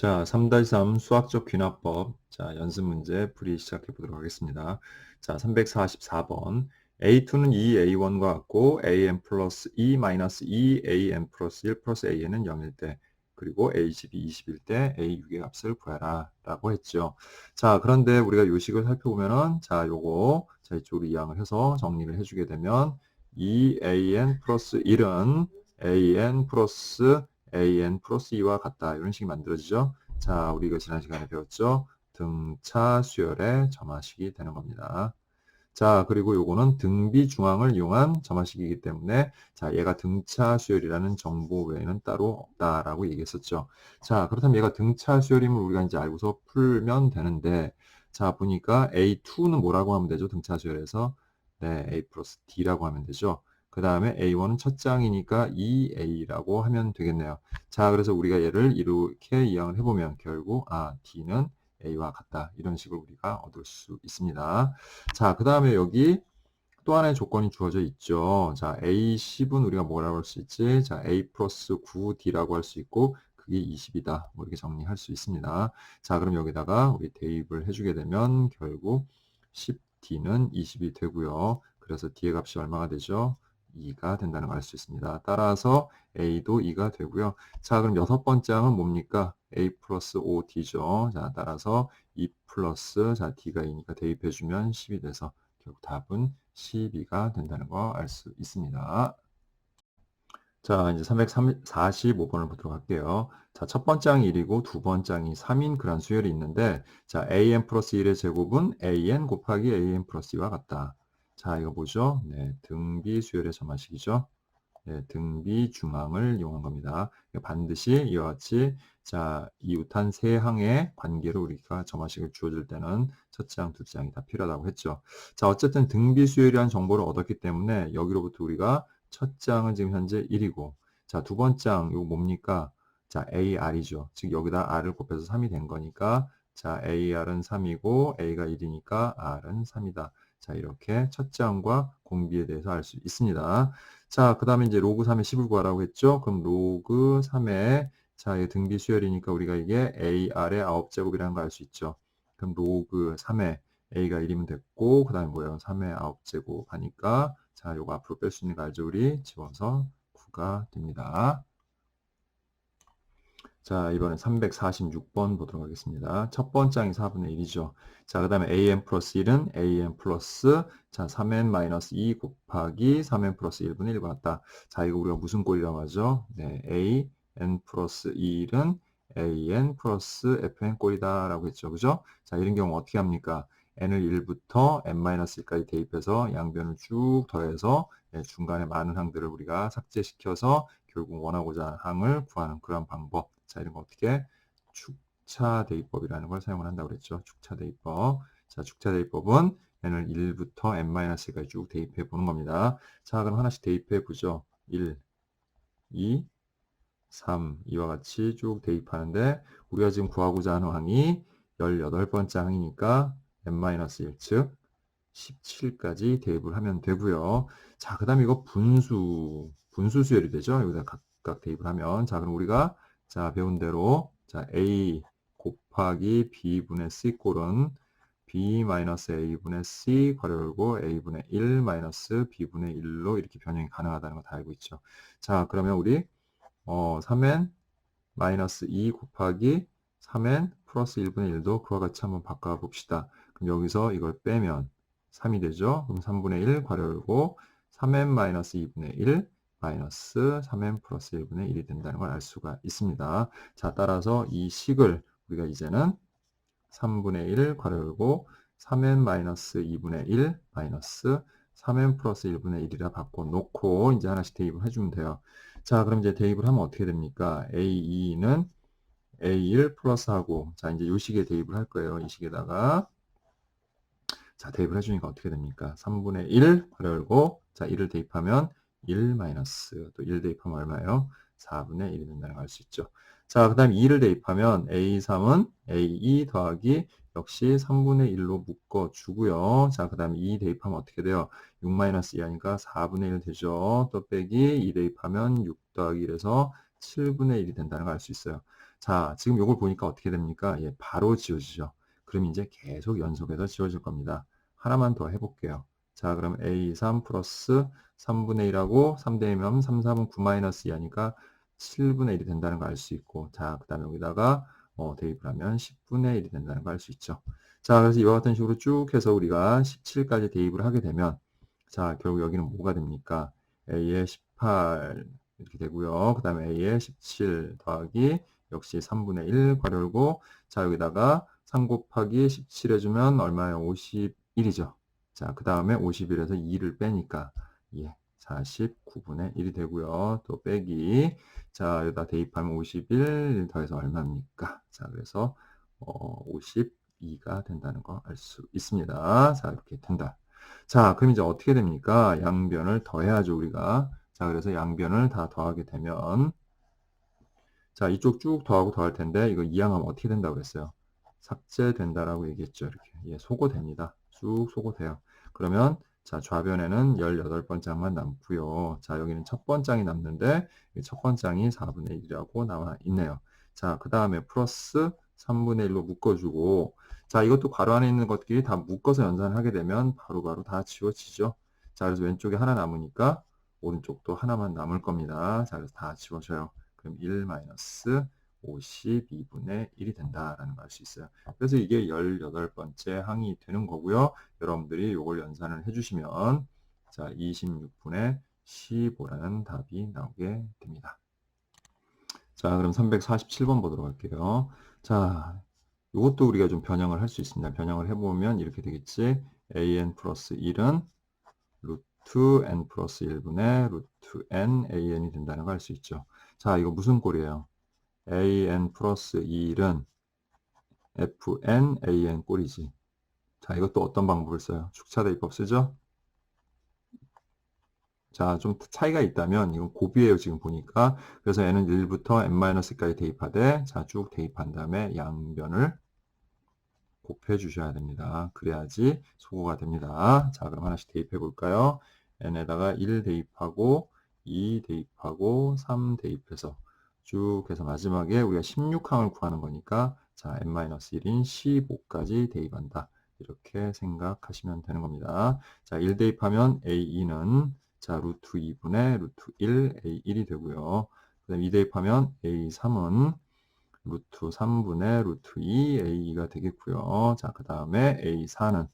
자, 3-3 수학적 귀납법. 자, 연습 문제 풀이 시작해 보도록 하겠습니다. 자, 344번. A2는 2A1과 같고 AN 플러스 2 마이너스 2AN 플러스 1 플러스 AN은 0일 때 그리고 A10이 20일 때 A6의 값을 구해라 라고 했죠. 자, 그런데 우리가 요식을 살펴보면은 자, 요거 자, 이쪽으로 이항을 해서 정리를 해주게 되면 2AN 플러스 1은 AN 플러스 AN 플러스 2와 같다. 이런 식이 만들어지죠. 자, 우리 이거 지난 시간에 배웠죠. 등차 수열의 점화식이 되는 겁니다. 자, 그리고 요거는 등비 중앙을 이용한 점화식이기 때문에 자, 얘가 등차 수열이라는 정보 외에는 따로 없다라고 얘기했었죠. 자, 그렇다면 얘가 등차 수열임을 우리가 이제 알고서 풀면 되는데 자, 보니까 A2는 뭐라고 하면 되죠? 등차 수열에서 네, A 플러스 D라고 하면 되죠. 그 다음에 A1은 첫 장이니까 2A라고 하면 되겠네요. 자, 그래서 우리가 얘를 이렇게 이항을 해보면 결국 D는 A와 같다. 이런 식으로 우리가 얻을 수 있습니다. 자, 그 다음에 여기 또 하나의 조건이 주어져 있죠. 자, A10은 우리가 뭐라고 할 수 있지? 자, A 플러스 9D라고 할 수 있고, 그게 20이다. 뭐 이렇게 정리할 수 있습니다. 자, 그럼 여기다가 우리 대입을 해주게 되면 결국 10D는 20이 되고요. 그래서 D의 값이 얼마가 되죠? 2가 된다는 걸 알 수 있습니다. 따라서 A도 2가 되고요. 자, 그럼 여섯 번째 항은 뭡니까? A 플러스 5D죠. 자, 따라서 2 플러스, 자, D가 2니까 대입해주면 10이 돼서 결국 답은 12가 된다는 거 알 수 있습니다. 자, 이제 345번을 보도록 할게요. 자, 첫 번째 항이 1이고 두 번째 항이 3인 그런 수열이 있는데 자, an 플러스 1의 제곱은 an 곱하기 an 플러스 2와 같다. 자, 이거 보죠? 네, 등비 수열의 점화식이죠. 네, 등비 중앙을 이용한 겁니다. 반드시 이와 같이 자, 이웃한 세 항의 관계로 우리가 점화식을 주어줄 때는 첫째 항, 둘째 항이 다 필요하다고 했죠. 자, 어쨌든 등비 수열이라는 정보를 얻었기 때문에 여기로부터 우리가 첫째 항은 지금 현재 1이고 자, 두 번째 항 이거 뭡니까? 자, AR이죠. 즉 여기다 R을 곱해서 3이 된 거니까 자, AR은 3이고 A가 1이니까 R은 3이다. 자, 이렇게 첫째 항과 공비에 대해서 알 수 있습니다. 자, 그 다음에 이제 로그 3의 10을 구하라고 했죠? 그럼 로그 3의 자, 이 등비 수열이니까 우리가 이게 AR의 9제곱이라는 걸 알 수 있죠. 그럼 로그 3의 A가 1이면 됐고, 그 다음에 뭐예요? 3의 9제곱 하니까, 자, 요거 앞으로 뺄 수 있는 거 알죠? 우리 집어서 9가 됩니다. 자, 이번엔 346번 보도록 하겠습니다. 첫 번째 항이 4분의 1이죠. 자, 그 다음에 an 플러스 1은 an 플러스 자, 3n 마이너스 2 곱하기 3n 플러스 1분의 1과 같다. 자, 이거 우리가 무슨 꼴이라고 하죠? 네, an 플러스 1은 an 플러스 fn 꼴이다 라고 했죠. 그죠? 자, 이런 경우 어떻게 합니까? n을 1부터 n-1까지 대입해서 양변을 쭉 더해서 네, 중간에 많은 항들을 우리가 삭제시켜서 결국 원하고자 하는 항을 구하는 그런 방법. 자, 이런 거 어떻게? 축차 대입법이라는 걸 사용을 한다고 그랬죠. 축차 대입법. 자, 축차 대입법은 n을 1부터 n-까지 쭉 대입해 보는 겁니다. 자, 그럼 하나씩 대입해 보죠. 1, 2, 3, 이와 같이 쭉 대입하는데 우리가 지금 구하고자 하는 항이 18번째 항이니까 n-1, 즉 17까지 대입을 하면 되고요. 자, 그 다음에 이거 분수 수열이 되죠. 여기다 각각 대입을 하면. 자, 그럼 우리가 자, 배운 대로 자, A 곱하기 B분의 C 꼴은 B-A분의 C 괄호 열고 A분의 1 마이너스 B분의 1로 이렇게 변형이 가능하다는 거 다 알고 있죠. 자, 그러면 우리 3n 마이너스 2 곱하기 3n 플러스 1분의 1도 그와 같이 한번 바꿔 봅시다. 그럼 여기서 이걸 빼면 3이 되죠. 그럼 3분의 1 괄호 열고 3n 마이너스 2분의 1 마이너스 3n 플러스 1분의 1이 된다는 걸 알 수가 있습니다. 자, 따라서 이 식을 우리가 이제는 3분의 1 괄호 열고 3n 마이너스 2분의 1 마이너스 3n 플러스 1분의 1이라 바꿔놓고 이제 하나씩 대입을 해주면 돼요. 자, 그럼 이제 대입을 하면 어떻게 됩니까? A2는 A1 플러스하고 자, 이제 이 식에 대입을 할 거예요. 이 식에다가 자, 대입을 해주니까 어떻게 됩니까? 3분의 1 괄호 열고 자, 1을 대입하면 1 마이너스 또 1 대입하면 얼마예요? 4분의 1이 된다는 걸 알 수 있죠. 자, 그 다음 2를 대입하면 A3은 A2 더하기 역시 3분의 1로 묶어주고요. 자, 그 다음에 2 대입하면 어떻게 돼요? 6 마이너스 2 하니까 4분의 1 되죠. 또 빼기 2 대입하면 6 더하기 1에서 7분의 1이 된다는 걸 알 수 있어요. 자, 지금 요걸 보니까 어떻게 됩니까? 예, 바로 지워지죠. 그럼 이제 계속 연속해서 지워질 겁니다. 하나만 더 해볼게요. 자, 그럼 A3 플러스 3분의 1하고 3대 1이면 3, 4분 9 마이너스 2 하니까 7분의 1이 된다는 거 알 수 있고, 자, 그 다음에 여기다가 대입을 하면 10분의 1이 된다는 거 알 수 있죠. 자, 그래서 이와 같은 식으로 쭉 해서 우리가 17까지 대입을 하게 되면, 자, 결국 여기는 뭐가 됩니까? A의 18 이렇게 되고요. 그 다음에 A의 17 더하기 역시 3분의 1 괄호 열고, 자, 여기다가 3 곱하기 17 해주면 얼마예요? 51이죠. 자, 그 다음에 51에서 2를 빼니까, 예, 49분의 1이 되고요. 또 빼기, 자, 여기다 대입하면 51 더해서 얼마입니까? 자, 그래서 52가 된다는 거 알 수 있습니다. 자, 이렇게 된다. 자, 그럼 이제 어떻게 됩니까? 양변을 더해야죠, 우리가. 자, 그래서 양변을 다 더하게 되면, 자, 이쪽 쭉 더하고 더할 텐데, 이거 이항하면 어떻게 된다고 그랬어요? 삭제된다라고 얘기했죠, 이렇게. 예, 소거됩니다. 쭉 소거돼요. 그러면, 자, 좌변에는 18번째 항만 남고요. 자, 여기는 첫 번장이 남는데, 이 첫 번장이 4분의 1이라고 나와 있네요. 자, 그 다음에 플러스 3분의 1로 묶어주고, 자, 이것도 괄호 안에 있는 것끼리 다 묶어서 연산을 하게 되면 바로바로 다 지워지죠. 자, 그래서 왼쪽에 하나 남으니까 오른쪽도 하나만 남을 겁니다. 자, 그래서 다 지워져요. 그럼 1 마이너스 52분의 1이 된다라는 걸 알 수 있어요. 그래서 이게 18번째 항이 되는 거고요. 여러분들이 이걸 연산을 해주시면 자, 26분의 15라는 답이 나오게 됩니다. 자, 그럼 347번 보도록 할게요. 자, 이것도 우리가 좀 변형을 할 수 있습니다. 변형을 해보면 이렇게 되겠지. an 플러스 1은 루트 n 플러스 1분의 루트 n an이 된다는 걸 알 수 있죠. 자, 이거 무슨 꼴이에요? an 플러스 1은 fn an 꼴이지. 자, 이것도 어떤 방법을 써요? 축차대입법 쓰죠? 자, 좀 차이가 있다면 이건 곱이에요, 지금 보니까. 그래서 n은 1부터 n-까지 대입하되, 자, 쭉 대입한 다음에 양변을 곱해 주셔야 됩니다. 그래야지 소거가 됩니다. 자, 그럼 하나씩 대입해 볼까요? n에다가 1 대입하고 2 대입하고 3 대입해서 쭉 해서 마지막에 우리가 16항을 구하는 거니까 자, n-1인 15까지 대입한다. 이렇게 생각하시면 되는 겁니다. 자, 1 대입하면 a2는 자, 루트 2분의 루트 1 a1이 되고요. 그 다음 2 대입하면 a3은 루트 3분의 루트 2 a가 되겠고요. 자, 그 다음에 a4는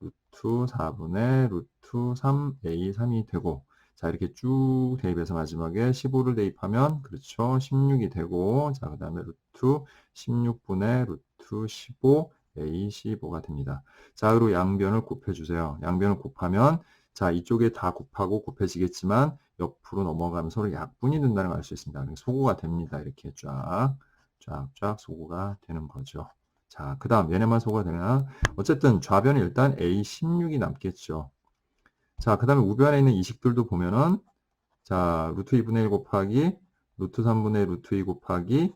루트 4분의 루트 3 a3이 되고, 자, 이렇게 쭉 대입해서 마지막에 15를 대입하면, 그렇죠. 16이 되고, 자, 그 다음에 루트 16분의 루트 15 a15가 됩니다. 자, 그리고 양변을 곱해주세요. 양변을 곱하면, 자, 이쪽에 다 곱하고 곱해지겠지만, 옆으로 넘어가면 서로 약분이 된다는 걸 알 수 있습니다. 소거가 됩니다. 이렇게 쫙 소거가 되는 거죠. 자, 그 다음 얘네만 소거가 되나? 어쨌든 좌변에 일단 A16이 남겠죠. 자, 그 다음에 우변에 있는 이식들도 보면은 자, 루트 2분의 1 곱하기 루트 3분의 루트 2 곱하기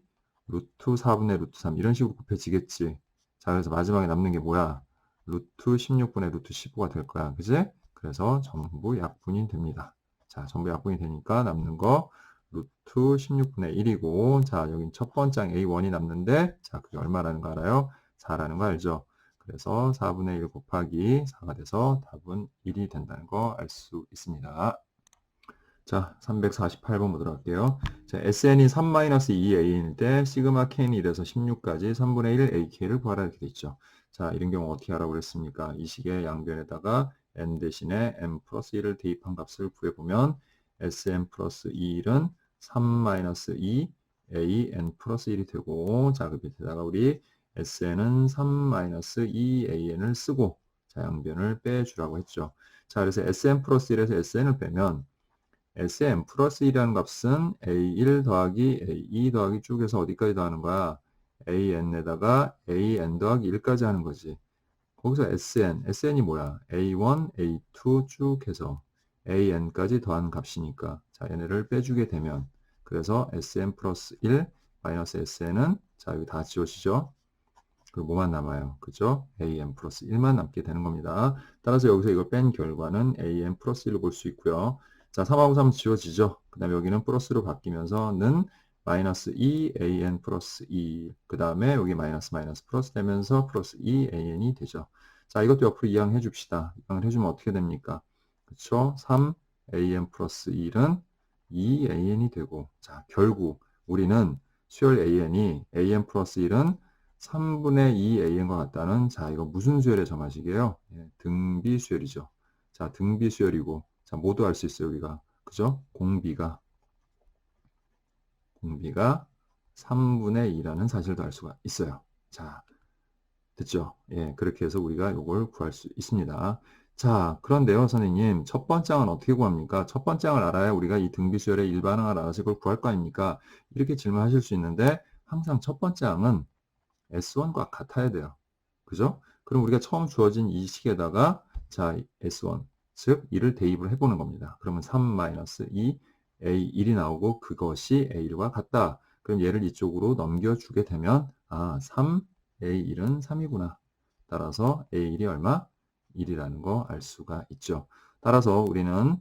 루트 4분의 루트 3 이런 식으로 곱해지겠지. 자, 그래서 마지막에 남는 게 뭐야? 루트 16분의 루트 15가 될 거야. 그지? 그래서 전부 약분이 됩니다. 자, 전부 약분이 되니까 남는 거 루트 16분의 1이고, 자, 여긴 첫 번째 A1이 남는데, 자, 그게 얼마라는 거 알아요? 4라는 거 알죠? 그래서 4분의 1 곱하기 4가 돼서 답은 1이 된다는 거 알 수 있습니다. 자, 348번 보도록 할게요. 자, SN이 3-2AN일 때 시그마 K는 1에서 16까지 3분의 1 AK를 구하라 이렇게 돼 있죠. 자, 이런 경우 어떻게 하라고 그랬습니까? 이 식의 양변에다가 n 대신에 n 플러스 1을 대입한 값을 구해보면 SN 플러스 1은 3-2 AN 플러스 1이 되고, 자, 그 밑에다가 우리 SN은 3-2 AN을 쓰고, 자, 양변을 빼주라고 했죠. 자, 그래서 SN 플러스 1에서 SN을 빼면 Sn 플러스 1이라는 값은 A1 더하기 A2 더하기 쭉 해서 어디까지 더하는 거야? AN에다가 AN 더하기 1까지 하는 거지. 거기서 SN이 뭐야? A1, A2 쭉 해서 AN까지 더하는 값이니까. 자, 얘네를 빼주게 되면. 그래서 SN 플러스 1 마이너스 SN은 자, 여기 다 지워지죠? 그리고 뭐만 남아요? 그죠? AN 플러스 1만 남게 되는 겁니다. 따라서 여기서 이걸 뺀 결과는 AN 플러스 1로 볼 수 있고요. 자, 3하고 3 지워지죠? 그 다음에 여기는 플러스로 바뀌면서 는 마이너스 2an 플러스 2. 그 다음에 여기 마이너스 마이너스 플러스 되면서 플러스 2an이 되죠. 자, 이것도 옆으로 이항해 줍시다. 이항을 해주면 어떻게 됩니까? 그쵸? 3an 플러스 1은 2an이 되고, 자, 결국 우리는 수열 an이 an 플러스 1은 3분의 2an과 같다는, 자, 이거 무슨 수열에 정하시게요? 예, 등비 수열이죠. 자, 등비 수열이고, 자, 모두 알 수 있어요, 우리가. 그죠? 공비가 3분의 2라는 사실도 알 수가 있어요. 자, 됐죠? 예, 그렇게 해서 우리가 이걸 구할 수 있습니다. 자, 그런데요, 선생님, 첫 번째 항은 어떻게 구합니까? 첫 번째 항을 알아야 우리가 이 등비수열의 일반항을 알아서 이걸 구할 거 아닙니까? 이렇게 질문하실 수 있는데, 항상 첫 번째 항은 S1과 같아야 돼요. 그죠? 그럼 우리가 처음 주어진 이 식에다가, 자, S1, 즉, 2를 대입을 해보는 겁니다. 그러면 3-2, A1이 나오고 그것이 A1과 같다. 그럼 얘를 이쪽으로 넘겨주게 되면, 아, 3, A1은 3이구나. 따라서 A1이 얼마? 1이라는 거 알 수가 있죠. 따라서 우리는,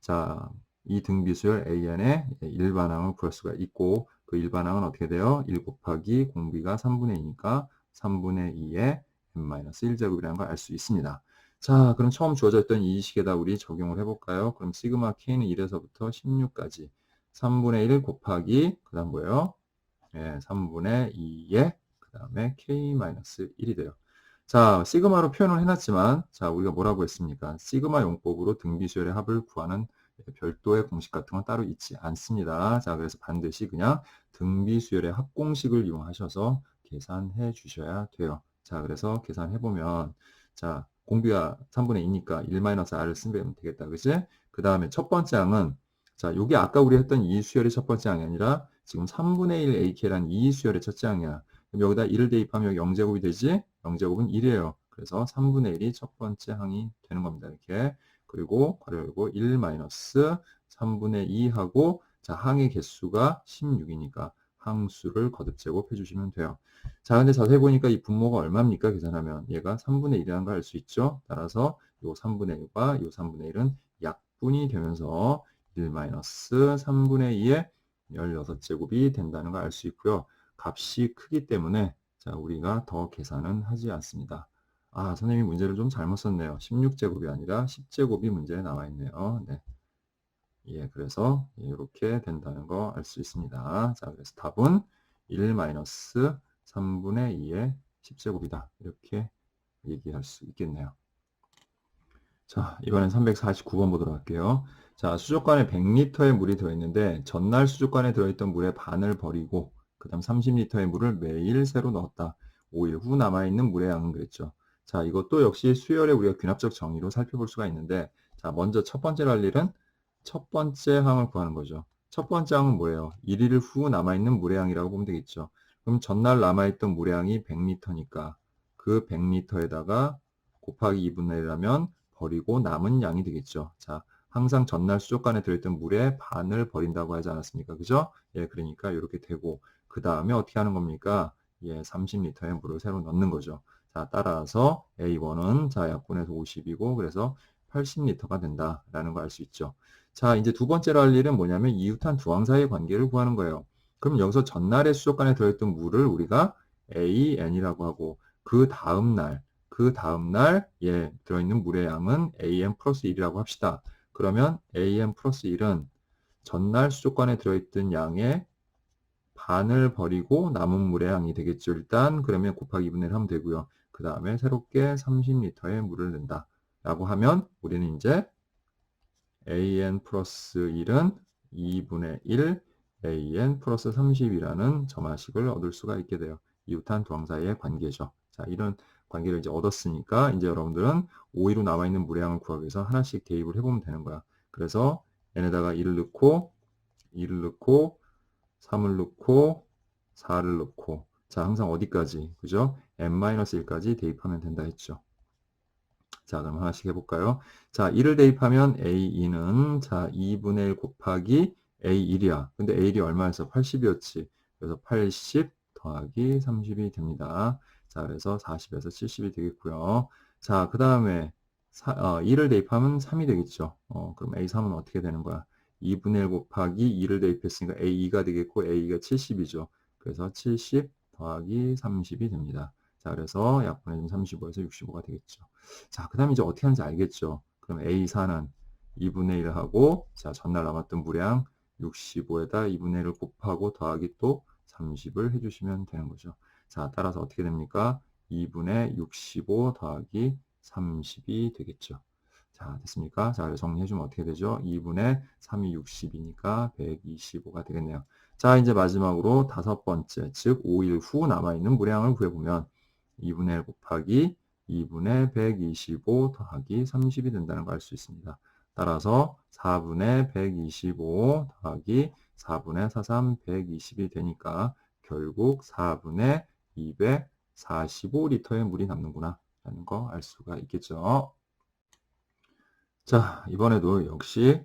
자, 이 등비수열 AN의 일반항을 구할 수가 있고, 그 일반항은 어떻게 돼요? 1 곱하기 공비가 3분의 2니까 3분의 2의 n-1제곱이라는 걸 알 수 있습니다. 자, 그럼 처음 주어져 있던 이 식에다 우리 적용을 해볼까요? 그럼 시그마 k는 1에서부터 16까지 3분의 1 곱하기 그 다음 뭐예요? 예, 3분의 2의 그 다음에 k-1이 돼요. 자, 시그마로 표현을 해놨지만, 자, 우리가 뭐라고 했습니까? 시그마 용법으로 등비수열의 합을 구하는 별도의 공식 같은 건 따로 있지 않습니다. 자, 그래서 반드시 그냥 등비수열의 합공식을 이용하셔서 계산해 주셔야 돼요. 자, 그래서 계산해보면, 자, 공비가 3분의 2니까 1-r을 쓰면 되겠다. 그지? 그 다음에 첫 번째 항은, 자, 여기 아까 우리 했던 이 수열이 첫 번째 항이 아니라, 지금 3분의 1 ak란 이 수열의 첫째 항이야. 그럼 여기다 1을 대입하면 여기 0제곱이 되지? 0제곱은 1이에요. 그래서 3분의 1이 첫 번째 항이 되는 겁니다. 이렇게. 그리고 괄호 열고 1 마이너스 3분의 2하고, 자, 항의 개수가 16이니까 항수를 거듭 제곱해 주시면 돼요. 자, 근데 자세히 보니까 이 분모가 얼마입니까? 계산하면 얘가 3분의 1이라는 걸 알 수 있죠. 따라서 요 3분의 1과 요 3분의 1은 약분이 되면서 1 마이너스 3분의 2의 16제곱이 된다는 걸 알 수 있고요. 값이 크기 때문에, 자, 우리가 더 계산은 하지 않습니다. 아, 선생님이 문제를 좀 잘못 썼네요. 16제곱이 아니라 10제곱이 문제에 나와 있네요. 네. 예, 그래서 이렇게 된다는 거 알 수 있습니다. 자, 그래서 답은 1-3분의 2의 10제곱이다. 이렇게 얘기할 수 있겠네요. 자, 이번엔 349번 보도록 할게요. 자, 수족관에 100리터의 물이 들어있는데 전날 수족관에 들어있던 물의 반을 버리고 그 다음 30리터의 물을 매일 새로 넣었다. 5일 후 남아있는 물의 양은 그랬죠. 자, 이것도 역시 수열의 우리가 귀납적 정의로 살펴볼 수가 있는데, 자, 먼저 첫 번째로 할 일은 첫 번째 항을 구하는 거죠. 첫 번째 항은 뭐예요? 1일 후 남아있는 물의 양이라고 보면 되겠죠. 그럼 전날 남아있던 물의 양이 100리터니까 그 100리터에다가 곱하기 2분의 1하면 버리고 남은 양이 되겠죠. 자, 항상 전날 수족관에 들어있던 물의 반을 버린다고 하지 않았습니까? 그죠? 예, 그러니까 이렇게 되고, 그 다음에 어떻게 하는 겁니까? 예, 30리터의 물을 새로 넣는 거죠. 자, 따라서 A1은 자, 약분해서 50이고, 그래서 80리터가 된다라는 거 알 수 있죠. 자, 이제 두 번째로 할 일은 뭐냐면 이웃한 두 항 사이의 관계를 구하는 거예요. 그럼 여기서 전날에 수족관에 들어있던 물을 우리가 AN이라고 하고, 그 다음날 예, 들어있는 물의 양은 AM 플러스 1이라고 합시다. 그러면 AM 플러스 1은 전날 수족관에 들어있던 양의 반을 버리고 남은 물의 양이 되겠죠. 일단 그러면 곱하기 2분의 1 하면 되고요. 그 다음에 새롭게 30리터의 물을 넣는다 라고 하면 우리는 이제 AN 플러스 1은 2분의 1 AN 플러스 30이라는 점화식을 얻을 수가 있게 돼요. 이웃한 두 항 사이의 관계죠. 자, 이런 관계를 이제 얻었으니까 이제 여러분들은 5위로 남아있는 물의 양을 구하기 위해서 하나씩 대입을 해보면 되는 거야. 그래서 n에다가 1을 넣고 2를 넣고 3을 넣고 4를 넣고, 자, 항상 어디까지? 그죠? n-1까지 대입하면 된다 했죠. 자, 그럼 하나씩 해볼까요? 자, 1을 대입하면 A2는 자, 2분의 1 곱하기 A1이야. 근데 A1이 얼마였어? 80이었지. 그래서 80 더하기 30이 됩니다. 자, 그래서 40에서 70이 되겠고요. 자, 그 다음에 1을 대입하면 3이 되겠죠. 그럼 A3은 어떻게 되는 거야? 2분의 1 곱하기 2를 대입했으니까 A2가 되겠고 A2가 70이죠. 그래서 70 더하기 30이 됩니다. 자, 그래서 약분의 35에서 65가 되겠죠. 자, 그 다음에 이제 어떻게 하는지 알겠죠. 그럼 A4는 2분의 1하고, 자, 전날 남았던 무량 65에다 2분의 1을 곱하고 더하기 또 30을 해주시면 되는 거죠. 자, 따라서 어떻게 됩니까? 2분의 65 더하기 30이 되겠죠. 자, 됐습니까? 자, 그래서 정리해주면 어떻게 되죠? 2분의 3이 60이니까 125가 되겠네요. 자, 이제 마지막으로 다섯 번째, 즉 5일 후 남아있는 무량을 구해보면 2분의 1 곱하기 2분의 125 더하기 30이 된다는 걸 알 수 있습니다. 따라서 4분의 125 더하기 4분의 43, 120이 되니까 결국 4분의 245리터의 물이 남는구나 라는 거 알 수가 있겠죠. 자, 이번에도 역시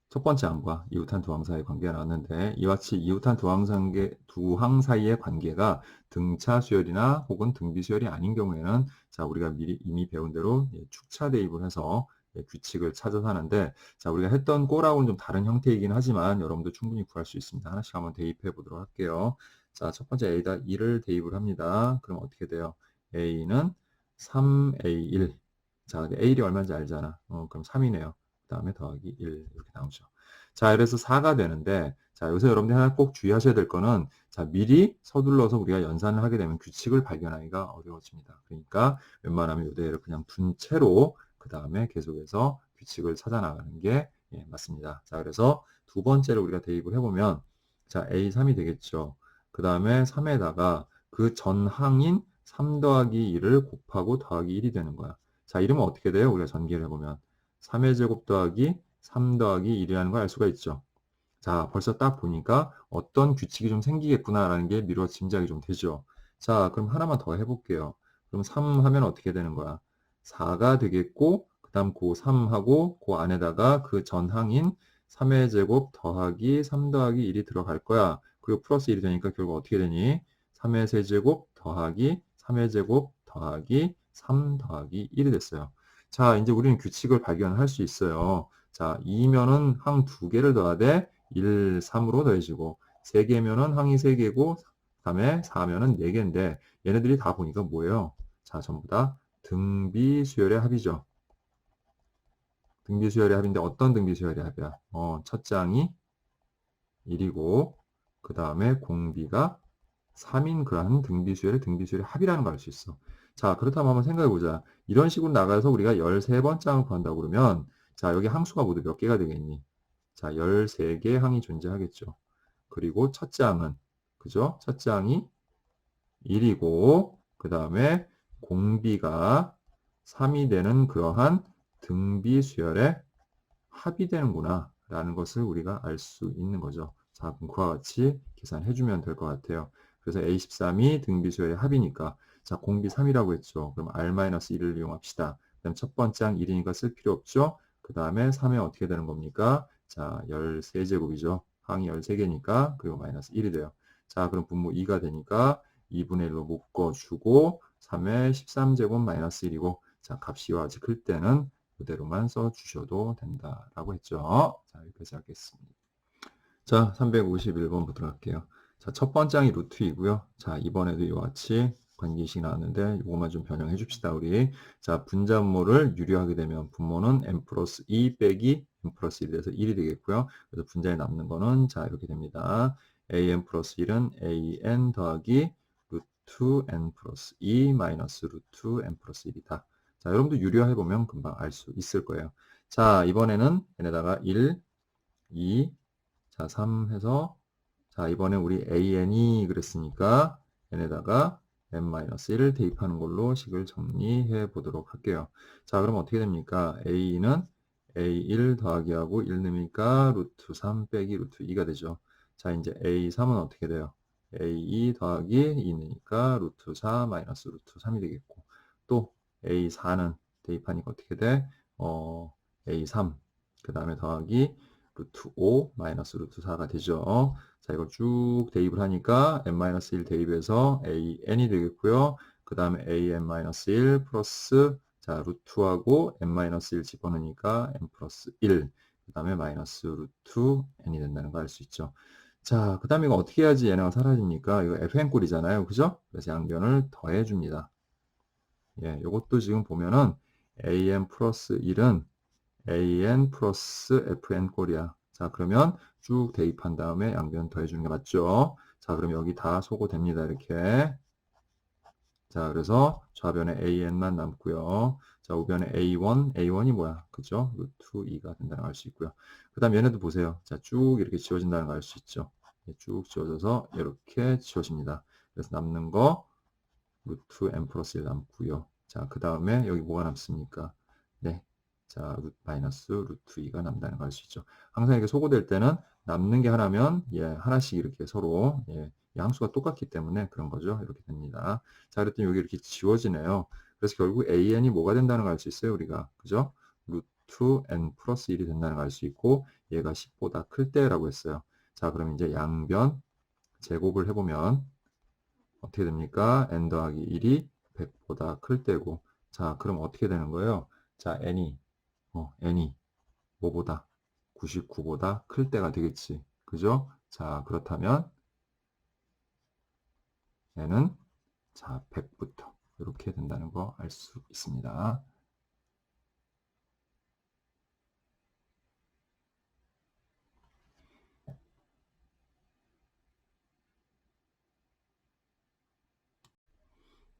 첫 번째 항과 이웃한 두 항 사이의 관계가 나왔는데 이와 같이 이웃한 두 항 사이의 관계가 등차 수열이나 혹은 등비 수열이 아닌 경우에는 자, 우리가 이미 배운 대로 축차 대입을 해서 규칙을 찾아서 하는데 자, 우리가 했던 꼴하고는 좀 다른 형태이긴 하지만 여러분도 충분히 구할 수 있습니다. 하나씩 한번 대입해 보도록 할게요. 자, 첫 번째 A에다 2를 대입을 합니다. 그럼 어떻게 돼요? A는 3A1. 자, A1이 얼마인지 알잖아. 그럼 3이네요. 그 다음에 더하기 1 이렇게 나오죠. 자, 그래서 4가 되는데 자, 여기서 여러분들이 하나 꼭 주의하셔야 될 거는 자, 미리 서둘러서 우리가 연산을 하게 되면 규칙을 발견하기가 어려워집니다. 그러니까 웬만하면 이대로 그냥 둔 채로 그 다음에 계속해서 규칙을 찾아 나가는 게 맞습니다. 자, 그래서 두 번째로 우리가 대입을 해보면 자, A3이 되겠죠. 그 다음에 3에다가 그 전항인 3 더하기 2를 곱하고 더하기 1이 되는 거야. 자, 이러면 어떻게 돼요? 우리가 전개를 해보면 3의 제곱 더하기 3 더하기 1이라는 걸 알 수가 있죠. 자, 벌써 딱 보니까 어떤 규칙이 좀 생기겠구나라는 게 미루어 짐작이 좀 되죠. 자, 그럼 하나만 더 해볼게요. 그럼 3 하면 어떻게 되는 거야? 4가 되겠고, 그 다음 그 3하고 그 안에다가 그 전항인 3의 제곱 더하기 3 더하기 1이 들어갈 거야. 그리고 플러스 1이 되니까 결국 어떻게 되니? 3의 세제곱 더하기 3의 제곱 더하기 3 더하기 1이 됐어요. 자, 이제 우리는 규칙을 발견할 수 있어요. 자, 2면은 항 2개를 더해야 돼. 1, 3으로 더해지고 3개면은 항이 3개고 그다음에 4면은 4개인데 얘네들이 다 보니까 뭐예요? 자, 전부 다 등비수열의 합이죠. 등비수열의 합인데 어떤 등비수열의 합이야? 첫째 항이 1이고 그 다음에 공비가 3인 그러한 등비수열의 합이라는 걸 알 수 있어. 자, 그렇다면 한번 생각해 보자. 이런 식으로 나가서 우리가 13번째 항을 구한다고 그러면 자, 여기 항수가 모두 몇 개가 되겠니? 자, 13개의 항이 존재하겠죠. 그리고 첫째 항은 그죠? 첫째 항이 1이고 그 다음에 공비가 3이 되는 그러한 등비수열의 합이 되는구나 라는 것을 우리가 알 수 있는 거죠. 자, 그럼 그와 같이 계산해 주면 될 것 같아요. 그래서 A13이 등비수열의 합이니까 자, 공비 3이라고 했죠. 그럼 R-1을 이용합시다. 그다음 첫 번째 항 1이니까 쓸 필요 없죠. 그 다음에 3에 어떻게 되는 겁니까? 자, 13제곱이죠. 항이 13개니까 그리고 마이너스 1이 돼요. 자, 그럼 분모 2가 되니까 2분의 1로 묶어주고 3의 13제곱 마이너스 1이고 자, 값이 와 같이 클 때는 그대로만 써주셔도 된다라고 했죠. 자, 여기까지 하겠습니다. 자, 351번 보도록 할게요. 자, 첫 번째 항이 루트이고요. 자, 이번에도 이와 같이 관계식 나왔는데 이것만 좀 변형해 줍시다, 우리. 자, 분자분모를 유리하게 되면 분모는 n 플러스 2 빼기 n 플러스 1이 돼서 1이 되겠고요. 그래서 분자에 남는 거는 자, 이렇게 됩니다. an 플러스 1은 an 더하기 루트 n 플러스 2 마이너스 루트 n 플러스 1이다. 자, 여러분도 유리화해 보면 금방 알 수 있을 거예요. 자, 이번에는 n에다가 1, 2, 자, 3 해서 자, 이번에 우리 an이 그랬으니까 n에다가 n-1을 대입하는 걸로 식을 정리해 보도록 할게요. 자, 그럼 어떻게 됩니까? a는 a1 더하기하고 1 넣으니까 루트 3 빼기 루트 2가 되죠. 자, 이제 a3은 어떻게 돼요? a2 더하기 2 넣으니까 루트 4 마이너스 루트 3이 되겠고 또 A4는 대입하니까 어떻게 돼? A3 그 다음에 더하기 루트 5 마이너스 루트 4가 되죠. 자, 이걸 쭉 대입을 하니까 n-1 대입해서 an이 되겠고요. 그 다음에 an-1 플러스 자 루트하고 n-1 집어넣으니까 n 플러스 1. 그 그 다음에 마이너스 루트 n이 된다는 거 알 수 있죠. 자, 그 다음에 이거 어떻게 해야지 얘네가 사라집니까? 이거 fn 꼴이잖아요. 그죠? 그래서 양변을 더해 줍니다. 예, 요것도 지금 보면은 an 플러스 1은 an 플러스 fn 꼴이야. 자, 그러면 쭉 대입한 다음에 양변 더해주는 게 맞죠? 자, 그럼 여기 다 소거됩니다. 이렇게. 자, 그래서 좌변에 an만 남고요. 자, 우변에 a1이 뭐야? 그죠? 루트 2가 된다는 걸 알 수 있고요. 그 다음 얘네도 보세요. 자, 쭉 이렇게 지워진다는 걸 알 수 있죠. 쭉 지워져서 이렇게 지워집니다. 그래서 남는 거 루트 n 플러스 1 남고요. 자, 그 다음에 여기 뭐가 남습니까? 네. 자, 마이너스 루트 2가 남다는 걸 알 수 있죠. 항상 이렇게 소거될 때는 남는 게 하나면 예, 하나씩 이렇게 서로 예, 이 함수가 똑같기 때문에 그런 거죠. 이렇게 됩니다. 자, 그랬더니 여기 이렇게 지워지네요. 그래서 결국 an이 뭐가 된다는 걸 알 수 있어요, 우리가. 그죠? 루트 n 플러스 1이 된다는 걸 알 수 있고 얘가 10보다 클 때라고 했어요. 자, 그럼 이제 양변 제곱을 해보면 어떻게 됩니까? n 더하기 1이 100보다 클 때고 자, 그럼 어떻게 되는 거예요? 자, n이 뭐보다? 99보다 클 때가 되겠지. 그죠? 자, 그렇다면 n은 자, 100부터 이렇게 된다는 거 알 수 있습니다.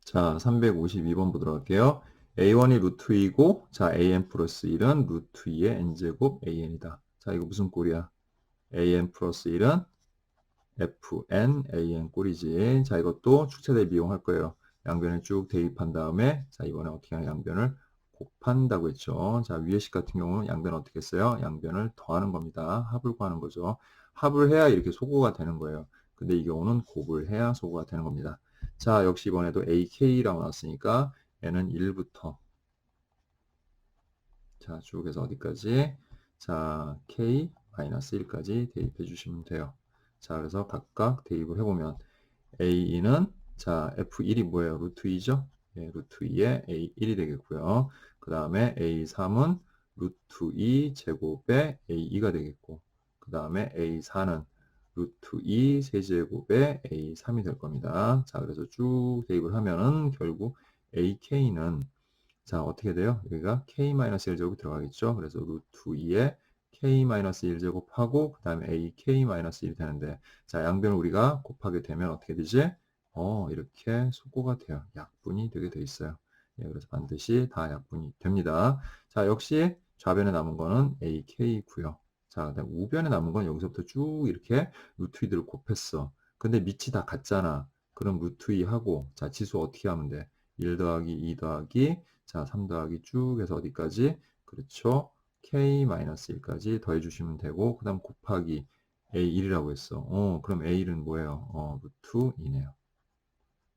자, 352번 보도록 할게요. a1이 루트 2고 자, an 플러스 1은 루트 2의 n제곱 an이다. 자, 이거 무슨 꼴이야? an 플러스 1은 fn an 꼴이지. 자, 이것도 축차 대비 이용할 거예요. 양변을 쭉 대입한 다음에 자, 이번에 어떻게 하냐? 양변을 곱한다고 했죠. 자, 위의 식 같은 경우는 양변 어떻게 했어요? 양변을 더하는 겁니다. 합을 구하는 거죠. 합을 해야 이렇게 소거가 되는 거예요. 근데 이 경우는 곱을 해야 소거가 되는 겁니다. 자, 역시 이번에도 ak라고 나왔으니까 n은 1부터 자, 쭉 해서 어디까지? 자, k-1까지 대입해 주시면 돼요. 자, 그래서 각각 대입을 해보면 a2는 자, f1이 뭐예요? 루트 2죠? 예, 루트 2에 a1이 되겠고요. 그 다음에 a3은 루트 2 제곱에 a2가 되겠고 그 다음에 a4는 루트 2 세제곱에 a3이 될 겁니다. 자, 그래서 쭉 대입을 하면은 결국 ak는 자, 어떻게 돼요? 여기가 k-1제곱 들어가겠죠? 그래서 루트 2에 k-1제곱하고 그 다음에 ak-1이 되는데 자, 양변을 우리가 곱하게 되면 어떻게 되지? 이렇게 소거가 돼요. 약분이 되게 돼 있어요. 예, 그래서 반드시 다 약분이 됩니다. 자, 역시 좌변에 남은 거는 ak고요. 자, 그다음 우변에 남은 건 여기서부터 쭉 이렇게 루트 2들을 곱했어. 근데 밑이 다 같잖아. 그럼 루트 2 하고 자, 지수 어떻게 하면 돼? 1 더하기 2 더하기 자, 3 더하기 쭉 해서 어디까지? 그렇죠. k-1까지 더해주시면 되고, 그 다음 곱하기 a1이라고 했어. 그럼 a1은 뭐예요? 루트 2네요.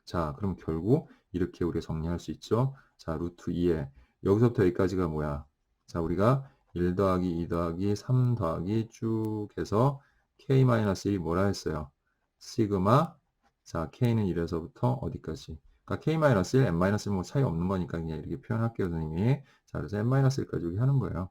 자, 그럼 결국 이렇게 우리가 정리할 수 있죠. 자, 루트 2에 여기서부터 여기까지가 뭐야? 자, 우리가 1 더하기 2 더하기 3 더하기 쭉 해서 k-1이 뭐라 했어요? 시그마 자, k는 1에서부터 어디까지? 그러니까 k-1, n-1 뭐 차이 없는 거니까 그냥 이렇게 표현할게요, 선생님이. 자, 그래서 n-1까지 여기 하는 거예요.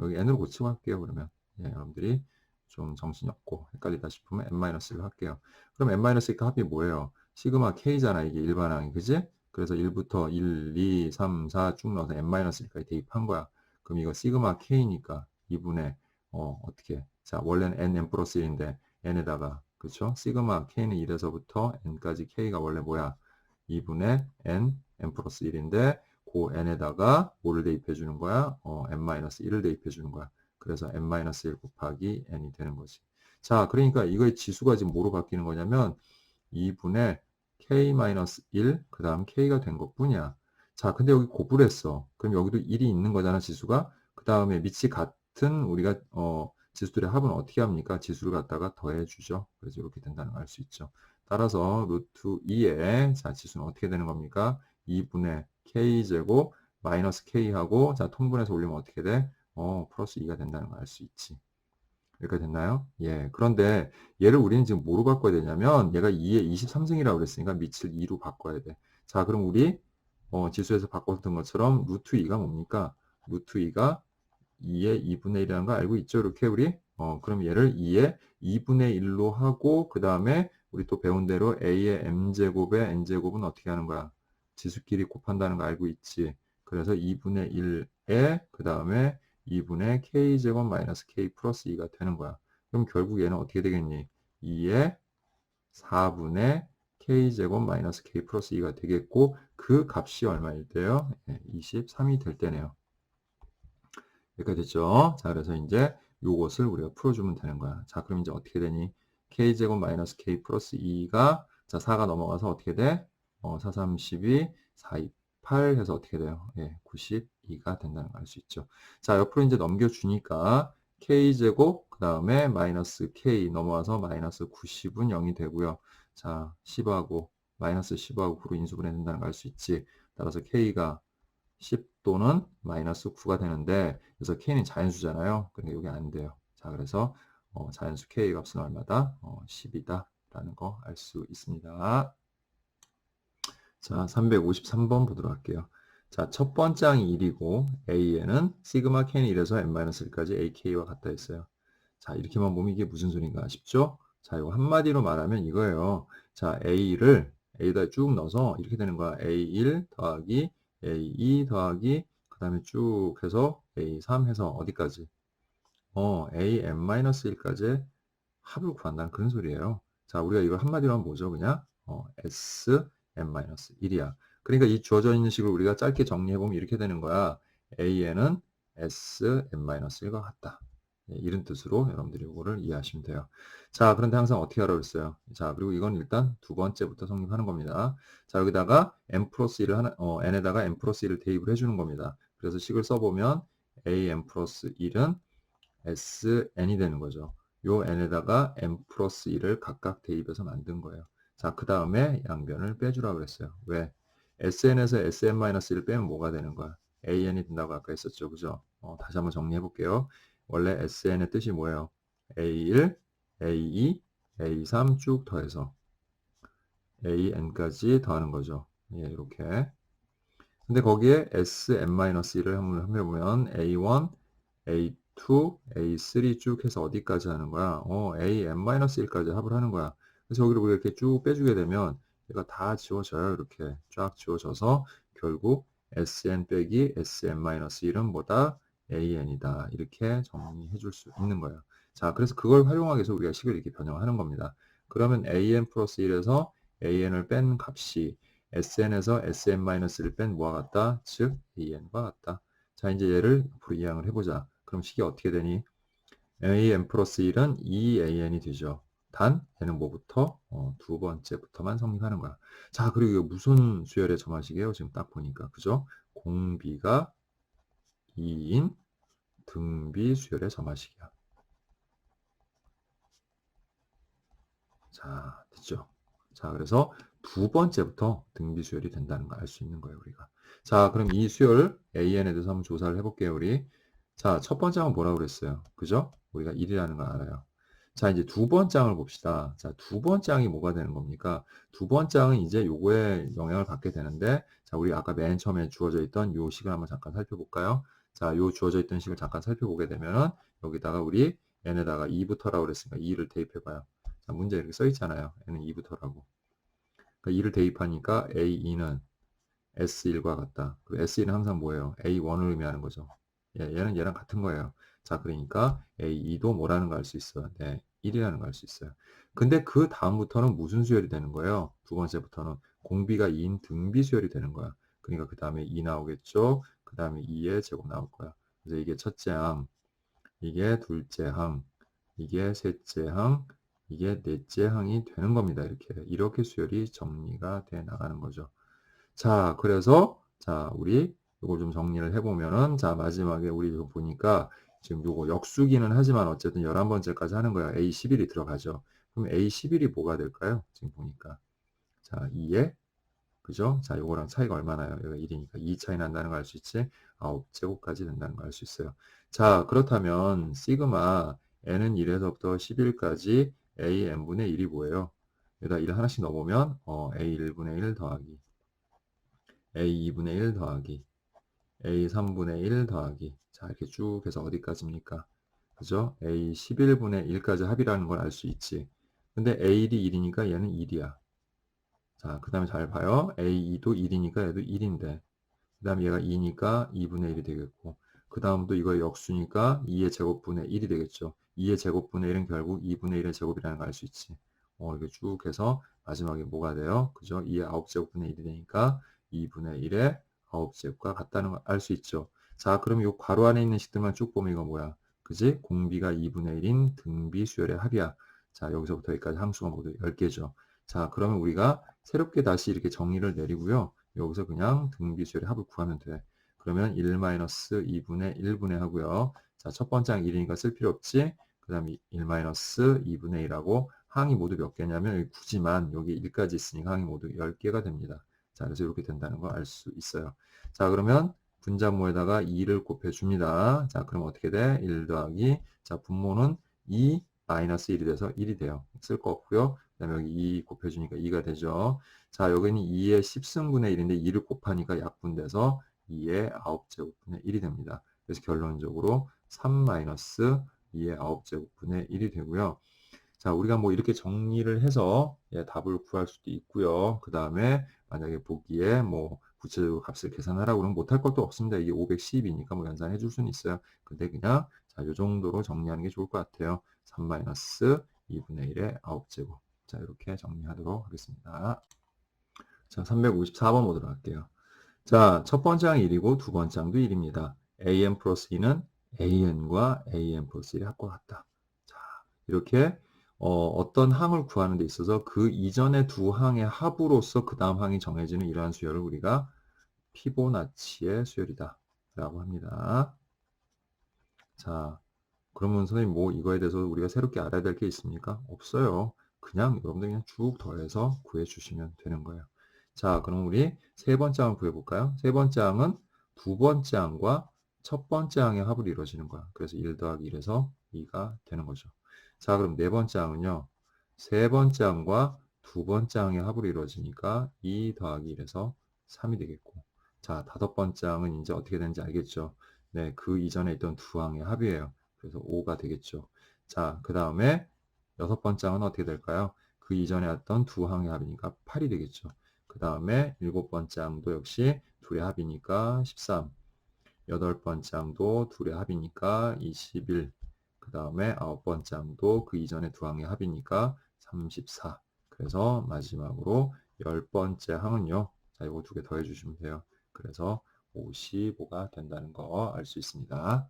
여기 n으로 고치고 할게요, 그러면. 예, 여러분들이 좀 정신이 없고 헷갈리다 싶으면 n-를 할게요. 그럼 n-1 합이 뭐예요? 시그마 k잖아, 이게 일반항이, 그지? 그래서 1부터 1, 2, 3, 4 쭉 넣어서 n-1까지 대입한 거야. 그럼 이거 시그마 k니까 2분의, 어떻게. 자, 원래는 n 플러스 1인데, n에다가, 그쵸? 시그마 k는 1에서부터 n까지 k가 원래 뭐야? 2분의 n 플러스 1인데, 그 n에다가 뭐를 대입해 주는 거야? n-1을 대입해 주는 거야. 그래서 n-1 곱하기 n이 되는 거지. 자, 그러니까 이거의 지수가 지금 뭐로 바뀌는 거냐면, 2분의 k-1, 그 다음 k가 된 것 뿐이야. 자, 근데 여기 곱을 했어. 그럼 여기도 1이 있는 거잖아, 지수가. 그 다음에 밑이 같은 우리가, 지수들의 합은 어떻게 합니까? 지수를 갖다가 더해주죠. 그래서 이렇게 된다는 걸 알 수 있죠. 따라서 루트 2에, 자, 지수는 어떻게 되는 겁니까? 2분의 k제곱 마이너스 k하고, 자, 통분해서 올리면 어떻게 돼? 플러스 2가 된다는 걸 알 수 있지. 여기까지 됐나요? 예. 그런데 얘를 우리는 지금 뭐로 바꿔야 되냐면 얘가 2의 23승이라고 그랬으니까 밑을 2로 바꿔야 돼. 자, 그럼 우리 지수에서 바꿨던 것처럼 루트 2가 뭡니까? 루트 2가 2의 2분의 1이라는 거 알고 있죠? 이렇게 우리? 그럼 얘를 2의 2분의 1로 하고 그 다음에 우리 또 배운 대로 a의 m제곱의 n제곱은 어떻게 하는 거야? 지수끼리 곱한다는 거 알고 있지? 그래서 2분의 1에 그 다음에 2분의 k제곱 마이너스 k 플러스 2가 되는 거야. 그럼 결국 얘는 어떻게 되겠니? 2의 4분의 k제곱 마이너스 k 플러스 2가 되겠고 그 값이 얼마일 때요? 23이 될 때네요. 여기까지 됐죠? 자, 그래서 이제 요것을 우리가 풀어주면 되는 거야. 자, 그럼 이제 어떻게 되니? k제곱 마이너스 k 플러스 2가 자, 4가 넘어가서 어떻게 돼? 4, 3, 12, 4, 2, 8 해서 어떻게 돼요? 92가 된다는 걸 알 수 있죠. 자, 옆으로 이제 넘겨주니까 k제곱 그 다음에 마이너스 k 넘어와서 마이너스 90은 0이 되고요. 자, 10하고 마이너스 10하고 9로 인수분해 된다는 걸 알 수 있지. 따라서 k가 10 또는 마이너스 9가 되는데 그래서 k는 자연수잖아요. 그러니까 이게 안 돼요. 자, 그래서 자연수 k 값은 얼마다? 10이다 라는 거 알 수 있습니다. 자, 353번 보도록 할게요. 자, 첫 번째 항이 1이고 a에는 시그마 k는 1에서 n-1까지 ak와 같다 했어요. 자, 이렇게만 보면 이게 무슨 소린가 싶죠? 자, 이거 한마디로 말하면 이거예요. 자, a를 a에다 쭉 넣어서 이렇게 되는 거야. a1 더하기 a2 더하기 그 다음에 쭉 해서 a3 해서 어디까지? an-1까지 합을 구한다는 그런 소리예요. 자, 우리가 이걸 한마디로 하면 뭐죠? 그냥 sn-1이야. 그러니까 이 주어져 있는 식을 우리가 짧게 정리해보면 이렇게 되는 거야. an은 sn-1과 같다. 이런 뜻으로 여러분들이 이거를 이해하시면 돼요. 자, 그런데 항상 어떻게 하라고 했어요? 자, 그리고 이건 일단 두 번째부터 성립하는 겁니다. 자, 여기다가 n 플러스 1을 n에다가 n 플러스 1을 대입을 해주는 겁니다. 그래서 식을 써보면 an 플러스 1은 sn이 되는 거죠. 요 n에다가 n 플러스 1을 각각 대입해서 만든 거예요. 자, 그 다음에 양변을 빼주라고 그랬어요. 왜? sn에서 sn-1을 빼면 뭐가 되는 거야? an이 된다고 아까 했었죠. 그죠? 다시 한번 정리해 볼게요. 원래 sn의 뜻이 뭐예요? a1, a2, a3 쭉 더해서 an까지 더하는 거죠. 예, 이렇게. 근데 거기에 sn-1을 한번 해보면 a1, a2, a3 쭉 해서 어디까지 하는 거야? an-1까지 합을 하는 거야. 그래서 여기를 우리가 이렇게 쭉 빼주게 되면 얘가 다 지워져요. 이렇게 쫙 지워져서 결국 sn 빼기 sn-1은 뭐다? an이다. 이렇게 정리해 줄 수 있는 거예요. 자, 그래서 그걸 활용하기 위해서 우리가 식을 이렇게 변형하는 겁니다. 그러면 an 플러스 1에서 an을 뺀 값이 sn에서 sn-를 뺀 뭐와 같다? 즉 an과 같다. 자, 이제 얘를 앞으로 이항을 해보자. 그럼 식이 어떻게 되니? an 플러스 1은 2an이 되죠. 단 얘는 뭐부터? 두 번째부터만 성립하는 거야. 자, 그리고 이거 무슨 수열의 점화식이에요? 지금 딱 보니까. 그죠? 공비가 2인 등비 수열의 점화식이야. 자, 됐죠? 자, 그래서 두 번째부터 등비 수열이 된다는 걸 알 수 있는 거예요, 우리가. 자, 그럼 이 수열 an에 대해서 한번 조사를 해볼게요, 우리. 자, 첫 번째 항은 뭐라고 그랬어요? 그죠? 우리가 1이라는 걸 알아요. 자, 이제 두 번째 항을 봅시다. 자, 두 번째 항이 뭐가 되는 겁니까? 두 번째 항은 이제 요거에 영향을 받게 되는데, 자, 우리 아까 맨 처음에 주어져 있던 요 식을 한번 잠깐 살펴볼까요? 자, 요 주어져 있던 식을 잠깐 살펴보게 되면은, 여기다가 우리 n에다가 2부터라고 그랬으니까 2를 대입해봐요. 자, 문제 이렇게 써 있잖아요. n은 2부터라고. 그러니까 2를 대입하니까 a2는 S1과 같다. 그리고 S1은 항상 뭐예요? A1을 의미하는 거죠. 얘는 얘랑 같은 거예요. 자, 그러니까 A2도 뭐라는 걸 알 수 있어요. 네, 1이라는 걸 알 수 있어요. 근데 그 다음부터는 무슨 수열이 되는 거예요? 두 번째부터는 공비가 2인 등비 수열이 되는 거야. 그러니까 그 다음에 2 나오겠죠? 그 다음에 2의 제곱 나올 거야. 그래서 이게 첫째 항, 이게 둘째 항, 이게 셋째 항, 이게 넷째 항이 되는 겁니다. 이렇게 수열이 정리가 돼 나가는 거죠. 자, 그래서 자, 우리 이걸 좀 정리를 해보면은 자, 마지막에 우리 이거 보니까 지금 요거 역수기는 하지만 어쨌든 11번째까지 하는 거야. A11이 들어가죠. 그럼 A11이 뭐가 될까요? 지금 보니까. 자, 2에 그죠? 자, 요거랑 차이가 얼마나요? 여기가 1이니까 2 차이 난다는 걸 알 수 있지? 9제곱까지 된다는 걸 알 수 있어요. 자, 그렇다면 시그마 n은 1에서부터 11까지 a n분의 1이 뭐예요? 여기다 1 하나씩 넣어보면 a 1분의 1 더하기 a 2분의 1 더하기 A 3분의 1 더하기. 자, 이렇게 쭉 해서 어디까지입니까? 그죠? A 11분의 1까지 합이라는 걸 알 수 있지. 근데 A1이 1이니까 얘는 1이야. 자, 그 다음에 잘 봐요. A2도 1이니까 얘도 1인데. 그 다음에 얘가 2니까 2분의 1이 되겠고. 그 다음도 이거 역수니까 2의 제곱분의 1이 되겠죠. 2의 제곱분의 1은 결국 2분의 1의 제곱이라는 걸 알 수 있지. 이렇게 쭉 해서 마지막에 뭐가 돼요? 그죠? 2의 9제곱분의 1이 되니까 2분의 1의 9제곱과 같다는 걸 알 수 있죠. 자, 그럼 이 괄호 안에 있는 식들만 쭉 보면 이거 뭐야? 그지? 공비가 2분의 1인 등비 수열의 합이야. 자, 여기서부터 여기까지 함수가 모두 10개죠. 자, 그러면 우리가 새롭게 다시 이렇게 정리를 내리고요. 여기서 그냥 등비수열의 합을 구하면 돼. 그러면 1-2분의 1분의 하고요. 자, 첫 번째 항 1이니까 쓸 필요 없지. 그 다음에 1-2분의 1하고 항이 모두 몇 개냐면 여기 9지만 여기 1까지 있으니까 항이 모두 10개가 됩니다. 자, 그래서 이렇게 된다는 걸 알 수 있어요. 자, 그러면 분자모에다가 2를 곱해줍니다. 자, 그럼 어떻게 돼? 1 더하기. 자, 분모는 2 마이너스 1이 돼서 1이 돼요. 쓸 거 없고요. 그 다음에 여기 2 곱해주니까 2가 되죠. 자, 여기는 2의 10승분의 1인데 2를 곱하니까 약분돼서 2의 9제곱분의 1이 됩니다. 그래서 결론적으로 3-2의 9제곱분의 1이 되고요. 자, 우리가 뭐 이렇게 정리를 해서 답을 구할 수도 있고요. 그 다음에 만약에 보기에 뭐 구체적으로 값을 계산하라고 그러면 못할 것도 없습니다. 이게 510이니까 뭐 연산해 줄 수는 있어요. 근데 그냥 자, 이 정도로 정리하는 게 좋을 것 같아요. 3-2분의 1의 9제곱. 자, 이렇게 정리하도록 하겠습니다. 자, 354번 보도록 할게요. 자, 첫 번째 항이 1이고 두 번째 항도 1입니다. an 플러스 2는 an과 an 플러스 1의 합과 같다. 자, 이렇게 어떤 항을 구하는 데 있어서 그 이전의 두 항의 합으로서 그 다음 항이 정해지는 이러한 수열을 우리가 피보나치의 수열이다 라고 합니다. 자, 그러면 선생님 뭐 이거에 대해서 우리가 새롭게 알아야 될 게 있습니까? 없어요. 그냥 여러분들 그냥 쭉 더해서 구해 주시면 되는 거예요. 자, 그럼 우리 세 번째 항을 구해 볼까요? 세 번째 항은 두 번째 항과 첫 번째 항의 합을 이루어지는 거야. 그래서 1 더하기 1에서 2가 되는 거죠. 자, 그럼 네 번째 항은요. 세 번째 항과 두 번째 항의 합으로 이루어지니까 2 더하기 1에서 3이 되겠고. 자, 다섯 번째 항은 이제 어떻게 되는지 알겠죠? 네, 그 이전에 있던 두 항의 합이에요. 그래서 5가 되겠죠. 자, 그 다음에 여섯 번째 항은 어떻게 될까요? 그 이전에 왔던 두 항의 합이니까 8이 되겠죠. 그 다음에 일곱 번째 항도 역시 둘의 합이니까 13. 여덟 번째 항도 둘의 합이니까 21. 그 다음에 아홉 번째 항도 그 이전에 두 항의 합이니까 34. 그래서 마지막으로 열 번째 항은요. 자, 이거 두 개 더해 주시면 돼요. 그래서 55가 된다는 거 알 수 있습니다.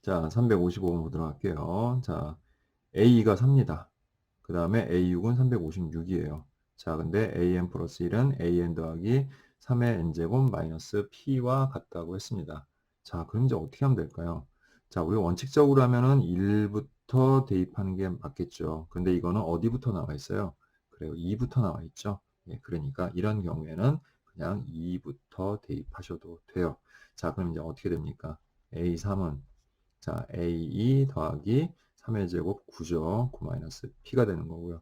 자, 355번 보도록 할게요. 자, A가 3입니다. 그 다음에 A6은 356이에요. 자, 근데 AN 플러스 1은 AN 더하기 3의 N제곱 마이너스 P와 같다고 했습니다. 자, 그럼 이제 어떻게 하면 될까요? 자, 우리가 원칙적으로 하면은 1부터 대입하는 게 맞겠죠. 근데 이거는 어디부터 나와 있어요? 그래요. 2부터 나와 있죠. 예, 그러니까 이런 경우에는 그냥 2부터 대입하셔도 돼요. 자, 그럼 이제 어떻게 됩니까? A3은 자, A2 더하기 3의 제곱 9죠. 9 마이너스 P가 되는 거고요.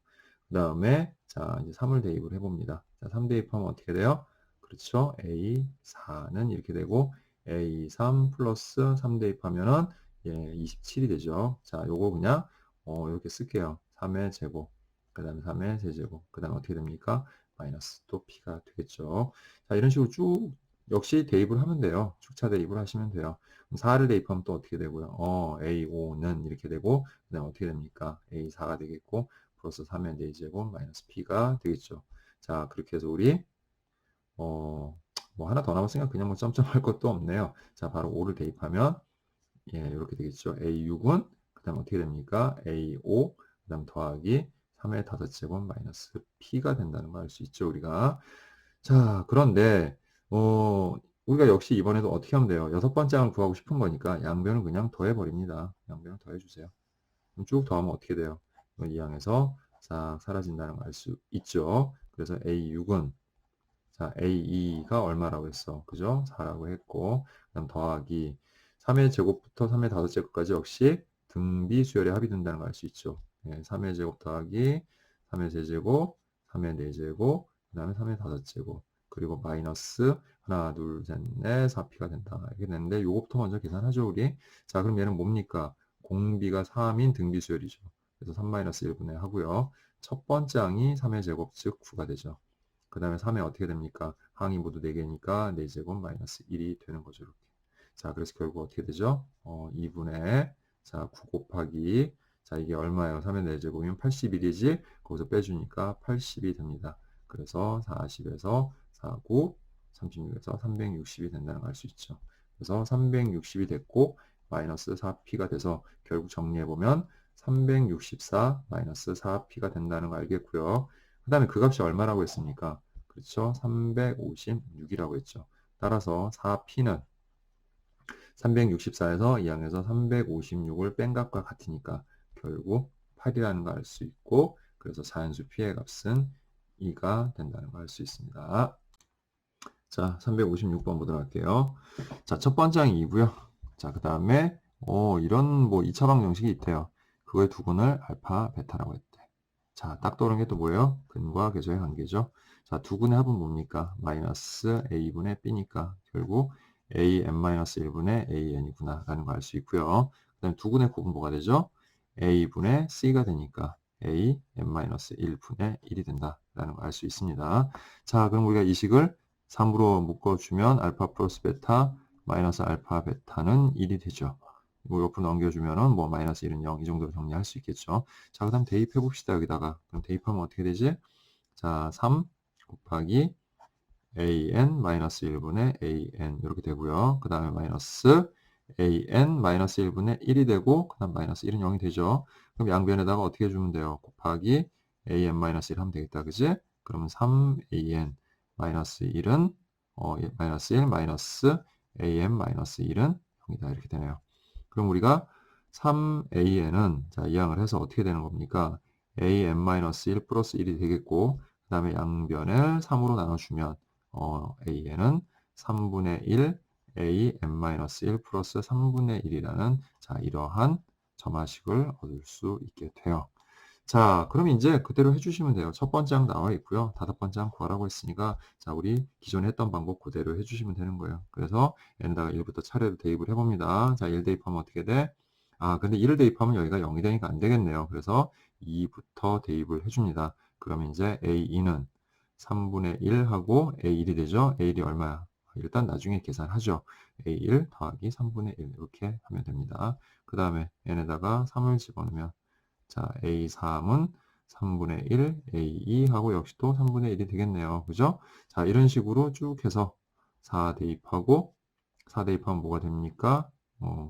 그 다음에 자, 이제 3을 대입을 해봅니다. 자, 3 대입하면 어떻게 돼요? 그렇죠. A4는 이렇게 되고 A3 플러스 3 대입하면은 예, 27이 되죠. 자, 요거 그냥 이렇게 쓸게요. 3의 제곱, 그 다음에 3의 세제곱, 그 다음에 어떻게 됩니까? 마이너스 또 P가 되겠죠. 자, 이런 식으로 쭉 역시 대입을 하면 돼요. 축차 대입을 하시면 돼요. 4를 대입하면 또 어떻게 되고요? A5는 이렇게 되고, 그 다음 어떻게 됩니까? A4가 되겠고, 플러스 3의 4제곱 마이너스 P가 되겠죠. 자, 그렇게 해서 우리, 뭐 하나 더 남았으니까 그냥 뭐 점점 할 것도 없네요. 자, 바로 5를 대입하면, 예, 이렇게 되겠죠. A6은, 그 다음 어떻게 됩니까? A5, 그 다음 더하기 3의 5제곱 마이너스 P가 된다는 걸 알 수 있죠, 우리가. 자, 그런데, 우리가 역시 이번에도 어떻게 하면 돼요? 여섯 번째 항을 구하고 싶은 거니까 양변을 그냥 더해버립니다. 양변을 더해주세요. 그럼 쭉 더하면 어떻게 돼요? 이 항에서 싹 사라진다는 걸 알 수 있죠. 그래서 A6은, 자, A2가 얼마라고 했어? 그죠? 4라고 했고, 그 다음 더하기 3의 제곱부터 3의 5제곱까지 역시 등비 수열의 합이 된다는 걸 알 수 있죠. 예, 3의 제곱 더하기 3의 세제곱, 3의 4제곱, 그 다음에 3의 5제곱. 그리고 마이너스 하나, 둘, 셋, 넷, 4p가 된다. 이렇게 되는데 요것부터 먼저 계산하죠, 우리. 자, 그럼 얘는 뭡니까? 공비가 3인 등비수열이죠. 그래서 3-1분의 하고요. 첫 번째 항이 3의 제곱, 즉 9가 되죠. 그 다음에 3에 어떻게 됩니까? 항이 모두 4개니까 4제곱 마이너스 1이 되는 거죠, 이렇게. 자, 그래서 결국 어떻게 되죠? 2분의, 자, 9 곱하기, 자, 이게 얼마예요? 3의 4제곱이면 81이지? 거기서 빼주니까 80이 됩니다. 그래서 40에서 49, 36에서 360이 된다는 걸 알 수 있죠. 그래서 360이 됐고, 마이너스 4p가 돼서 결국 정리해보면 364 마이너스 4p가 된다는 거 알겠고요. 그 다음에 그 값이 얼마라고 했습니까? 그렇죠? 356이라고 했죠. 따라서 4p는 364에서 이 항에서 356을 뺀 값과 같으니까 결국 8이라는 걸 알 수 있고, 그래서 자연수 p의 값은 2가 된다는 걸 알 수 있습니다. 자, 356번 보도록 할게요. 자, 첫 번째 항이 2고요. 자, 그 다음에 이런 뭐 2차 방정식이 있대요. 그거의 두근을 알파, 베타라고 했대. 자, 딱 떠오르는 게 또 뭐예요? 근과 계수의 관계죠. 자, 두근의 합은 뭡니까? 마이너스 a분의 b니까 결국 an-1분의 an이구나 라는 걸 알 수 있고요. 그 다음에 두근의 곱은 뭐가 되죠? a분의 c가 되니까 an-1분의 1이 된다 라는 걸 알 수 있습니다. 자, 그럼 우리가 이 식을 3으로 묶어주면 알파 플러스 베타 마이너스 알파 베타는 1이 되죠. 이거 옆으로 넘겨주면은 뭐 마이너스 1은 0 이 정도로 정리할 수 있겠죠. 자, 그 다음 대입해 봅시다. 여기다가. 그럼 대입하면 어떻게 되지? 자, 3 곱하기 an 마이너스 1분의 an 이렇게 되고요. 그 다음에 마이너스 an 마이너스 1분의 1이 되고 그 다음 마이너스 1은 0이 되죠. 그럼 양변에다가 어떻게 해주면 돼요? 곱하기 an 마이너스 1 하면 되겠다. 그지? 그러면 3an 마이너스 1은 마이너스 1 마이너스 an 마이너스 1은 0이다. 이렇게 되네요. 그럼 우리가 3an은 자, 이항을 해서 어떻게 되는 겁니까? an-1 플러스 1이 되겠고 그 다음에 양변을 3으로 나눠주면 an은 3분의 1 an-1 플러스 3분의 1이라는 자, 이러한 점화식을 얻을 수 있게 돼요. 자, 그럼 이제 그대로 해주시면 돼요. 첫 번째 항 나와 있고요. 다섯 번째 항 구하라고 했으니까 자, 우리 기존에 했던 방법 그대로 해주시면 되는 거예요. 그래서 n에다가 1부터 차례로 대입을 해봅니다. 자, 1 대입하면 어떻게 돼? 아, 근데 1을 대입하면 여기가 0이 되니까 안 되겠네요. 그래서 2부터 대입을 해줍니다. 그러면 이제 a2는 3분의 1하고 a1이 되죠? a1이 얼마야? 일단 나중에 계산하죠. a1 더하기 3분의 1 이렇게 하면 됩니다. 그 다음에 n에다가 3을 집어넣으면 자, A3은 3분의 1, A2하고 역시 또 3분의 1이 되겠네요. 그죠? 자, 이런 식으로 쭉 해서 4 대입하고 4 대입하면 뭐가 됩니까?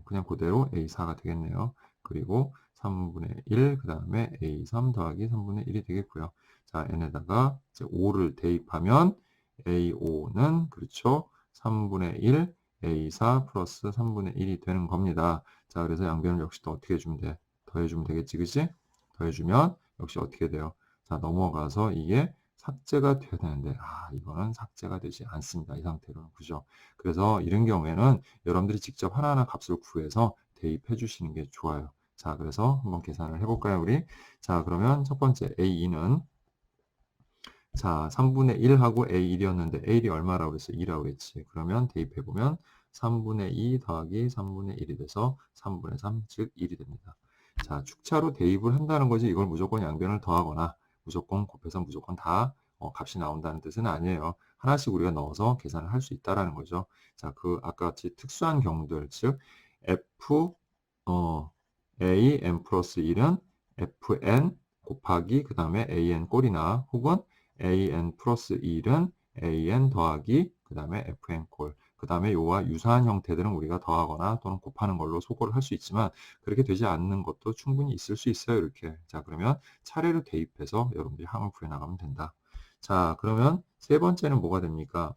그냥 그대로 A4가 되겠네요. 그리고 3분의 1, 그 다음에 A3 더하기 3분의 1이 되겠고요. 자, n에다가 이제 5를 대입하면 A5는 그렇죠. 3분의 1, A4 플러스 3분의 1이 되는 겁니다. 자, 그래서 양변을 역시 또 어떻게 해주면 돼? 더해주면 되겠지, 그치? 더해주면 역시 어떻게 돼요? 자, 넘어가서 이게 삭제가 돼야 되는데, 이거는 삭제가 되지 않습니다. 이 상태로는. 그죠? 그래서 이런 경우에는 여러분들이 직접 하나하나 값을 구해서 대입해 주시는 게 좋아요. 자, 그래서 한번 계산을 해볼까요, 우리? 자, 그러면 첫 번째 A2는 자, 3분의 1하고 A1이었는데 A1이 얼마라고 그랬어요? 2라고 그랬지. 그러면 대입해보면 3분의 2 더하기 3분의 1이 돼서 3분의 3, 즉 1이 됩니다. 자, 축차로 대입을 한다는 거지 이걸 무조건 양변을 더하거나 무조건 곱해서 무조건 다 값이 나온다는 뜻은 아니에요. 하나씩 우리가 넣어서 계산을 할 수 있다라는 거죠. 자, 그 아까 같이 특수한 경우들, 즉 F A n 플러스 1은 Fn 곱하기 그 다음에 an 꼴이나 혹은 an 플러스 1은 an 더하기 그 다음에 fn 꼴 그 다음에 요와 유사한 형태들은 우리가 더하거나 또는 곱하는 걸로 소거를 할 수 있지만 그렇게 되지 않는 것도 충분히 있을 수 있어요. 이렇게. 자, 그러면 차례로 대입해서 여러분들이 항을 구해나가면 된다. 자, 그러면 세 번째는 뭐가 됩니까?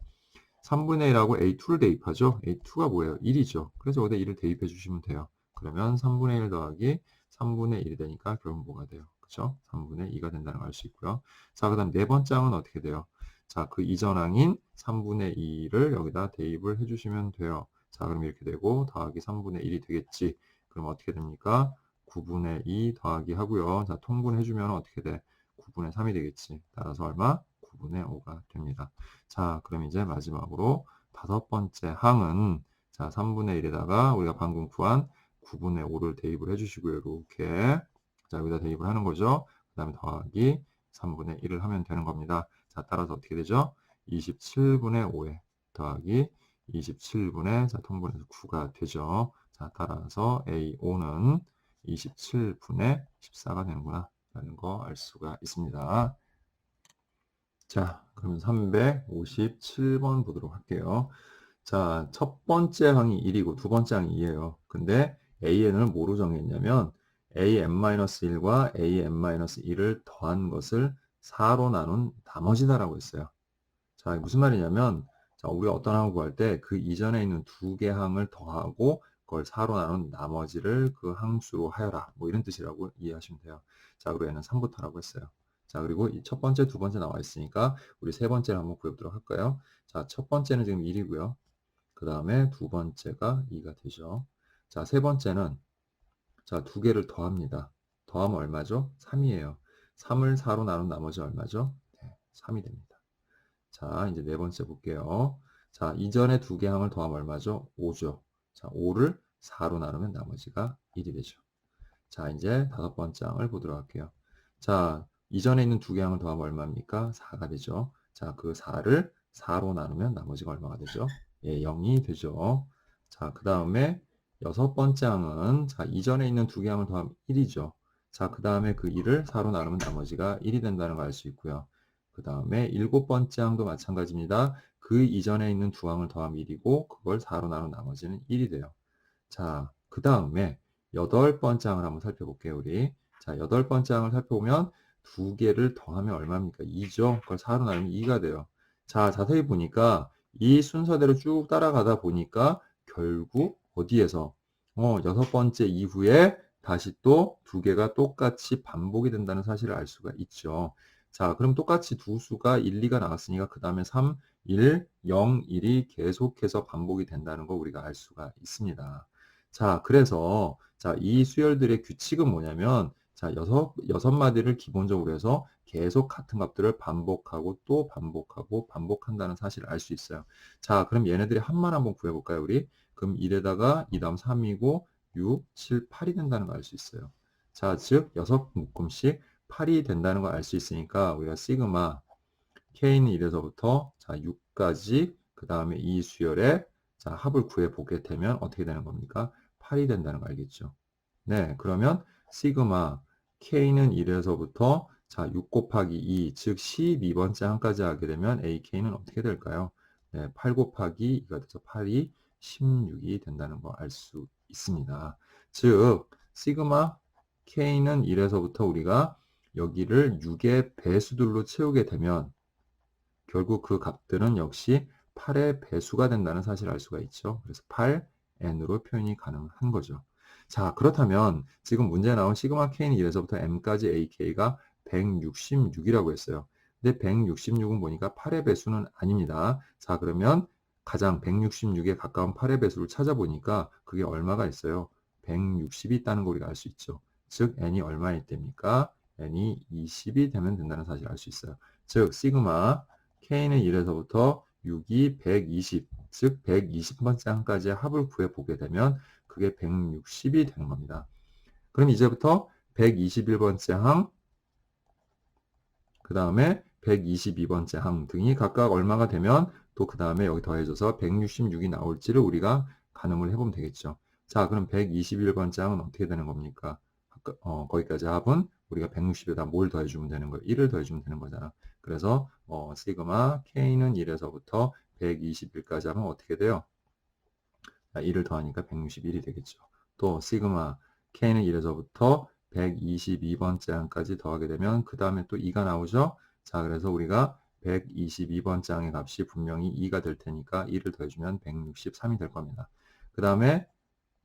3분의 1하고 A2를 대입하죠. A2가 뭐예요? 1이죠. 그래서 여기다 1을 대입해 주시면 돼요. 그러면 3분의 1 더하기 3분의 1이 되니까 결국 뭐가 돼요? 그쵸? 3분의 2가 된다는 걸 알 수 있고요. 자, 그 다음 네 번째 항은 어떻게 돼요? 자, 그 이전 항인 3분의 2를 여기다 대입을 해주시면 돼요. 자, 그럼 이렇게 되고 더하기 3분의 1이 되겠지. 그럼 어떻게 됩니까? 9분의 2 더하기 하고요. 자, 통분해주면 어떻게 돼? 9분의 3이 되겠지. 따라서 얼마? 9분의 5가 됩니다. 자, 그럼 이제 마지막으로 다섯 번째 항은 자, 3분의 1에다가 우리가 방금 구한 9분의 5를 대입을 해주시고요. 이렇게 자, 여기다 대입을 하는 거죠. 그 다음에 더하기 3분의 1을 하면 되는 겁니다. 자, 따라서 어떻게 되죠? 27분의 5에 더하기 27분의 자, 통분해서 9가 되죠. 자, 따라서 A5는 27분의 14가 되는구나 라는 거 알 수가 있습니다. 자, 그럼 357번 보도록 할게요. 자, 첫 번째 항이 1이고 두 번째 항이 2예요. 근데 AN을 뭐로 정했냐면 AN-1과 AN-1을 더한 것을 4로 나눈 나머지다라고 했어요. 자, 무슨 말이냐면 자, 우리가 어떤 항을 구할 때 그 이전에 있는 두 개 항을 더하고 그걸 4로 나눈 나머지를 그 항수로 하여라. 뭐 이런 뜻이라고 이해하시면 돼요. 자, 그리고 얘는 3부터라고 했어요. 자, 그리고 이 첫 번째, 두 번째 나와 있으니까 우리 세 번째를 한번 구해보도록 할까요? 자, 첫 번째는 지금 1이고요. 그 다음에 두 번째가 2가 되죠. 자, 세 번째는 자, 두 개를 더합니다. 더하면 얼마죠? 3이에요. 3을 4로 나눈 나머지 얼마죠? 네, 3이 됩니다. 자, 이제 네 번째 볼게요. 자, 이전에 두 개 항을 더하면 얼마죠? 5죠. 자, 5를 4로 나누면 나머지가 1이 되죠. 자, 이제 다섯 번째 항을 보도록 할게요. 자, 이전에 있는 두 개 항을 더하면 얼마입니까? 4가 되죠. 자, 그 4를 4로 나누면 나머지가 얼마가 되죠? 예, 0이 되죠. 자, 그 다음에 여섯 번째 항은 자, 이전에 있는 두 개 항을 더하면 1이죠. 자, 그 다음에 그 1을 4로 나누면 나머지가 1이 된다는 걸 알 수 있고요. 그 다음에 일곱 번째 항도 마찬가지입니다. 그 이전에 있는 두 항을 더하면 1이고 그걸 4로 나눈 나머지는 1이 돼요. 자, 그 다음에 여덟 번째 항을 한번 살펴볼게요, 우리. 자, 여덟 번째 항을 살펴보면 두 개를 더하면 얼마입니까? 2죠. 그걸 4로 나누면 2가 돼요. 자, 자세히 보니까 이 순서대로 쭉 따라가다 보니까 결국 어디에서 여섯 번째 이후에 다시 또 두 개가 똑같이 반복이 된다는 사실을 알 수가 있죠. 자, 그럼 똑같이 두 수가 1, 2가 나왔으니까 그 다음에 3, 1, 0, 1이 계속해서 반복이 된다는 거 우리가 알 수가 있습니다. 자, 그래서 자, 이 수열들의 규칙은 뭐냐면 자, 여섯 마디를 기본적으로 해서 계속 같은 값들을 반복하고 또 반복하고 반복한다는 사실을 알 수 있어요. 자, 그럼 얘네들이 합만 한번 구해볼까요, 우리? 그럼 1에다가 2 다음 3이고 6, 7, 8이 된다는 걸 알 수 있어요. 자, 즉 여섯 묶음씩 8이 된다는 걸 알 수 있으니까 우리가 시그마 K는 1에서부터 자, 6까지 그 다음에 이 수열의 자, 합을 구해 보게 되면 어떻게 되는 겁니까? 8이 된다는 거 알겠죠? 네, 그러면 시그마 K는 1에서부터 자, 6 곱하기 2, 즉 12번째 항까지 하게 되면 AK는 어떻게 될까요? 네, 8 곱하기 2가 돼서 8이 16이 된다는 거 알 수 있습니다. 즉, 시그마 K는 1에서부터 우리가 여기를 6의 배수들로 채우게 되면 결국 그 값들은 역시 8의 배수가 된다는 사실을 알 수가 있죠. 그래서 8n으로 표현이 가능한 거죠. 자, 그렇다면 지금 문제에 나온 시그마 k는 1에서부터 m까지 ak가 166이라고 했어요. 근데 166은 보니까 8의 배수는 아닙니다. 자, 그러면 가장 166에 가까운 8의 배수를 찾아보니까 그게 얼마가 있어요? 160이 있다는 거 우리가 알 수 있죠. 즉 n이 얼마일 때입니까? n이 20이 되면 된다는 사실을 알 수 있어요. 즉 시그마 K는 1에서부터 6이 120, 즉 120번째 항까지의 합을 구해보게 되면 그게 160이 되는 겁니다. 그럼 이제부터 121번째 항, 그 다음에 122번째 항 등이 각각 얼마가 되면 또 그 다음에 여기 더해져서 166이 나올지를 우리가 가늠을 해보면 되겠죠. 자, 그럼 121번째 항은 어떻게 되는 겁니까? 거기까지 합은 우리가 160에다 뭘 더해주면 되는 거예요? 1을 더해주면 되는 거잖아. 그래서 시그마 K는 1에서부터 121까지 하면 어떻게 돼요? 1을 더하니까 161이 되겠죠. 또 시그마 K는 1에서부터 122번째 항까지 더하게 되면 그 다음에 또 2가 나오죠. 자, 그래서 우리가 122번째 항의 값이 분명히 2가 될 테니까 2를 더해주면 163이 될 겁니다. 그 다음에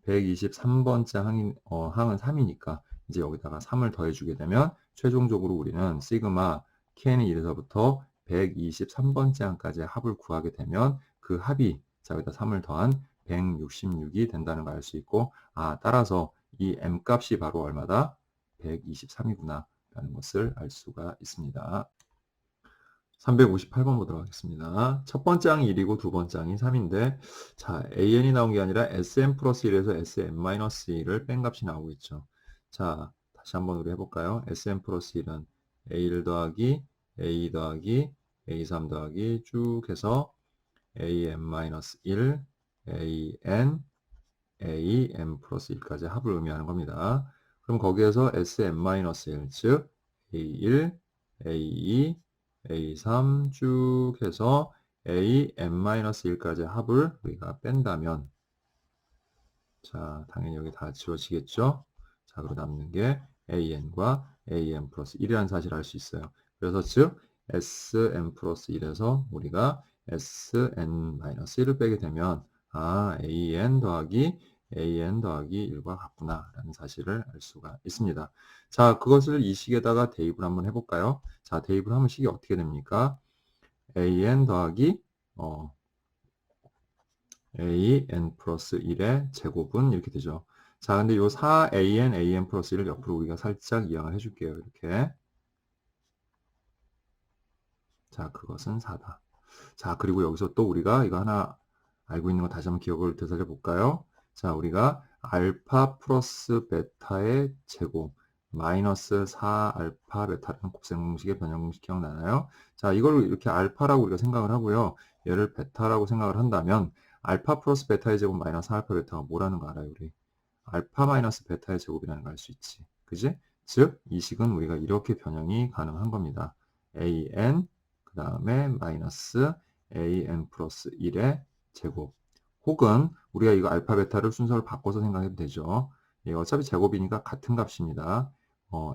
123번째 항은 3이니까 이제 여기다가 3을 더해주게 되면 최종적으로 우리는 시그마 K는 1에서부터 123번째 항까지의 합을 구하게 되면 그 합이 자, 여기다 3을 더한 166이 된다는 걸 알 수 있고 따라서 이 M 값이 바로 얼마다? 123이구나 라는 것을 알 수가 있습니다. 358번 보도록 하겠습니다. 첫 번째 항이 1이고 두 번째 항이 3인데 자, AN이 나온 게 아니라 SM 플러스 1에서 SM 마이너스 1을 뺀 값이 나오고 있죠. 자, 다시 한번 우리 해볼까요? SM 플러스 1은 A1 더하기 A 더하기 A3 더하기 쭉 해서 AM 마이너스 1, AN, AM 플러스 1까지 합을 의미하는 겁니다. 그럼 거기에서 SM 마이너스 1, 즉 A1, A2, A3 쭉 해서 AM-1까지 합을 우리가 뺀다면 자, 당연히 여기 다 지워지겠죠? 자, 그리고 남는 게 AN과 AM 플러스 1이라는 사실을 알 수 있어요. 그래서 즉 SM 플러스 1에서 우리가 SN-1을 빼게 되면 아, AN 더하기 1과 같구나 라는 사실을 알 수가 있습니다. 자, 그것을 이 식에다가 대입을 한번 해볼까요? 자, 대입을 하면 식이 어떻게 됩니까? AN 더하기 AN 플러스 1의 제곱은 이렇게 되죠. 자, 근데 요 4AN, AN 플러스 1을 옆으로 우리가 살짝 이항을 해줄게요. 이렇게. 자, 그것은 4다. 자, 그리고 여기서 또 우리가 이거 하나 알고 있는 거 다시 한번 기억을 되살려 볼까요? 자, 우리가 알파 플러스 베타의 제곱 마이너스 4알파 베타라는 곱셈 공식의 변형 공식 기억나나요? 자, 이걸 이렇게 알파라고 우리가 생각을 하고요. 얘를 베타라고 생각을 한다면 알파 플러스 베타의 제곱 마이너스 4알파 베타가 뭐라는 거 알아요, 우리? 알파 마이너스 베타의 제곱이라는 걸 알 수 있지. 그지? 즉, 이 식은 우리가 이렇게 변형이 가능한 겁니다. an 그 다음에 마이너스 an 플러스 1의 제곱 혹은 우리가 이거 알파 베타를 순서를 바꿔서 생각해도 되죠. 예, 어차피 제곱이니까 같은 값입니다.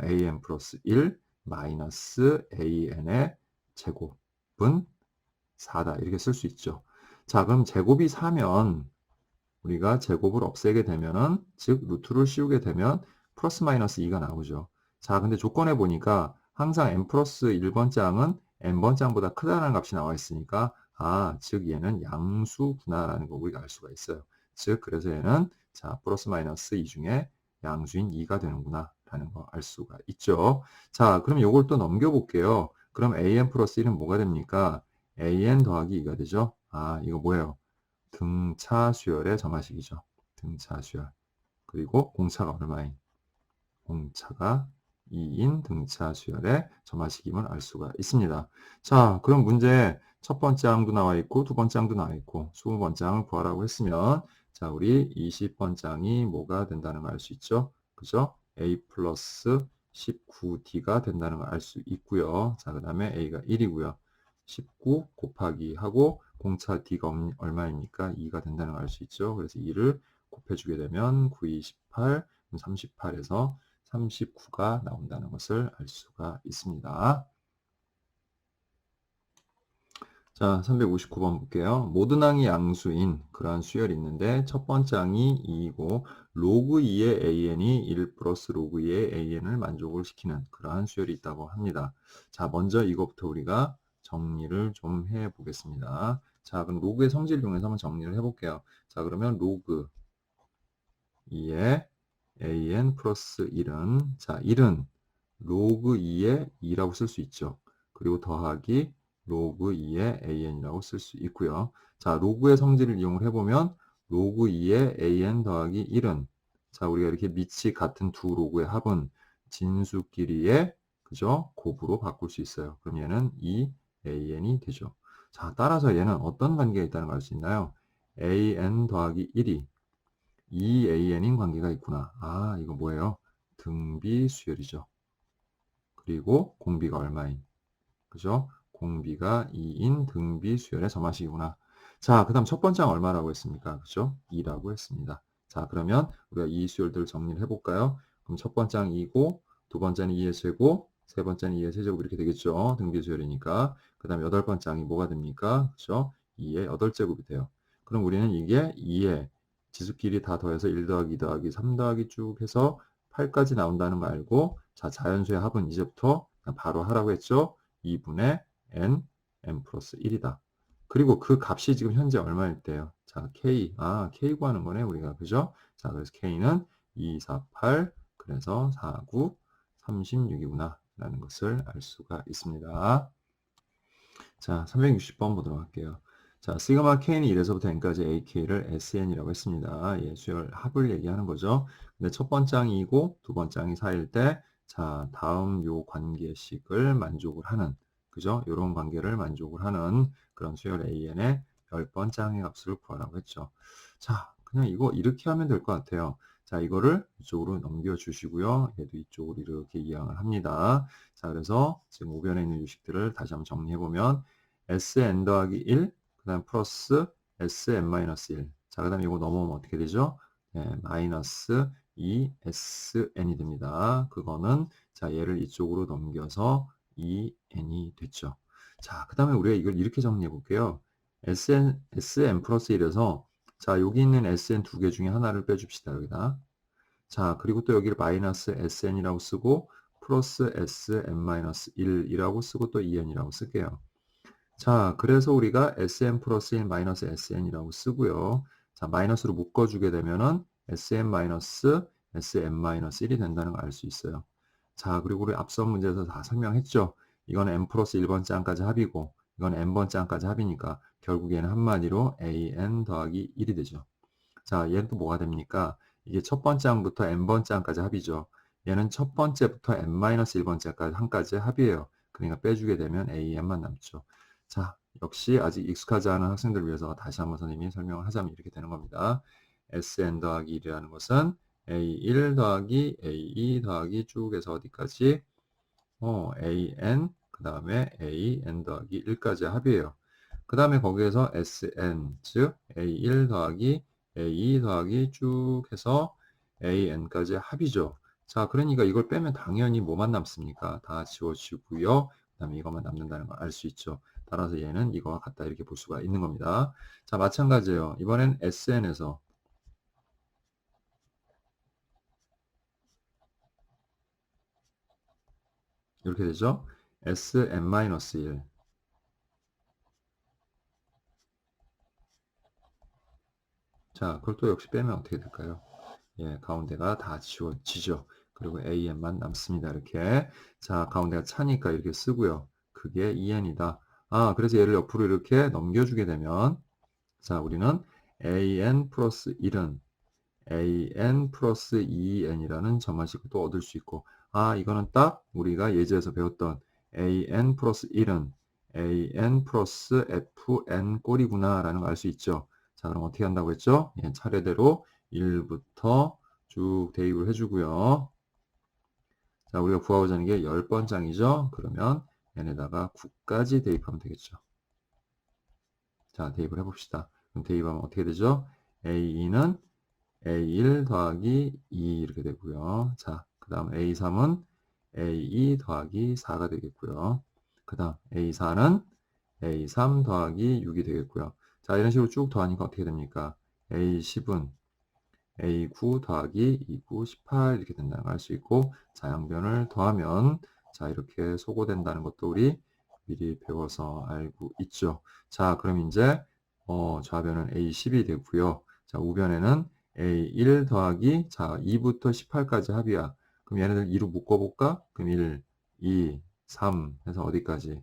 an 플러스 1 마이너스 an의 제곱은 4다 이렇게 쓸 수 있죠. 자, 그럼 제곱이 4면 우리가 제곱을 없애게 되면은 즉 루트를 씌우게 되면 플러스 마이너스 2가 나오죠. 자, 근데 조건에 보니까 항상 n 플러스 1번째 항은 n번째 항보다 크다는 값이 나와 있으니까 아, 즉 얘는 양수구나라는 거 우리가 알 수가 있어요. 즉 그래서 얘는 자, 플러스 마이너스 2 중에 양수인 2가 되는구나 라는 거 알 수가 있죠. 자, 그럼 요걸 또 넘겨 볼게요. 그럼 an 플러스 1은 뭐가 됩니까? an 더하기 2가 되죠. 아, 이거 뭐예요? 등차 수열의 점화식이죠. 등차 수열. 그리고 공차가 얼마인? 공차가 2인 등차 수열의 점화식임을 알 수가 있습니다. 자, 그럼 문제 첫 번째 항도 나와 있고 두 번째 항도 나와 있고 20번째 항을 구하라고 했으면 자, 우리 20번째 항이 뭐가 된다는 걸 알 수 있죠? 그죠? A 플러스 19D가 된다는 걸 알 수 있고요. 자, 그 다음에 A가 1이고요. 19 곱하기 하고 공차 D가 얼마입니까? 2가 된다는 걸 알 수 있죠. 그래서 2를 곱해주게 되면 9, 28, 38에서 39가 나온다는 것을 알 수가 있습니다. 자, 359번 볼게요. 모든 항이 양수인 그러한 수열이 있는데 첫 번째 항이 2이고 로그 2의 an이 1 플러스 로그 2의 an을 만족을 시키는 그러한 수열이 있다고 합니다. 자, 먼저 이것부터 우리가 정리를 좀 해보겠습니다. 자, 그럼 로그의 성질을 이용해서 한번 정리를 해볼게요. 자, 그러면 로그 2의 an 플러스 1은 자, 1은 로그 2의 2라고 쓸 수 있죠. 그리고 더하기 로그 2의 an이라고 쓸 수 있고요. 자, 로그의 성질을 이용을 해보면 로그 2의 an 더하기 1은 자, 우리가 이렇게 밑이 같은 두 로그의 합은 진수끼리의 그죠? 곱으로 바꿀 수 있어요. 그럼 얘는 2an이 되죠. 자, 따라서 얘는 어떤 관계가 있다는 걸 알 수 있나요? an 더하기 1이 2an인 관계가 있구나. 아, 이거 뭐예요? 등비 수열이죠. 그리고 공비가 얼마인? 그죠? 공비가 2인 등비 수열의 점화식이구나. 자, 그 다음 첫 번째 항 얼마라고 했습니까? 그죠? 2라고 했습니다. 자, 그러면 우리가 이 수열들을 정리를 해볼까요? 그럼 첫 번째 항 2고, 두 번째는 2의 제곱, 세 번째는 2의 세제곱 이렇게 되겠죠? 등비 수열이니까. 그 다음 여덟 번째 항이 뭐가 됩니까? 그죠? 2의 8제곱이 돼요. 그럼 우리는 이게 2의 지수끼리 다 더해서 1 더하기 2 더하기 3 더하기 쭉 해서 8까지 나온다는 거 알고, 자, 자연수의 합은 이제부터 바로 하라고 했죠? 2분의 n 플러스 1이다. 그리고 그 값이 지금 현재 얼마일 때요? 자, k. k 구하는 거네, 우리가. 그죠? 자, 그래서 k는 2, 4, 8, 그래서 4, 9, 36이구나. 라는 것을 알 수가 있습니다. 자, 360번 보도록 할게요. 자, 시그마 k는 1에서부터 n까지 ak를 sn이라고 했습니다. 예, 수열 합을 얘기하는 거죠. 근데 첫 번째 항이 2고 두 번째 항이 4일 때, 자, 다음 요 관계식을 만족을 하는, 그죠? 요런 관계를 만족을 하는 그런 수열 an의 10번째 항의 값을 구하라고 했죠. 자, 그냥 이거 이렇게 하면 될 것 같아요. 자, 이거를 이쪽으로 넘겨주시고요. 얘도 이쪽으로 이렇게 이항을 합니다. 자, 그래서 지금 우변에 있는 유식들을 다시 한번 정리해보면 Sn 더하기 1, 그 다음 플러스 Sn-1. 자, 그 다음에 이거 넘어오면 어떻게 되죠? 네, 마이너스 2Sn이 됩니다. 그거는 자, 얘를 이쪽으로 넘겨서 2N이 됐죠. 자, 그 다음에 우리가 이걸 이렇게 정리해 볼게요. Sn 플러스 1에서 자, 여기 있는 Sn 두 개 중에 하나를 빼줍시다, 여기다. 자, 그리고 또 여기를 마이너스 Sn이라고 쓰고 플러스 Sn-1이라고 쓰고 또 2N이라고 쓸게요. 자, 그래서 우리가 Sn 플러스 1 마이너스 Sn이라고 쓰고요. 자, 마이너스로 묶어주게 되면은 Sn 마이너스 Sn-1이 된다는 걸 알 수 있어요. 자, 그리고 우리 앞선 문제에서 다 설명했죠. 이건 n 플러스 1번째 항까지 합이고 이건 n번째 항까지 합이니까 결국 얘는 한마디로 an 더하기 1이 되죠. 자, 얘는 또 뭐가 됩니까? 이게 첫 번째 항부터 n번째 항까지 합이죠. 얘는 첫 번째부터 n-1번째 항까지 합이에요. 그러니까 빼주게 되면 an만 남죠. 자, 역시 아직 익숙하지 않은 학생들을 위해서 다시 한번 선생님이 설명을 하자면 이렇게 되는 겁니다. Sn 더하기 1이라는 것은 A1 더하기 A2 더하기 쭉 해서 어디까지? AN, 그 다음에 AN 더하기 1까지 합이에요. 그 다음에 거기에서 SN, 즉 A1 더하기 A2 더하기 쭉 해서 AN까지 합이죠. 자, 그러니까 이걸 빼면 당연히 뭐만 남습니까? 다 지워지고요. 그 다음에 이것만 남는다는 걸 알 수 있죠. 따라서 얘는 이거와 같다 이렇게 볼 수가 있는 겁니다. 자, 마찬가지예요. 이번엔 SN에서 이렇게 되죠. Sn-1. 자, 그걸 또 역시 빼면 어떻게 될까요? 예, 가운데가 다 지워지죠. 그리고 AN만 남습니다. 이렇게. 자, 가운데가 차니까 이렇게 쓰고요. 그게 EN이다. 아, 그래서 얘를 옆으로 이렇게 넘겨주게 되면, 자, 우리는 AN 플러스 1은 AN 플러스 2N이라는 점화식을 또 얻을 수 있고, 아, 이거는 딱 우리가 예제에서 배웠던 AN 플러스 1은 AN 플러스 FN 꼴이구나 라는 걸 알 수 있죠. 자, 그럼 어떻게 한다고 했죠? 예, 차례대로 1부터 쭉 대입을 해주고요. 자, 우리가 구하고자 하는 게 10번장이죠. 그러면 n에다가 9까지 대입하면 되겠죠. 자, 대입을 해봅시다. 그럼 대입하면 어떻게 되죠? A2는 A1 더하기 2 이렇게 되고요. 자, 그 다음 A3은 A2 더하기 4가 되겠고요. 그 다음 A4는 A3 더하기 6이 되겠고요. 자, 이런 식으로 쭉 더하니까 어떻게 됩니까? A10은 A9 더하기 29, 18 이렇게 된다는 걸 알 수 있고 자양변을 더하면 자 이렇게 소거된다는 것도 우리 미리 배워서 알고 있죠. 자 그럼 이제 좌변은 A10이 되고요. 자 우변에는 A1 더하기 자 2부터 18까지 합이야. 그럼 얘네들 2로 묶어볼까? 그럼 1, 2, 3 해서 어디까지?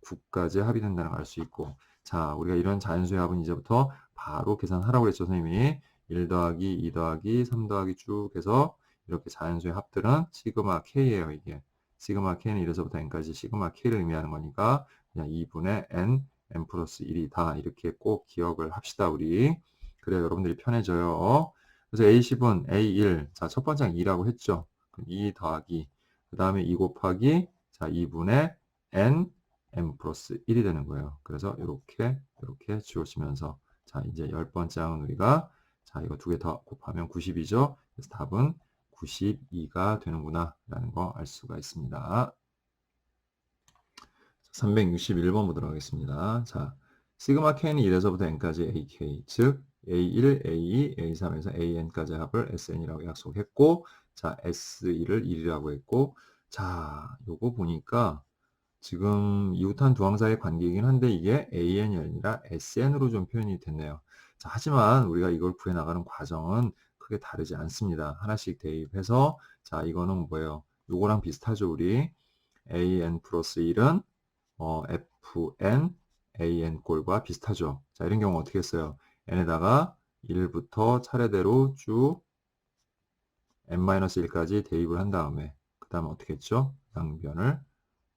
9까지 합이 된다는 걸 알 수 있고 자 우리가 이런 자연수의 합은 이제부터 바로 계산하라고 그랬죠 선생님이 1 더하기 2 더하기 3 더하기 쭉 해서 이렇게 자연수의 합들은 시그마 k예요 이게 시그마 k는 1에서부터 n까지 시그마 k를 의미하는 거니까 그냥 2분의 n n 플러스 1이다 이렇게 꼭 기억을 합시다 우리 그래야 여러분들이 편해져요 그래서 A10은 A1 자 첫 번째 2라고 했죠 그럼 2 더하기 그 다음에 2 곱하기 자 2분의 n n 플러스 1이 되는 거예요 그래서 이렇게 지워지면서 자 이제 10번째 항은 우리가 자, 이거 두 개 더 곱하면 90이죠. 그래서 답은 92가 되는구나 라는 거 알 수가 있습니다. 361번 보도록 하겠습니다. 자, 시그마 k는 1에서부터 n까지 ak, 즉 a1, a2, a3에서 an까지 합을 sn이라고 약속했고, 자, s1을 1이라고 했고, 자, 요거 보니까 지금 이웃한 두 항사의 관계이긴 한데 이게 AN이 아니라 SN으로 좀 표현이 됐네요. 자, 하지만 우리가 이걸 구해나가는 과정은 크게 다르지 않습니다. 하나씩 대입해서 자 이거는 뭐예요? 요거랑 비슷하죠 우리 AN 플러스 1은 fn an 꼴과 비슷하죠. 자, 이런 경우 어떻게 했어요? n에다가 1부터 차례대로 쭉 n-1까지 대입을 한 다음에 그 다음에 어떻게 했죠? 양변을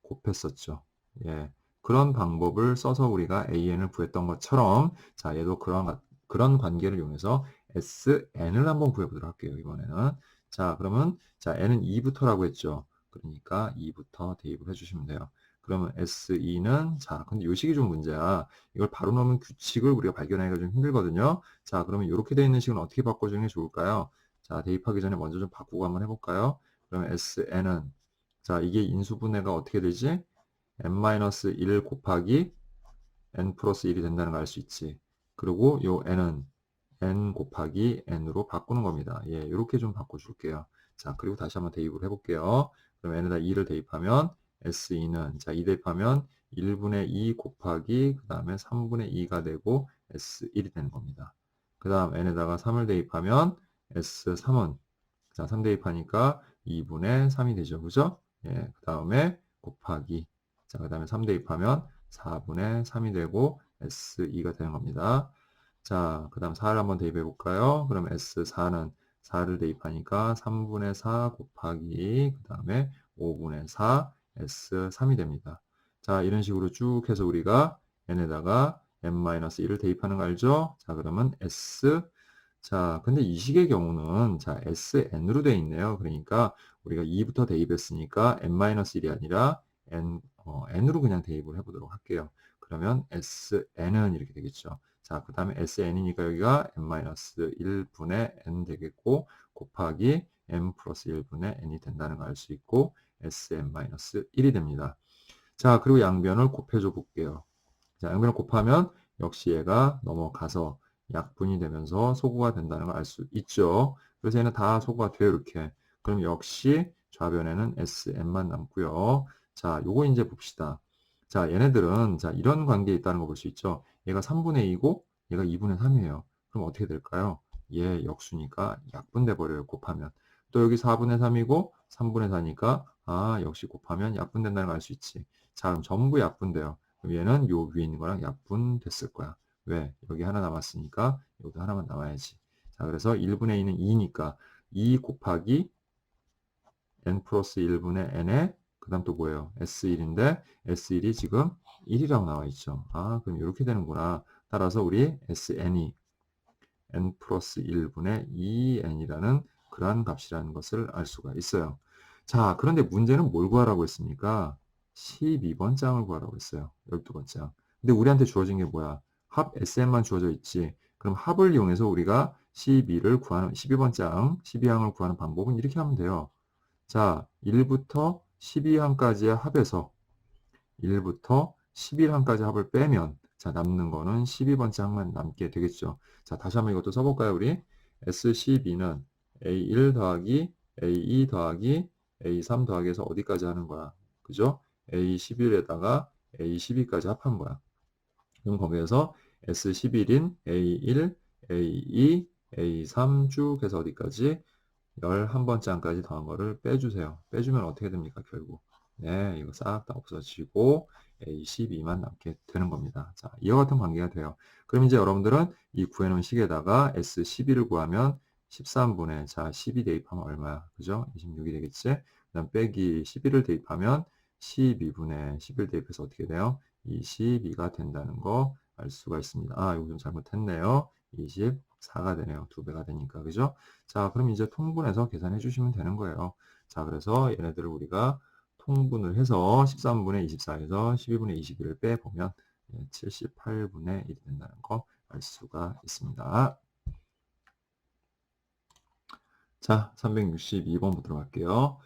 곱했었죠. 예. 그런 방법을 써서 우리가 an을 구했던 것처럼 자, 얘도 그런 관계를 이용해서 sn을 한번 구해보도록 할게요. 이번에는. 자, 그러면 자, n은 2부터라고 했죠. 그러니까 2부터 대입을 해주시면 돼요. 그러면 SE는 자, 근데 요 식이 좀 문제야. 이걸 바로 넣으면 규칙을 우리가 발견하기가 좀 힘들거든요. 자, 그러면 이렇게 되어 있는 식은 어떻게 바꿔주는 게 좋을까요? 자, 대입하기 전에 먼저 좀 바꾸고 한번 해볼까요? 그러면 SN은 자, 이게 인수분해가 어떻게 되지? n-1 곱하기 n 플러스 1이 된다는 걸 알 수 있지. 그리고 요 n은 n 곱하기 n으로 바꾸는 겁니다. 예, 이렇게 좀 바꿔줄게요. 자, 그리고 다시 한번 대입을 해볼게요. 그럼 n에다 2를 대입하면 SE는 자, 2 대입하면 1분의 2 곱하기 그 다음에 3분의 2가 되고 S1이 되는 겁니다. 그 다음 n에다가 3을 대입하면 S3은 자, 3 대입하니까 2분의 3이 되죠. 그죠? 예, 그 다음에 곱하기 자, 그 다음에 3 대입하면 4분의 3이 되고 S2가 되는 겁니다. 자, 그 다음 4를 한번 대입해 볼까요? 그럼 S4는 4를 대입하니까 3분의 4 곱하기 그 다음에 5분의 4 S3이 됩니다. 자, 이런 식으로 쭉 해서 우리가 n에다가 n-1을 대입하는 거 알죠? 자, 그러면 S 자, 근데 이 식의 경우는 자, SN으로 되어 있네요. 그러니까 우리가 2부터 대입했으니까 n-1이 아니라 n으로 그냥 대입을 해보도록 할게요. 그러면 SN은 이렇게 되겠죠. 자, 그 다음에 SN이니까 여기가 n-1분의 n 되겠고 곱하기 n 플러스 1분의 n이 된다는 걸 알 수 있고 SN-1이 됩니다. 자, 그리고 양변을 곱해줘 볼게요. 자, 양변을 곱하면 역시 얘가 넘어가서 약분이 되면서 소구가 된다는 걸 알 수 있죠. 그래서 얘는 다 소구가 돼요, 이렇게. 그럼 역시 좌변에는 SN만 남고요. 자, 요거 이제 봅시다. 자, 얘네들은 자, 이런 관계에 있다는 거 볼 수 있죠. 얘가 3분의 2고 얘가 2분의 3이에요. 그럼 어떻게 될까요? 얘 역수니까 약분돼 버려요, 곱하면. 또 여기 4분의 3이고 3분의 4니까 아, 역시 곱하면 약분된다는 걸 알 수 있지. 자, 그럼 전부 약분돼요. 그럼 얘는 요 위에 있는 거랑 약분됐을 거야. 왜? 여기 하나 남았으니까 여기도 하나만 남아야지. 자, 그래서 1분의 2는 2니까 2 곱하기 n 플러스 1분의 n에 그 다음 또 뭐예요? S1인데 S1이 지금 1이라고 나와 있죠. 아, 그럼 이렇게 되는구나. 따라서 우리 SN이 n 플러스 1분의 2n이라는 그러한 값이라는 것을 알 수가 있어요. 자, 그런데 문제는 뭘 구하라고 했습니까? 12번 장을 구하라고 했어요. 12번 장. 근데 우리한테 주어진 게 뭐야? 합 SN만 주어져 있지. 그럼 합을 이용해서 우리가 12를 구하는, 12번 장, 12항을 구하는 방법은 이렇게 하면 돼요. 자, 1부터 12항까지의 합에서 1부터 11항까지 합을 빼면 자, 남는 거는 12번째 항만 남게 되겠죠. 자, 다시 한번 이것도 써볼까요, 우리? S12는 A1 더하기 A2 더하기 A3 더하기해서 어디까지 하는 거야? 그죠? A11에다가 A12까지 합한 거야. 그럼 거기에서 S11인 A1, A2, A3 쭉 해서 어디까지? 11번째 항까지 더한 거를 빼주세요. 빼주면 어떻게 됩니까, 결국? 네, 이거 싹 다 없어지고 A12만 남게 되는 겁니다. 자, 이와 같은 관계가 돼요. 그럼 이제 여러분들은 이 구해놓은 식에다가 S12를 구하면 13분의 자 12 대입하면 얼마야? 그죠? 26이 되겠지? 그 다음 빼기 11을 대입하면 12분의 11 대입해서 어떻게 돼요? 22가 된다는 거 알 수가 있습니다. 아, 이거 좀 잘못했네요. 24가 되네요. 2배가 되니까. 그죠? 자, 그럼 이제 통분해서 계산해 주시면 되는 거예요. 자, 그래서 얘네들을 우리가 통분을 해서 13분의 24에서 12분의 21을 빼보면 78분의 1이 된다는 거 알 수가 있습니다. 자, 362번 보도록 할게요.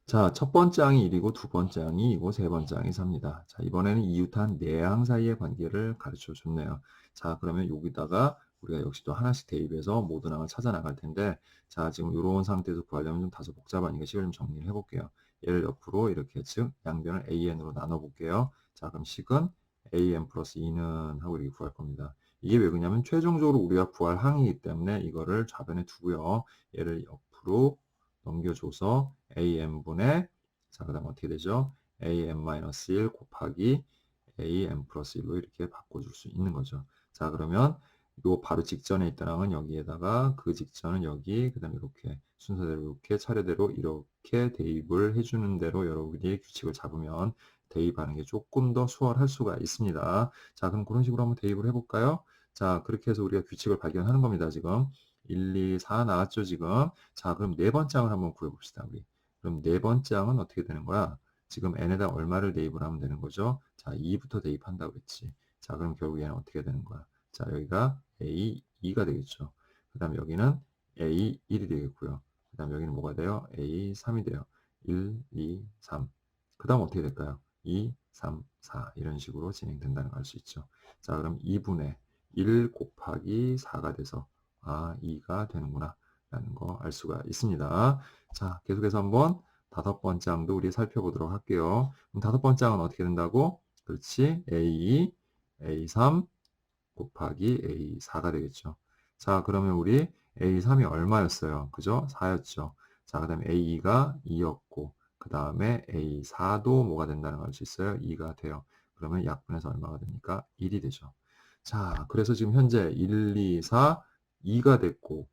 자, 첫 번째 항이 1이고 두 번째 항이 2고 세 번째 항이 4입니다. 자, 이번에는 이웃한 네 항 사이의 관계를 가르쳐 줬네요. 자, 그러면 여기다가 우리가 역시 또 하나씩 대입해서 모든 항을 찾아 나갈 텐데, 자, 지금 이런 상태에서 구하려면 좀 다소 복잡하니까 식을 좀 정리를 해볼게요. 얘를 옆으로 이렇게 즉 양변을 an으로 나눠 볼게요. 자, 그럼 식은 an 플러스 2는 하고 이렇게 구할 겁니다. 이게 왜 그러냐면 최종적으로 우리가 구할 항이기 때문에 이거를 좌변에 두고요. 얘를 옆으로 넘겨줘서 am분의 자, 그 다음 어떻게 되죠? am-1 곱하기 a n 플러스 1로 이렇게 바꿔줄 수 있는 거죠. 자, 그러면 요 바로 직전에 있던 항은 여기에다가 그 직전은 여기, 그 다음에 이렇게 순서대로 이렇게 차례대로 이렇게 대입을 해주는 대로 여러분이 규칙을 잡으면 대입하는 게 조금 더 수월할 수가 있습니다. 자, 그럼 그런 식으로 한번 대입을 해볼까요? 자, 그렇게 해서 우리가 규칙을 발견하는 겁니다, 지금. 1, 2, 4 나왔죠, 지금. 자, 그럼 네 번째 항을 한번 구해봅시다, 우리. 그럼 네 번째 항은 어떻게 되는 거야? 지금 n에다 얼마를 대입을 하면 되는 거죠? 자, 2부터 대입한다고 했지. 자, 그럼 결국 얘는 어떻게 되는 거야? 자, 여기가 A2가 되겠죠. 그 다음 여기는 A1이 되겠고요. 그 다음 여기는 뭐가 돼요? A3이 돼요. 1, 2, 3. 그 다음 어떻게 될까요? 2, 3, 4 이런 식으로 진행된다는 걸 알 수 있죠. 자, 그럼 2분의 1 곱하기 4가 돼서 2가 되는구나 라는 거 알 수가 있습니다. 자, 계속해서 한번 다섯 번째 항도 우리 살펴보도록 할게요. 그럼 다섯 번째 항은 어떻게 된다고? 그렇지. A2, A3 곱하기 A4가 되겠죠. 자, 그러면 우리 A3이 얼마였어요? 그죠? 4였죠. 자, 그 다음에 A2가 2였고, 그 다음에 A4도 뭐가 된다는 걸 알 수 있어요? 2가 돼요. 그러면 약분해서 얼마가 됩니까? 1이 되죠. 자, 그래서 지금 현재 1, 2, 4, 2가 됐고,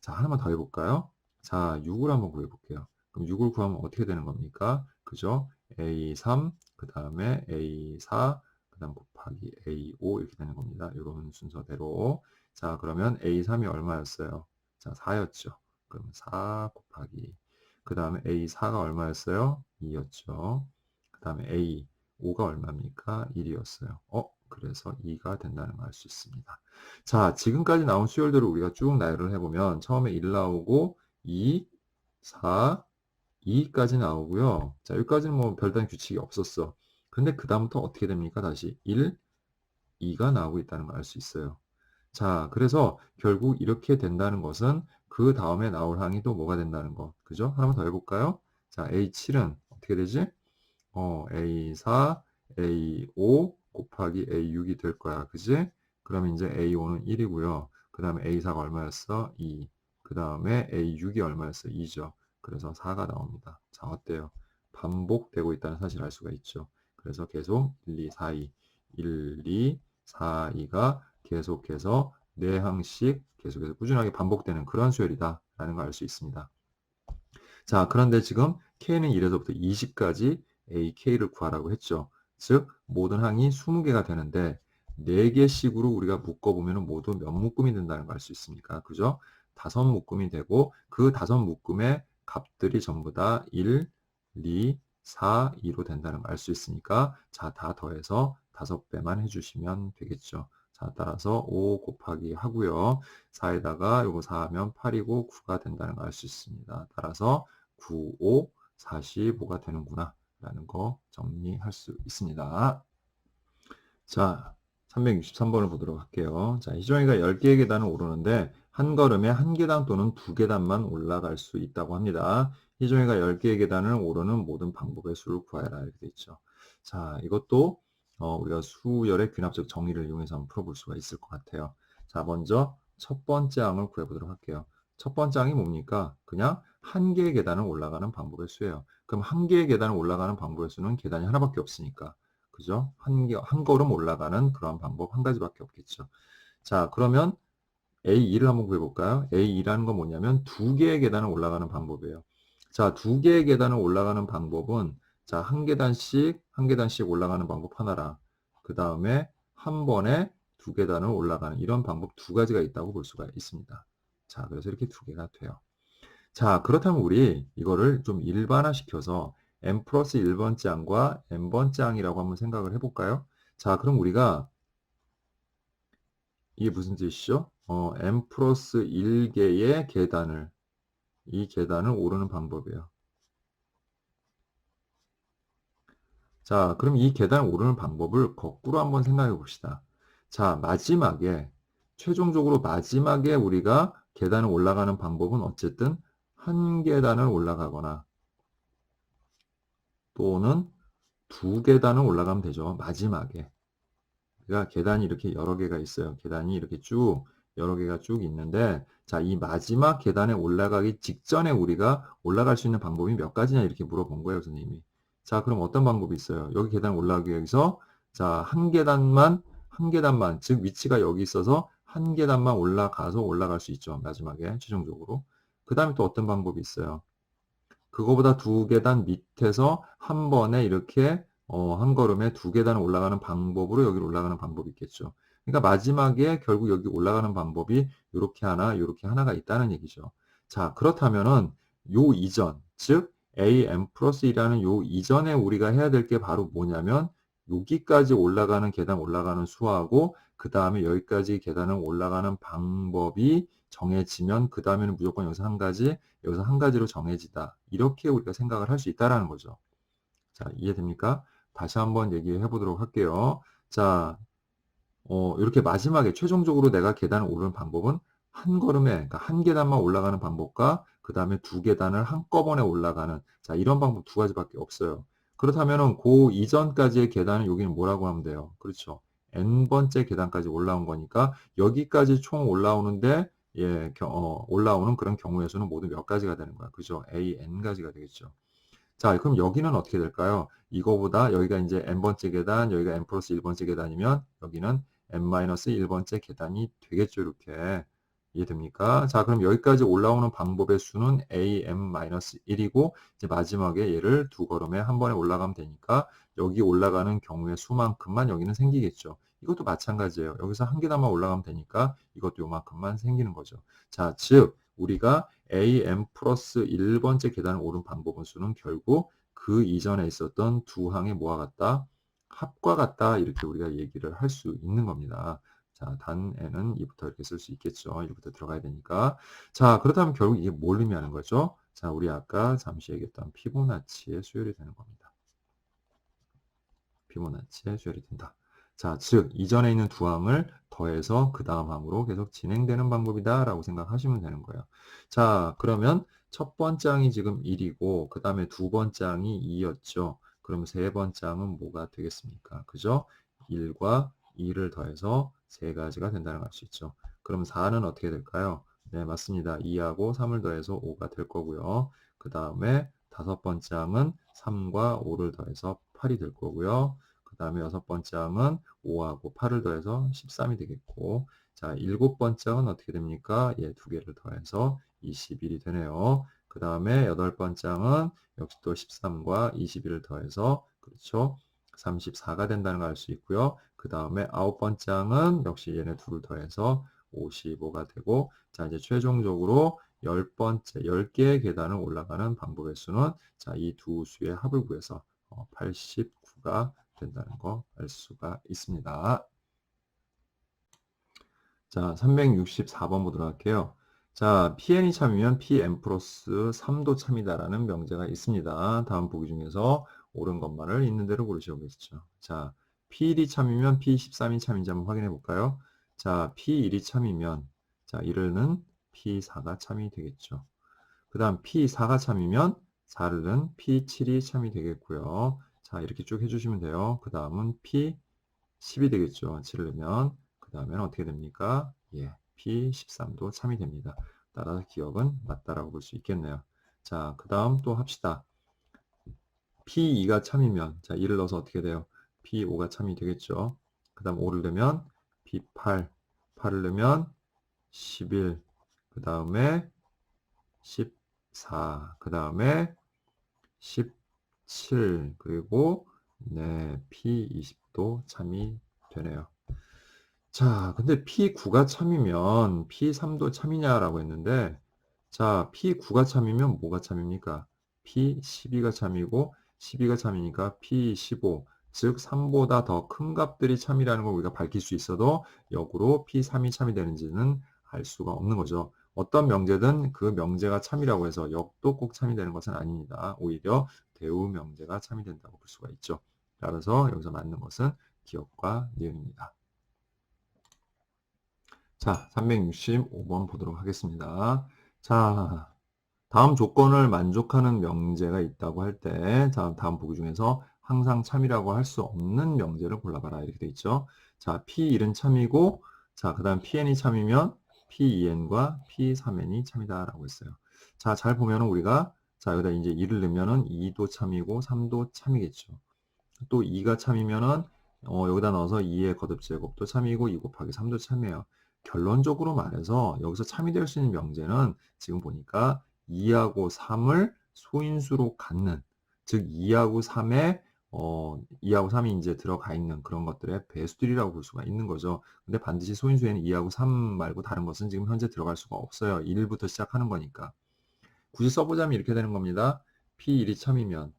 자, 하나만 더 해볼까요? 자, 6을 한번 구해볼게요. 그럼 6을 구하면 어떻게 되는 겁니까? 그죠? A3, 그 다음에 A4, 그 다음 곱하기 A5 이렇게 되는 겁니다. 이런 순서대로. 자, 그러면 A3이 얼마였어요? 자, 4였죠. 그럼 4 곱하기. 그 다음에 A4가 얼마였어요? 2였죠. 그 다음에 A5가 얼마입니까? 1이었어요. 그래서 2가 된다는 걸 알 수 있습니다. 자, 지금까지 나온 수열대로 우리가 쭉 나열을 해보면 처음에 1 나오고 2, 4, 2까지 나오고요. 자, 여기까지는 뭐 별다른 규칙이 없었어. 근데 그 다음부터 어떻게 됩니까? 다시 1, 2가 나오고 있다는 걸 알 수 있어요. 자, 그래서 결국 이렇게 된다는 것은 그 다음에 나올 항이 또 뭐가 된다는 거. 그죠? 하나만 더 해볼까요? 자, A7은 어떻게 되지? A4, A5 곱하기 A6이 될 거야. 그지? 그럼 이제 A5는 1이고요. 그 다음에 A4가 얼마였어? 2. 그 다음에 A6이 얼마였어? 2죠. 그래서 4가 나옵니다. 자, 어때요? 반복되고 있다는 사실을 알 수가 있죠. 그래서 계속 1, 2, 4, 2, 1, 2, 4, 2가 계속해서 4항씩 계속해서 꾸준하게 반복되는 그런 수열이다 라는 걸 알 수 있습니다. 자, 그런데 지금 K는 1에서부터 20까지 AK를 구하라고 했죠. 즉, 모든 항이 20개가 되는데 4개씩으로 우리가 묶어보면 모두 몇 묶음이 된다는 걸 알 수 있습니까? 그죠? 5묶음이 되고 그 5묶음의 값들이 전부 다 1, 2, 4, 2로 된다는 걸 알 수 있으니까 자, 다 더해서 5배만 해주시면 되겠죠. 자, 따라서 5 곱하기 하고요. 4에다가 요거 4하면 8이고 9가 된다는 걸 알 수 있습니다. 따라서 9, 5, 45가 되는구나 라는 거 정리할 수 있습니다. 자, 363번을 보도록 할게요. 자, 희정이가 10개의 계단을 오르는데 한 걸음에 한 계단 또는 두 계단만 올라갈 수 있다고 합니다. 희정이가 10개의 계단을 오르는 모든 방법의 수를 구하라 이렇게 돼 있죠. 자, 이것도 우리가 수열의 귀납적 정의를 이용해서 한번 풀어볼 수가 있을 것 같아요. 자, 먼저 첫 번째 항을 구해보도록 할게요. 첫 번째 항이 뭡니까? 그냥 한 개의 계단을 올라가는 방법의 수예요. 그럼 한 개의 계단을 올라가는 방법의 수는 계단이 하나밖에 없으니까. 그죠? 한 걸음 올라가는 그런 방법 한 가지밖에 없겠죠. 자, 그러면 A2를 한번 구해볼까요? A2라는 건 뭐냐면 두 개의 계단을 올라가는 방법이에요. 자, 두 개의 계단을 올라가는 방법은 자, 한 계단씩 올라가는 방법 하나랑 그 다음에 한 번에 두 계단을 올라가는 이런 방법 두 가지가 있다고 볼 수가 있습니다. 자, 그래서 이렇게 두 개가 돼요. 자, 그렇다면 우리 이거를 좀 일반화시켜서 n 플러스 1번째 항과 n번째 항이라고 한번 생각을 해볼까요? 자, 그럼 우리가 이게 무슨 뜻이죠? n 플러스 1개의 계단을 이 계단을 오르는 방법이에요. 자, 그럼 이 계단을 오르는 방법을 거꾸로 한번 생각해 봅시다. 자, 최종적으로 마지막에 우리가 계단을 올라가는 방법은 어쨌든 한 계단을 올라가거나 또는 두 계단을 올라가면 되죠. 마지막에. 그러니까 계단이 이렇게 여러 개가 있어요. 계단이 이렇게 쭉 여러 개가 쭉 있는데 자, 이 마지막 계단에 올라가기 직전에 우리가 올라갈 수 있는 방법이 몇 가지냐 이렇게 물어본 거예요, 선생님이. 자, 그럼 어떤 방법이 있어요? 여기 계단 올라가기 위해서 자, 한 계단만, 즉 위치가 여기 있어서 한 계단만 올라가서 올라갈 수 있죠. 마지막에 최종적으로. 그 다음에 또 어떤 방법이 있어요. 그거보다 두 계단 밑에서 한 번에 이렇게 한 걸음에 두 계단 올라가는 방법으로 여기로 올라가는 방법이 있겠죠. 그러니까 마지막에 결국 여기 올라가는 방법이 요렇게 하나가 있다는 얘기죠. 자, 그렇다면은 요 이전, 즉 am 플러스 1이라는 요 이전에 우리가 해야 될 게 바로 뭐냐면 여기까지 올라가는 계단 올라가는 수하고 그 다음에 여기까지 계단을 올라가는 방법이 정해지면 그 다음에는 무조건 여기서 한 가지로 정해지다. 이렇게 우리가 생각을 할 수 있다라는 거죠. 자, 이해됩니까? 다시 한번 얘기해 보도록 할게요. 자, 이렇게 마지막에 최종적으로 내가 계단을 오르는 방법은 한 걸음에, 그러니까 한 계단만 올라가는 방법과 그 다음에 두 계단을 한꺼번에 올라가는, 자, 이런 방법 두 가지밖에 없어요. 그렇다면은 그 이전까지의 계단은 여기는 뭐라고 하면 돼요? 그렇죠. n번째 계단까지 올라온 거니까 여기까지 총 올라오는데 올라오는 그런 경우의 수는 모두 몇 가지가 되는 거야. 그죠? a, n가지가 되겠죠. 자, 그럼 여기는 어떻게 될까요? 이거보다 여기가 이제 n번째 계단, 여기가 n 플러스 1번째 계단이면 여기는 n-1번째 계단이 되겠죠, 이렇게. 이해됩니까? 자, 그럼 여기까지 올라오는 방법의 수는 am-1이고 이제 마지막에 얘를 두 걸음에 한 번에 올라가면 되니까 여기 올라가는 경우의 수만큼만 여기는 생기겠죠. 이것도 마찬가지예요. 여기서 한 계단만 올라가면 되니까 이것도 요만큼만 생기는 거죠. 자, 즉 우리가 am 플러스 1번째 계단을 오른 방법의 수는 결국 그 이전에 있었던 두 항의 뭐와 같다? 합과 같다. 이렇게 우리가 얘기를 할 수 있는 겁니다. 자, 단 n은 2부터 이렇게 쓸 수 있겠죠. 1부터 들어가야 되니까. 자, 그렇다면 결국 이게 뭘 의미하는 거죠? 자, 우리 아까 잠시 얘기했던 피보나치의 수열이 되는 겁니다. 피보나치의 수열이 된다. 자, 즉 이전에 있는 두 항을 더해서 그 다음 항으로 계속 진행되는 방법이다 라고 생각하시면 되는 거예요. 자, 그러면 첫 번째 항이 지금 1이고 그 다음에 두 번째 항이 2였죠. 그럼 세 번째 항은 뭐가 되겠습니까? 그죠? 1과 2를 더해서 세 가지가 된다는 걸 알 수 있죠. 그럼 4는 어떻게 될까요? 네, 맞습니다. 2하고 3을 더해서 5가 될 거고요. 그 다음에 다섯 번째 항은 3과 5를 더해서 8이 될 거고요. 그 다음에 여섯 번째 항은 5하고 8을 더해서 13이 되겠고, 자, 일곱 번째 항은 어떻게 됩니까? 예, 두 개를 더해서 21이 되네요. 그 다음에 여덟 번째 항은 역시 또 13과 21을 더해서, 그렇죠? 34가 된다는 걸 알 수 있고요. 그 다음에 아홉 번째 항은 역시 얘네 둘을 더해서 55가 되고, 자, 이제 최종적으로 10개의 계단을 올라가는 방법의 수는, 자, 이 두 수의 합을 구해서 89가 된다는 거 알 수가 있습니다. 자, 364번 보도록 할게요. 자, PN이 참이면 PM 플러스 3도 참이다라는 명제가 있습니다. 다음 보기 중에서 옳은 것만을 있는 대로 고르시겠죠. 자, P1이 참이면 P13이 참인지 한번 확인해 볼까요? 자, P1이 참이면, 자, 이를는 P4가 참이 되겠죠. 그 다음 P4가 참이면 4를는 P7이 참이 되겠고요. 자, 이렇게 쭉 해주시면 돼요. 그 다음은 P10이 되겠죠. 7을 넣으면. 그 다음에는 어떻게 됩니까? 예, P13도 참이 됩니다. 따라서 기억은 맞다라고 볼 수 있겠네요. 자, 그 다음 또 합시다. P2가 참이면, 자, 2를 넣어서 어떻게 돼요? P5가 참이 되겠죠. 그 다음 5를 넣으면 P8, 8을 넣으면 11, 그 다음에 14, 그 다음에 17, 그리고 네, P20도 참이 되네요. 자, 근데 P9가 참이면 P3도 참이냐라고 했는데, 자, P9가 참이면 뭐가 참입니까? P12가 참이고, 12가 참이니까 P15, 즉 3보다 더 큰 값들이 참이라는 걸 우리가 밝힐 수 있어도 역으로 P3이 참이 되는지는 알 수가 없는 거죠. 어떤 명제든 그 명제가 참이라고 해서 역도 꼭 참이 되는 것은 아닙니다. 오히려 대우 명제가 참이 된다고 볼 수가 있죠. 따라서 여기서 맞는 것은 기억과 니은입니다. 자, 365번 보도록 하겠습니다. 자, 다음 조건을 만족하는 명제가 있다고 할 때, 자, 다음 보기 중에서 항상 참이라고 할 수 없는 명제를 골라봐라. 이렇게 돼 있죠. 자, P1은 참이고, 자, 그 다음 PN이 참이면 P2N과 P3N이 참이다라고 했어요. 자, 잘 보면은 우리가, 자, 여기다 이제 2를 넣으면은 2도 참이고 3도 참이겠죠. 또 2가 참이면은 여기다 넣어서 2의 거듭제곱도 참이고 2 곱하기 3도 참이에요. 결론적으로 말해서 여기서 참이 될 수 있는 명제는 지금 보니까 2하고 3을 소인수로 갖는, 즉 2하고 3에 2하고 3이 이제 들어가 있는 그런 것들의 배수들이라고 볼 수가 있는 거죠. 근데 반드시 소인수에는 2하고 3 말고 다른 것은 지금 현재 들어갈 수가 없어요. 1부터 시작하는 거니까. 굳이 써보자면 이렇게 되는 겁니다. P1이 참이면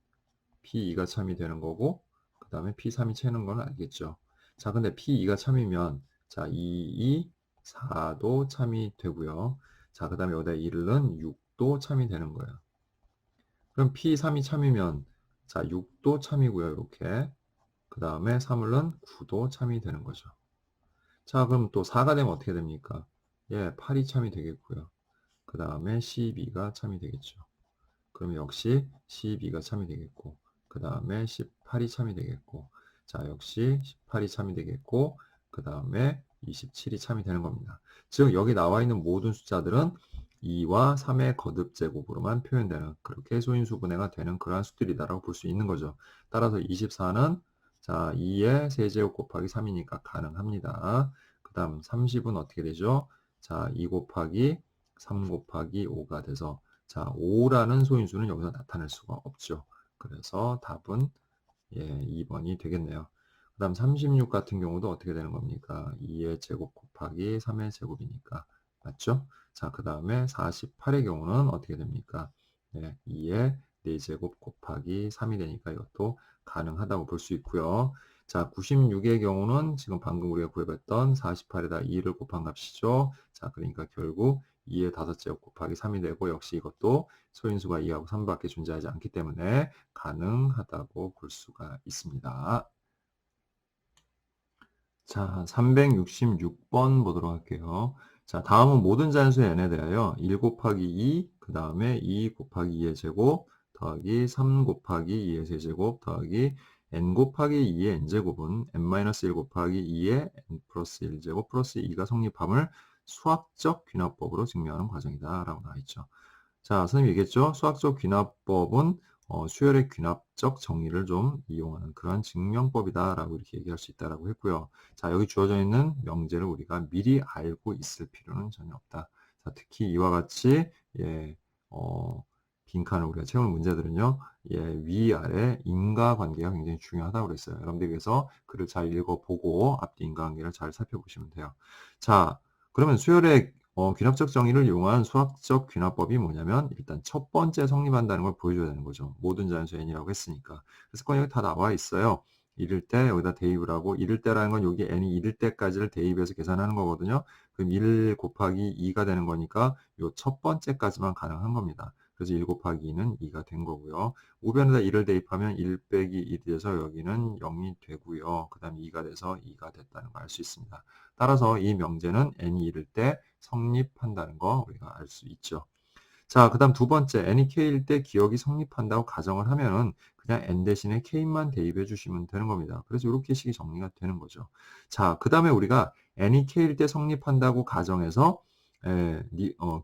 P2가 참이 되는 거고, 그 다음에 P3이 채는 건 알겠죠. 자, 근데 P2가 참이면, 자, 2, 2, 4도 참이 되고요. 자, 그 다음에 여기다 1을 넣은 6도 참이 되는 거예요. 그럼 P3이 참이면, 자, 6도 참이고요. 이렇게. 그 다음에 3을 넣은 9도 참이 되는 거죠. 자, 그럼 또 4가 되면 어떻게 됩니까? 예, 8이 참이 되겠고요. 그 다음에 12가 참이 되겠죠. 그럼 역시 12가 참이 되겠고, 그 다음에 18이 참이 되겠고, 자, 역시 18이 참이 되겠고, 그 다음에 27이 참이 되는 겁니다. 즉, 여기 나와 있는 모든 숫자들은 2와 3의 거듭 제곱으로만 표현되는, 그렇게 소인수 분해가 되는 그러한 수들이다라고 볼 수 있는 거죠. 따라서 24는 자, 2의 세제곱 곱하기 3이니까 가능합니다. 그 다음 30은 어떻게 되죠? 자, 2 곱하기 3 곱하기 5가 돼서 자, 5라는 소인수는 여기서 나타낼 수가 없죠. 그래서 답은 예, 2번이 되겠네요. 그 다음 36 같은 경우도 어떻게 되는 겁니까? 2의 제곱 곱하기 3의 제곱이니까. 맞죠? 자, 그 다음에 48의 경우는 어떻게 됩니까? 네, 2의 4제곱 곱하기 3이 되니까 이것도 가능하다고 볼 수 있고요. 자, 96의 경우는 지금 방금 우리가 구해봤던 48에다 2를 곱한 값이죠. 자, 그러니까 결국 2의 5제곱 곱하기 3이 되고 역시 이것도 소인수가 2하고 3밖에 존재하지 않기 때문에 가능하다고 볼 수가 있습니다. 자, 366번 보도록 할게요. 자, 다음은 모든 자연수의 n에 대하여 1 곱하기 2, 그 다음에 2 곱하기 2의 제곱, 더하기 3 곱하기 2의 세제곱, 더하기 n 곱하기 2의 n제곱은 n-1 곱하기 2의 n 플러스 1제곱 플러스 2가 성립함을 수학적 귀납법으로 증명하는 과정이다 라고 나와 있죠. 자, 선생님이 얘기했죠. 수학적 귀납법은 수열의 귀납적 정의를 좀 이용하는 그러한 증명법이다라고 이렇게 얘기할 수 있다라고 했고요. 자, 여기 주어져 있는 명제를 우리가 미리 알고 있을 필요는 전혀 없다. 자, 특히 이와 같이 예, 빈칸을 우리가 채우는 문제들은요, 예, 위아래 인과관계가 굉장히 중요하다고 그랬어요. 여러분들이 그래서 글을 잘 읽어보고 앞뒤 인과관계를 잘 살펴보시면 돼요. 자, 그러면 수열의 귀납적 정의를 이용한 수학적 귀납법이 뭐냐면 일단 첫 번째 성립한다는 걸 보여줘야 되는 거죠. 모든 자연수 n이라고 했으니까. 그래서 여기 다 나와 있어요. 이럴 때 여기다 대입을 하고 이럴 때라는 건 여기 n이 이럴 때까지를 대입해서 계산하는 거거든요. 그럼 1 곱하기 2가 되는 거니까 요 첫 번째까지만 가능한 겁니다. 그래서 1 곱하기 2는 2가 된 거고요. 우변에다 1을 대입하면 1 빼기 1이 돼서 여기는 0이 되고요. 그 다음 2가 돼서 2가 됐다는 걸 알 수 있습니다. 따라서 이 명제는 n이 이를 때 성립한다는 거 우리가 알 수 있죠. 자, 그 다음 두 번째, n이 k일 때 기억이 성립한다고 가정을 하면은 그냥 n 대신에 k만 대입해 주시면 되는 겁니다. 그래서 이렇게 식이 정리가 되는 거죠. 자, 그 다음에 우리가 n이 k일 때 성립한다고 가정해서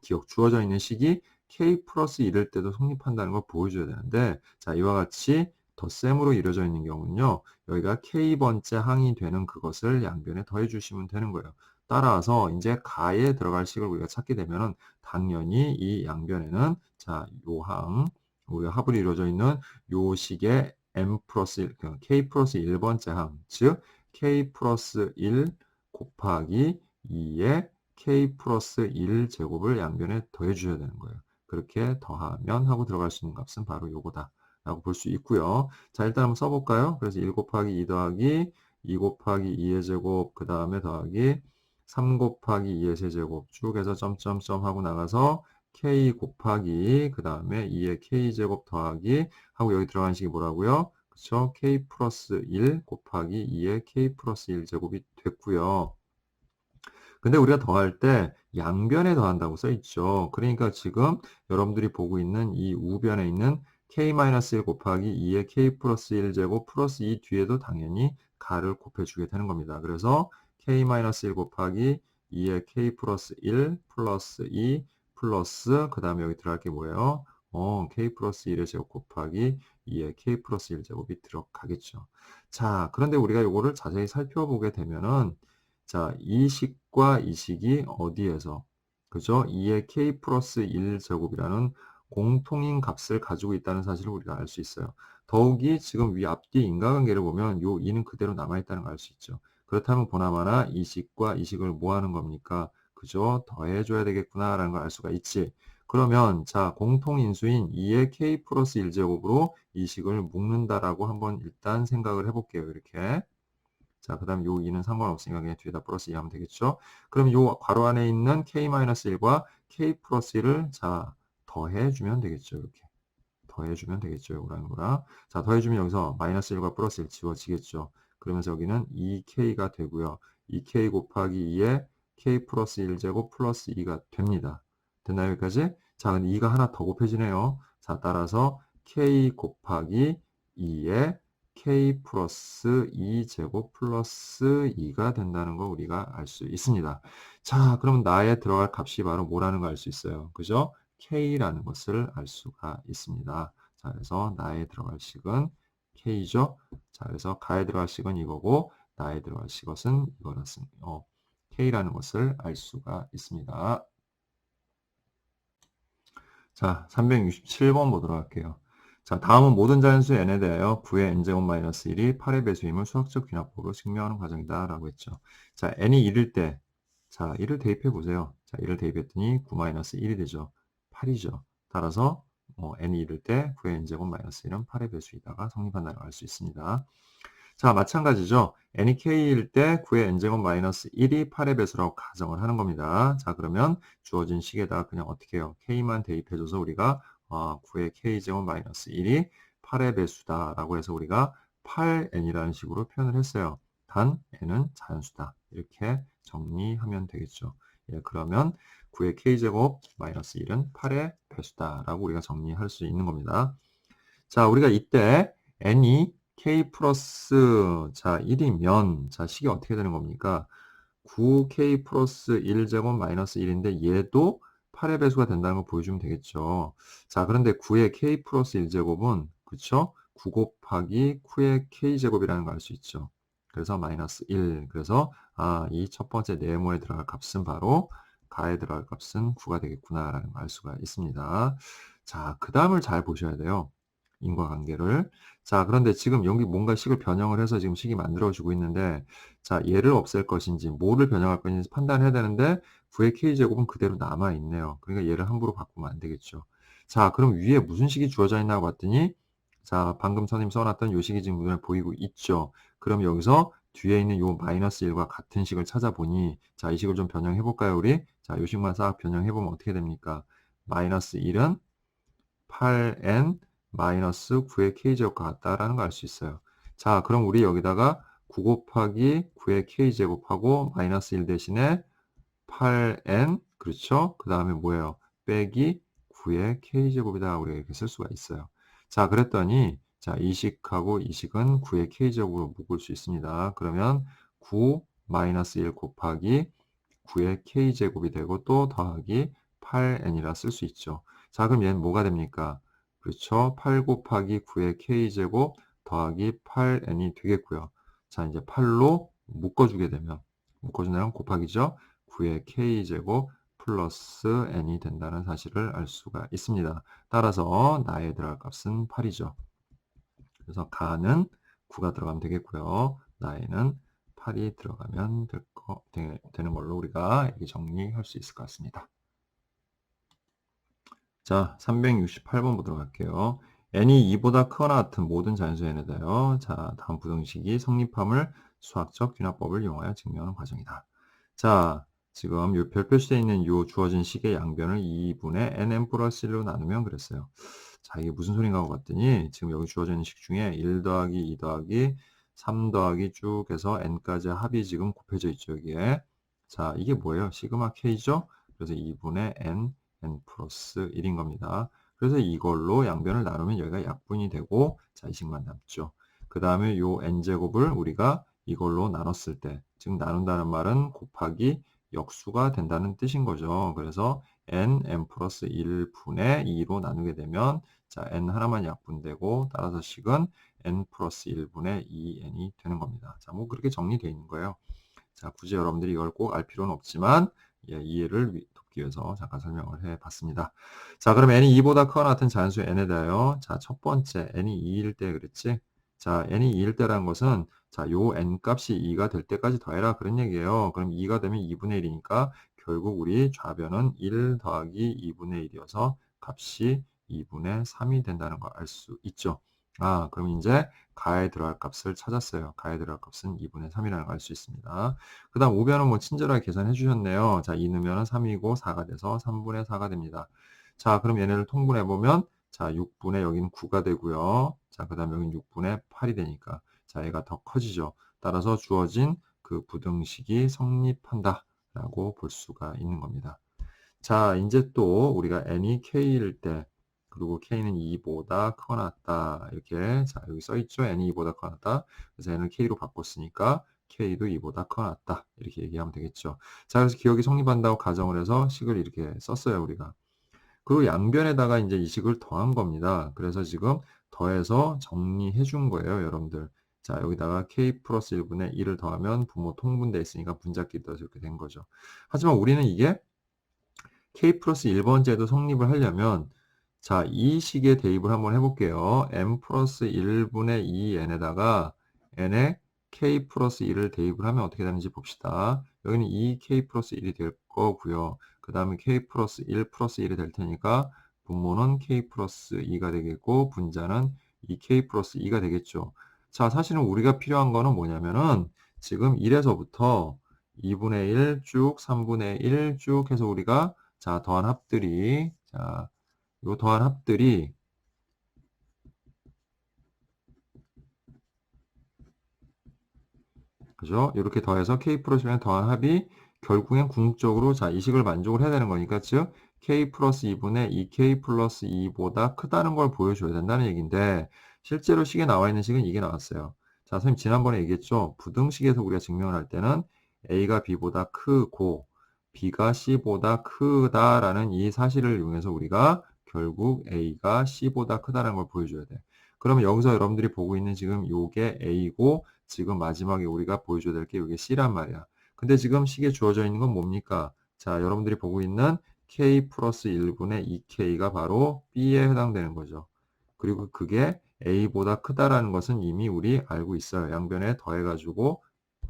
기억 주어져 있는 식이 k 플러스 1일 때도 성립한다는 걸 보여줘야 되는데, 자, 이와 같이 덧셈으로 이루어져 있는 경우는요, 여기가 k번째 항이 되는 그것을 양변에 더해 주시면 되는 거예요. 따라서 이제 가에 들어갈 식을 우리가 찾게 되면은 당연히 이 양변에는 자, 요항 우리가 합으로 이루어져 있는 요 식의 m 플러스 1, k 플러스 1번째 항, 즉 k 플러스 1 곱하기 2의 k 플러스 1 제곱을 양변에 더해 주셔야 되는 거예요. 그렇게 더하면 하고 들어갈 수 있는 값은 바로 요거다 라고 볼 수 있고요. 자, 일단 한번 써볼까요? 그래서 1 곱하기 2 더하기 2 곱하기 2의 제곱, 그 다음에 더하기 3 곱하기 2의 세제곱 쭉 해서 점점점 하고 나가서 k 곱하기 그 다음에 2의 k제곱 더하기 하고 여기 들어간 식이 뭐라고요? 그쵸? k 플러스 1 곱하기 2의 k 플러스 1제곱이 됐고요. 근데 우리가 더할 때 양변에 더한다고 써 있죠. 그러니까 지금 여러분들이 보고 있는 이 우변에 있는 k-1 곱하기 2의 k 플러스 1제곱 플러스 이 뒤에도 당연히 가를 곱해주게 되는 겁니다. 그래서 k-1 곱하기 2의 k 플러스 1 플러스 2 플러스 그 다음에 여기 들어갈 게 뭐예요? k 플러스 1의 제곱 곱하기 2의 k 플러스 1제곱이 들어가겠죠. 자, 그런데 우리가 이거를 자세히 살펴보게 되면은 자, 이 식과 이 식이 어디에서 그죠? 2의 k 플러스 1제곱이라는 공통인 값을 가지고 있다는 사실을 우리가 알 수 있어요. 더욱이 지금 위 앞뒤 인과관계를 보면 요 2는 그대로 남아있다는 걸 알 수 있죠. 그렇다면 보나마나 이 식과 이 식을 뭐 하는 겁니까? 그죠? 더해줘야 되겠구나라는 걸 알 수가 있지. 그러면 자 공통인수인 2의 k 플러스 1제곱으로 이 식을 묶는다라고 한번 일단 생각을 해볼게요. 이렇게. 자, 그 다음 요 2는 상관없으니까 그냥 뒤에다 플러스 2 하면 되겠죠. 그럼 요 괄호 안에 있는 k-1과 k 플러스 1을 자 더해주면 되겠죠. 이렇게. 더해주면 되겠죠. 요거랑 요거랑. 자, 더해주면 여기서 마이너스 1과 플러스 1 지워지겠죠. 그러면서 여기는 2k가 되고요. 2k 곱하기 2에 k 플러스 1제곱 플러스 2가 됩니다. 됐나요? 여기까지? 자, 근데 2가 하나 더 곱해지네요. 자, 따라서 k 곱하기 2에 k 플러스 2제곱 플러스 2가 된다는 걸 우리가 알 수 있습니다. 자, 그러면 나에 들어갈 값이 바로 뭐라는 걸 알 수 있어요. 그죠? K라는 것을 알 수가 있습니다. 자, 그래서 나에 들어갈 식은 K죠. 자, 그래서 가에 들어갈 식은 이거고, 나에 들어갈 식은 K라는 것을 알 수가 있습니다. 자, 367번 보도록 할게요. 자, 다음은 모든 자연수 n에 대하여 9의 n제곱 마이너스 1이 8의 배수임을 수학적 귀납법으로 증명하는 과정이다 라고 했죠. 자, n이 1일 때, 자, 1을 대입해 보세요. 자, 1을 대입했더니 9 마이너스 1이 되죠. 8이죠. 따라서 n이 1일 때 9의 n제곱 마이너스 1은 8의 배수이다가 성립한다는 걸 알 수 있습니다. 자, 마찬가지죠. n이 k일 때 9의 n제곱 마이너스 1이 8의 배수라고 가정을 하는 겁니다. 자, 그러면 주어진 식에다가 그냥 어떻게 해요? k만 대입해줘서 우리가 9의 k제곱 마이너스 1이 8의 배수다라고 해서 우리가 8n이라는 식으로 표현을 했어요. 단 n은 자연수다. 이렇게 정리하면 되겠죠. 예, 그러면 9의 k제곱 마이너스 1은 8의 배수다라고 우리가 정리할 수 있는 겁니다. 자, 우리가 이때 n이 k 플러스 자 1이면 자 식이 어떻게 되는 겁니까? 9k 플러스 1제곱 마이너스 1인데 얘도 8의 배수가 된다는 걸 보여주면 되겠죠. 자, 그런데 9의 k 플러스 1제곱은 그쵸? 9 곱하기 9의 k제곱이라는 걸 알 수 있죠. 그래서 마이너스 1. 그래서 이 첫 번째 네모에 들어갈 값은 바로 가에 들어갈 값은 9가 되겠구나라는 걸 알 수가 있습니다. 자, 그 다음을 잘 보셔야 돼요. 인과관계를. 자, 그런데 지금 여기 뭔가 식을 변형을 해서 지금 식이 만들어지고 있는데, 자, 얘를 없앨 것인지, 뭐를 변형할 것인지 판단해야 되는데, 9의 k제곱은 그대로 남아있네요. 그러니까 얘를 함부로 바꾸면 안 되겠죠. 자, 그럼 위에 무슨 식이 주어져 있나 봤더니, 자, 방금 선생님 써놨던 요 식이 지금 눈에 보이고 있죠. 그럼 여기서 뒤에 있는 요 마이너스 1과 같은 식을 찾아보니, 자, 이 식을 좀 변형해 볼까요, 우리? 자, 요 식만 싹 변형해 보면 어떻게 됩니까? 마이너스 1은 8n 마이너스 9의 k제곱과 같다라는 걸 알 수 있어요. 자, 그럼 우리 여기다가 9 곱하기 9의 k제곱하고 마이너스 1 대신에 8n, 그렇죠? 그 다음에 뭐예요? 빼기 9의 k제곱이다. 우리가 이렇게 쓸 수가 있어요. 자, 그랬더니, 자, 이 식하고 이 식은 9의 k제곱으로 묶을 수 있습니다. 그러면 9 마이너스 1 곱하기 9의 k제곱이 되고 또 더하기 8n이라 쓸 수 있죠. 자, 그럼 얘는 뭐가 됩니까? 그렇죠. 8 곱하기 9의 k제곱 더하기 8n이 되겠고요. 자, 이제 8로 묶어주게 되면, 묶어준다면 곱하기죠. 9의 k제곱 플러스 n이 된다는 사실을 알 수가 있습니다. 따라서 나에 들어갈 값은 8이죠. 그래서 가는 9가 들어가면 되겠고요. 나에는 8이 들어가면 되는 걸로 우리가 이렇게 정리할 수 있을 것 같습니다. 자, 368번 보도록 할게요. n이 2보다 크거나 같은 모든 자연수 n에 대하여 자, 다음 부등식이 성립함을 수학적 귀납법을 이용하여 증명하는 과정이다. 자, 지금 요 별표시에 있는 요 주어진 식의 양변을 2분의 nn 플러스 1로 나누면 그랬어요. 자, 이게 무슨 소린가 하고 봤더니 지금 여기 주어져 있는 식 중에 1 더하기 2 더하기 3 더하기 쭉 해서 n까지 합이 지금 곱해져 있죠, 여기에. 자, 이게 뭐예요? 시그마 k죠? 그래서 2분의 n 플러스 1인 겁니다. 그래서 이걸로 양변을 나누면 여기가 약분이 되고 자, 이 식만 남죠. 그 다음에 요 n제곱을 우리가 이걸로 나눴을 때, 즉 나눈다는 말은 곱하기 역수가 된다는 뜻인 거죠. 그래서 n 플러스 1분의 2로 나누게 되면 자, n 하나만 약분되고 따라서 식은 n 플러스 1분의 2n이 되는 겁니다. 자, 뭐 그렇게 정리되어 있는 거예요. 자, 굳이 여러분들이 이걸 꼭 알 필요는 없지만 예, 이해를 돕기 위해서 잠깐 설명을 해 봤습니다. 자, 그럼 n이 2보다 크거나 같은 잔수 n에 대하여 자, 첫 번째 n이 2일 때 그랬지? 자, n이 2일 때라는 것은 자, 요 n 값이 2가 될 때까지 더해라 그런 얘기예요. 그럼 2가 되면 2분의 1이니까 결국 우리 좌변은 1 더하기 2분의 1이어서 값이 2분의 3이 된다는 걸 알 수 있죠. 아, 그럼 이제 가에 들어갈 값을 찾았어요. 가에 들어갈 값은 2분의 3이라는 걸 알 수 있습니다. 그 다음 우변은 뭐 친절하게 계산해 주셨네요. 자, 2 넣으면 3이고 4가 돼서 3분의 4가 됩니다. 자, 그럼 얘네를 통분해 보면 자, 6분의 여기는 9가 되고요. 자, 그 다음 여기는 6분의 8이 되니까 자, 얘가 더 커지죠. 따라서 주어진 그 부등식이 성립한다 라고 볼 수가 있는 겁니다. 자, 이제 또 우리가 n이 k일 때 그리고 k는 2보다 크거나 같다. 이렇게 자, 여기 써 있죠. n이 2보다 크거나 같다. 그래서 n을 k로 바꿨으니까 k도 2보다 크거나 같다. 이렇게 얘기하면 되겠죠. 자, 그래서 기억이 성립한다고 가정을 해서 식을 이렇게 썼어요, 우리가. 그리고 양변에다가 이제 이 식을 더한 겁니다. 그래서 지금 더해서 정리해 준 거예요, 여러분들. 자, 여기다가 k 플러스 1분의 1을 더하면 부모 통분돼 있으니까 분자끼리 더해서 이렇게 된 거죠. 하지만 우리는 이게 k 플러스 1번째도 성립을 하려면 자, 이 식에 대입을 한번 해볼게요. m 플러스 1분의 2n에다가 n에 k 플러스 1을 대입을 하면 어떻게 되는지 봅시다. 여기는 2k 플러스 1이 될 거고요. 그 다음에 k 플러스 1 플러스 1이 될 테니까 분모는 k 플러스 2가 되겠고 분자는 2k 플러스 2가 되겠죠. 자, 사실은 우리가 필요한 거는 뭐냐면은 지금 1에서부터 2분의 1 쭉 3분의 1 쭉 해서 우리가 자, 더한 합들이, 자, 요 더한 합들이, 그죠? 이렇게 더해서 k 플러스 1의 더한 합이 결국엔 궁극적으로, 자, 이 식을 만족을 해야 되는 거니까, 즉, k 플러스 2분의 2k 플러스 2보다 크다는 걸 보여줘야 된다는 얘기인데, 실제로 식에 나와 있는 식은 이게 나왔어요. 자, 선생님, 지난번에 얘기했죠? 부등식에서 우리가 증명을 할 때는 a가 b보다 크고, b가 c보다 크다라는 이 사실을 이용해서 우리가 결국 a가 c보다 크다는 걸 보여줘야 돼. 그러면 여기서 여러분들이 보고 있는 지금 요게 a고 지금 마지막에 우리가 보여줘야 될 게 요게 c란 말이야. 근데 지금 식에 주어져 있는 건 뭡니까? 자, 여러분들이 보고 있는 k 플러스 1분의 2k가 바로 b에 해당되는 거죠. 그리고 그게 a보다 크다라는 것은 이미 우리 알고 있어요. 양변에 더해가지고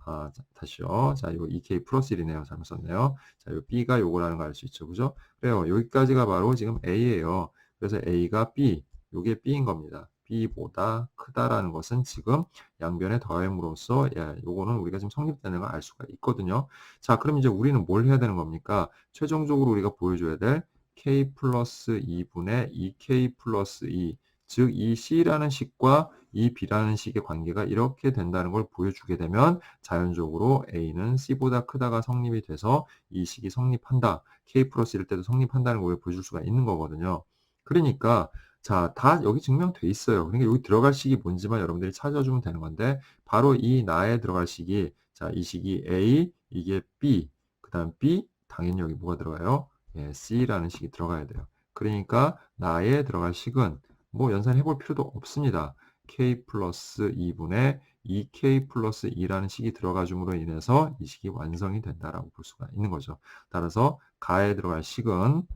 아, 다시요. 자, 이거 2k 플러스 1이네요. 잘못 썼네요. 자, 요 b가 요거라는 걸 알 수 있죠. 그죠? 그래요. 여기까지가 바로 지금 a예요. 그래서 a가 b, 요게 b인 겁니다. b보다 크다라는 것은 지금 양변에 더함으로써 야, 요거는 우리가 지금 성립되는 걸 알 수가 있거든요. 자, 그럼 이제 우리는 뭘 해야 되는 겁니까? 최종적으로 우리가 보여줘야 될 k 플러스 2분의 2k 플러스 2, 즉 이 c라는 식과 이 b라는 식의 관계가 이렇게 된다는 걸 보여주게 되면 자연적으로 a는 c보다 크다가 성립이 돼서 이 식이 성립한다. k 플러스 1일 때도 성립한다는 걸 보여줄 수가 있는 거거든요. 그러니까 자, 다 여기 증명돼 있어요. 그러니까 여기 들어갈 식이 뭔지만 여러분들이 찾아주면 되는 건데 바로 이 나에 들어갈 식이 자, 이 식이 a, 이게 b, 그 다음 b, 당연히 여기 뭐가 들어가요? 예, c라는 식이 들어가야 돼요. 그러니까 나에 들어갈 식은 뭐 연산해 볼 필요도 없습니다. k 플러스 2분의 2k 플러스 2라는 식이 들어가 줌으로 인해서 이 식이 완성이 된다라고 볼 수가 있는 거죠. 따라서 가에 들어갈 식은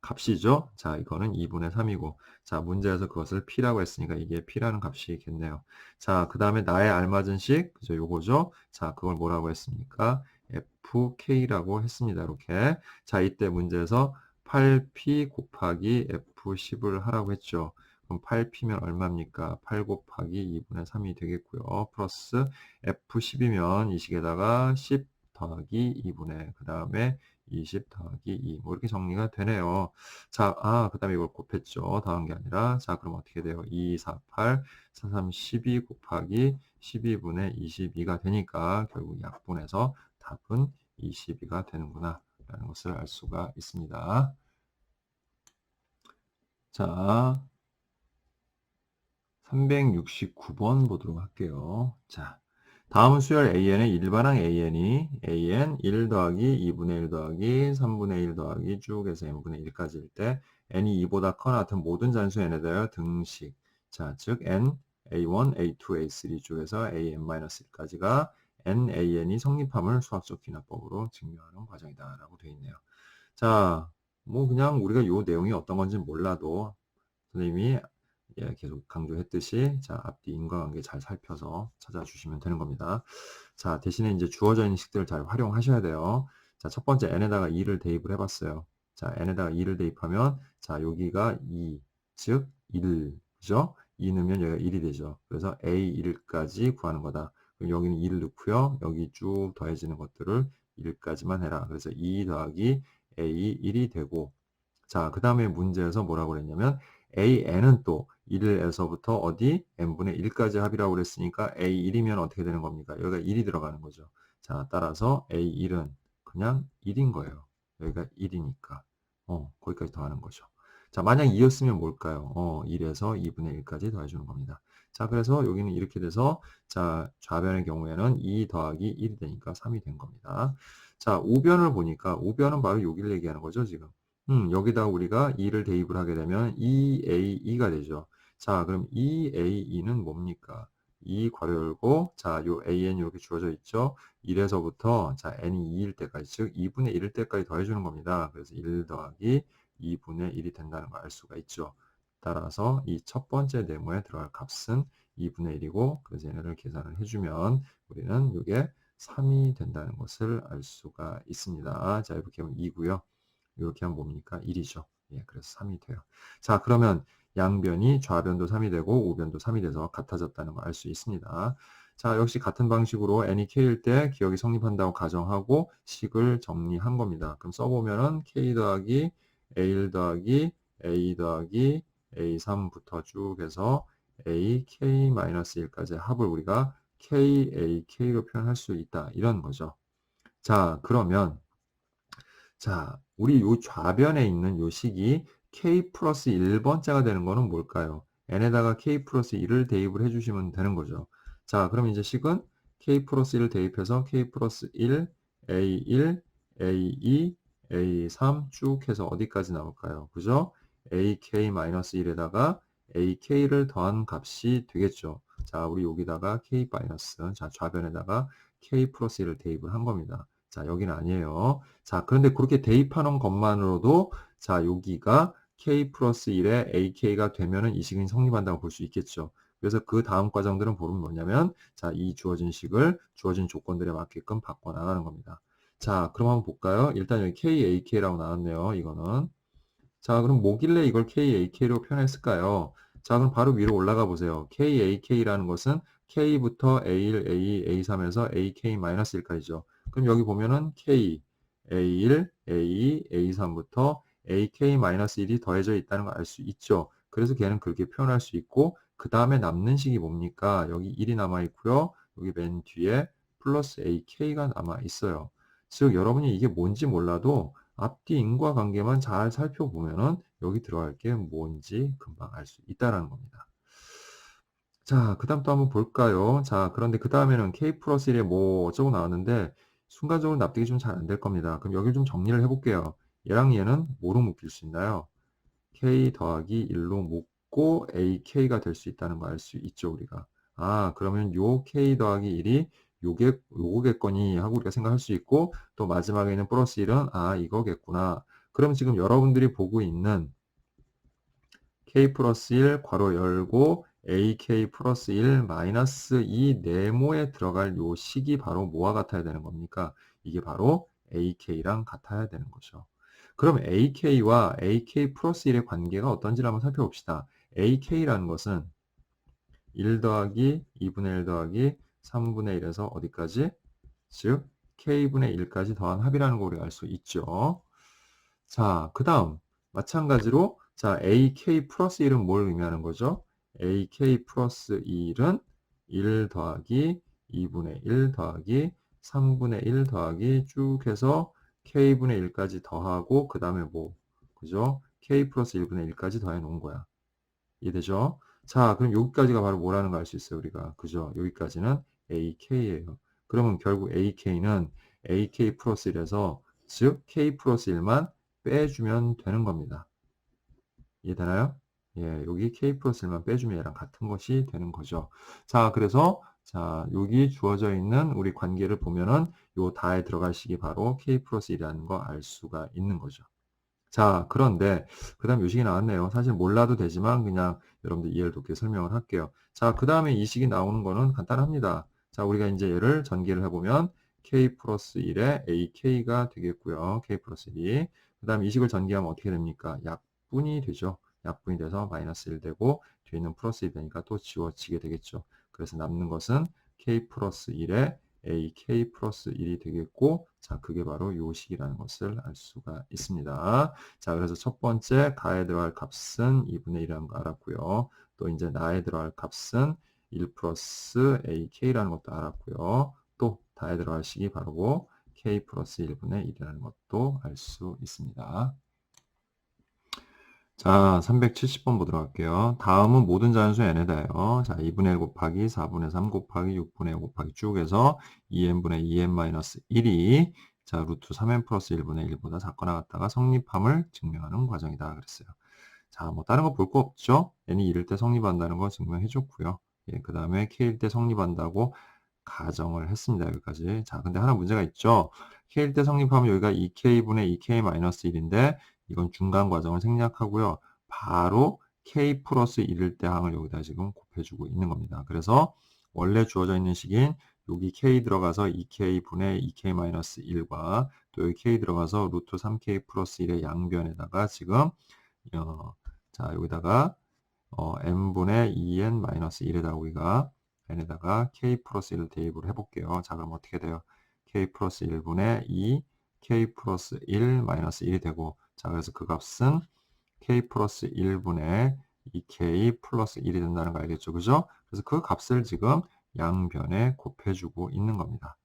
값이죠. 자, 이거는 2분의 3이고, 자, 문제에서 그것을 p라고 했으니까 이게 p라는 값이겠네요. 자, 그 다음에 나의 알맞은 식, 그죠, 요거죠. 자, 그걸 뭐라고 했습니까? fk라고 했습니다. 이렇게. 자, 이때 문제에서 8p 곱하기 f10을 하라고 했죠. 그럼 8p면 얼마입니까? 8 곱하기 2분의 3이 되겠고요. 플러스 f10이면 이 식에다가 10 더하기 2분의, 그 다음에 20 더하기 2. 뭐 이렇게 정리가 되네요. 자, 그 다음에 이걸 곱했죠. 더한 게 아니라. 자, 그럼 어떻게 돼요? 2, 4, 8, 4, 3, 12 곱하기 12분의 22가 되니까 결국 약분해서 답은 22가 되는구나. 라는 것을 알 수가 있습니다. 자, 369번 보도록 할게요. 자, 다음 수열 AN의 일반항 AN이 AN 1 더하기 2분의 1 더하기 3분의 1 더하기 쭉 해서 n분의 1까지일 때 n이 2보다 커나 같은 모든 잔수 n에 대하여 등식. 자, 즉 n A1, A2, A3 쪽에서 AN-1까지가 NAN이 성립함을 수학적 귀납법으로 증명하는 과정이다라고 되어 있네요. 자, 뭐 그냥 우리가 요 내용이 어떤 건지 몰라도 선생님이 계속 강조했듯이 자, 앞뒤 인과관계 잘 살펴서 찾아주시면 되는 겁니다. 자, 대신에 이제 주어져 있는 식들을 잘 활용하셔야 돼요. 자, 첫 번째 n에다가 2를 대입을 해봤어요. 자, n에다가 2를 대입하면 자, 여기가 2, 즉 1, 그죠? 2 넣으면 여기가 1이 되죠. 그래서 A1까지 구하는 거다. 그럼 여기는 2를 넣고요. 여기 쭉 더해지는 것들을 1까지만 해라. 그래서 2 더하기 A 1이 되고 자, 그 다음에 문제에서 뭐라고 그랬냐면 AN은 또 1에서부터 어디 n분의 1까지 합이라고 그랬으니까 A1이면 어떻게 되는 겁니까? 여기가 1이 들어가는 거죠. 자, 따라서 A1은 그냥 1인 거예요. 여기가 1이니까. 거기까지 더하는 거죠. 자, 만약 2였으면 뭘까요? 1에서 2분의 1까지 더해주는 겁니다. 자, 그래서 여기는 이렇게 돼서 자, 좌변의 경우에는 2 더하기 1이 되니까 3이 된 겁니다. 자, 우변을 보니까 우변은 바로 여기를 얘기하는 거죠, 지금. 여기다 우리가 2를 대입을 하게 되면 2A2가 되죠. 자, 그럼 2A2는 뭡니까? 2 괄호 열고, 자, 요 AN 이렇게 주어져 있죠? 1에서부터, 자, n이 2일 때까지, 즉, 2분의 1일 때까지 더해주는 겁니다. 그래서 1 더하기 2분의 1이 된다는 걸 알 수가 있죠. 따라서 이 첫 번째 네모에 들어갈 값은 2분의 1이고, 그래서 얘네를 계산을 해주면 우리는 이게 3이 된다는 것을 알 수가 있습니다. 자, 이렇게 하면 2고요. 이렇게 하면 뭡니까? 1이죠. 예, 그래서 3이 돼요. 자, 그러면 양변이 좌변도 3이 되고 우변도 3이 돼서 같아졌다는 걸 알 수 있습니다. 자, 역시 같은 방식으로 n이 k일 때 기억이 성립한다고 가정하고 식을 정리한 겁니다. 그럼 써보면은 k 더하기 a1 더하기 a 더하기 a3부터 쭉 해서 ak-1까지 합을 우리가 kak로 표현할 수 있다. 이런 거죠. 자, 그러면 자, 우리 요 좌변에 있는 요 식이 k 플러스 1번째가 되는 거는 뭘까요? n에다가 k 플러스 1을 대입을 해주시면 되는 거죠. 자, 그럼 이제 식은 k 플러스 1을 대입해서 k 플러스 1, a1, a2, a3 쭉 해서 어디까지 나올까요? 그죠? ak-1에다가 ak를 더한 값이 되겠죠. 자, 우리 여기다가 k 마이너스, 자, 좌변에다가 k 플러스 1을 대입을 한 겁니다. 자, 여기는 아니에요. 자, 그런데 그렇게 대입하는 것만으로도 자, 여기가 k 플러스 1에 ak가 되면은 이 식이 성립한다고 볼 수 있겠죠. 그래서 그 다음 과정들은 보면 뭐냐면 자, 이 주어진 식을 주어진 조건들에 맞게끔 바꿔 나가는 겁니다. 자, 그럼 한번 볼까요? 일단 여기 kak라고 나왔네요. 이거는. 자, 그럼 뭐길래 이걸 kak로 표현했을까요? 자, 그럼 바로 위로 올라가 보세요. kak라는 것은 k부터 a1, a2, a3에서 ak-1까지죠. 그럼 여기 보면은 k, a1, a2, a3부터 ak-1이 더해져 있다는 걸 알 수 있죠. 그래서 걔는 그렇게 표현할 수 있고 그 다음에 남는 식이 뭡니까? 여기 1이 남아 있고요. 여기 맨 뒤에 플러스 ak가 남아 있어요. 즉 여러분이 이게 뭔지 몰라도 앞뒤 인과관계만 잘 살펴보면은 여기 들어갈 게 뭔지 금방 알 수 있다라는 겁니다. 자, 그 다음 또 한번 볼까요? 자, 그런데 그 다음에는 k 플러스 1에 뭐 어쩌고 나왔는데 순간적으로 납득이 좀 잘 안 될 겁니다. 그럼 여기를 좀 정리를 해볼게요. 얘랑 얘는 뭐로 묶일 수 있나요? k 더하기 1로 묶고 ak가 될 수 있다는 거 알 수 있죠, 우리가. 아, 그러면 요 k 더하기 1이 요거겠거니 하고 우리가 생각할 수 있고 또 마지막에 있는 플러스 1은 아, 이거겠구나. 그럼 지금 여러분들이 보고 있는 k 플러스 1 괄호 열고 ak 플러스 1 마이너스 이 네모에 들어갈 요 식이 바로 뭐와 같아야 되는 겁니까? 이게 바로 ak랑 같아야 되는 거죠. 그럼 ak와 ak 플러스 1의 관계가 어떤지를 한번 살펴봅시다. ak라는 것은 1 더하기 2분의 1 더하기 3분의 1에서 어디까지? 즉 k분의 1까지 더한 합이라는 거 우리가 알 수 있죠. 자, 그 다음 마찬가지로 자, AK 플러스 1은 뭘 의미하는 거죠? AK 플러스 1은 1 더하기 2분의 1 더하기 3분의 1 더하기 쭉 해서 K분의 1까지 더하고 그 다음에 뭐 그죠? K 플러스 1분의 1까지 더해 놓은 거야. 이해되죠? 자, 그럼 여기까지가 바로 뭐라는 걸 알 수 있어요, 우리가. 그죠? 여기까지는 AK예요. 그러면 결국 AK는 AK 플러스 1에서 즉 K 플러스 1만 빼주면 되는 겁니다. 이해되나요? 예, 여기 K 플러스 1만 빼주면 얘랑 같은 것이 되는 거죠. 자, 그래서 자, 여기 주어져 있는 우리 관계를 보면은 요 다에 들어갈 식이 바로 K 플러스 1이라는 거 알 수가 있는 거죠. 자, 그런데 그 다음 요식이 나왔네요. 사실 몰라도 되지만 그냥 여러분들 이해를 돕게 설명을 할게요. 자, 그 다음에 이 식이 나오는 거는 간단합니다. 자, 우리가 이제 얘를 전개를 해보면 K 플러스 1에 AK가 되겠고요. K 플러스 1이. 그 다음 이 식을 전개하면 어떻게 됩니까? 약분이 되죠. 약분이 돼서 마이너스 1 되고 뒤에 있는 플러스 1 되니까 또 지워지게 되겠죠. 그래서 남는 것은 K 플러스 1에 AK 플러스 1이 되겠고, 자, 그게 바로 요 식이라는 것을 알 수가 있습니다. 자, 그래서 첫 번째 가에 들어갈 값은 2분의 1이라는 거 알았고요. 또 이제 나에 들어갈 값은 1 플러스 AK라는 것도 알았고요. 또 다에 들어갈 식이 바로 K 플러스 1분의 1이라는 것도 알 수 있습니다. 자, 370번 보도록 할게요. 다음은 모든 자연수 n에다요. 자, 2분의 1 곱하기 4분의 3 곱하기 6분의 1 곱하기 쭉 해서 2n분의 2n-1이 자, 루트 3n 플러스 1분의 1보다 작거나 같다가 성립함을 증명하는 과정이다. 그랬어요. 자, 뭐 다른 거 볼 거 없죠? n이 1일 때 성립한다는 거 증명해 줬고요. 예, 그 다음에 k일 때 성립한다고 가정을 했습니다. 여기까지. 자, 근데 하나 문제가 있죠? k일 때 성립하면 여기가 2k분의 2k-1인데 이건 중간 과정을 생략하고요. 바로 k 플러스 1일 때 항을 여기다 지금 곱해주고 있는 겁니다. 그래서 원래 주어져 있는 식인 여기 k 들어가서 2k분의 2k-1과 또 여기 k 들어가서 루트 3k 플러스 1의 양변에다가 지금 자 여기다가 n분의 2n-1에다가 우리가 n에다가 k 플러스 1을 대입을 해볼게요. 자 그럼 어떻게 돼요? k 플러스 1분의 2 k 플러스 1 마이너스 1이 되고 자 그래서 그 값은 k 플러스 1분의 2k 플러스 1이 된다는 거 알겠죠? 그죠? 그래서 그 값을 지금 양변에 곱해주고 있는 겁니다.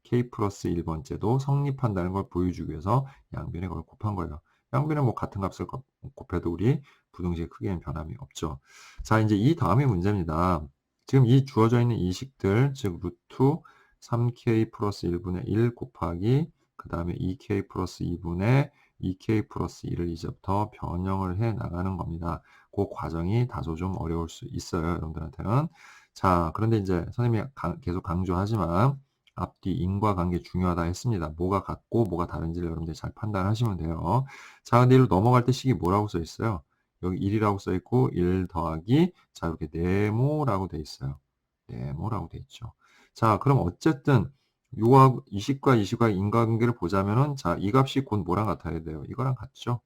k 플러스 1번째도 성립한다는 걸 보여주기 위해서 양변에 그걸 곱한 거예요. 양변에 뭐 같은 값을 곱해도 우리 부등식의 크기에는 변함이 없죠. 자, 이제 이 다음이 문제입니다. 지금 이 주어져 있는 이 식들, 즉 루트 3k 플러스 1분의 1 곱하기 그 다음에 2k 플러스 2분의 2k 플러스 1을 이제부터 변형을 해 나가는 겁니다. 그 과정이 다소 좀 어려울 수 있어요. 여러분들한테는. 자, 그런데 이제 선생님이 계속 강조하지만 앞뒤 인과관계 중요하다 했습니다. 뭐가 같고 뭐가 다른지를 여러분들이 잘 판단하시면 돼요. 자, 근데 이로 넘어갈 때 식이 뭐라고 써 있어요? 여기 1이라고 써 있고 1 더하기 자 이렇게 네모라고 돼 있어요. 네모라고 돼 있죠. 자, 그럼 어쨌든 요하고 이 식과 이 식과 인과관계를 보자면은 자, 이 값이 곧 뭐랑 같아야 돼요? 이거랑 같죠?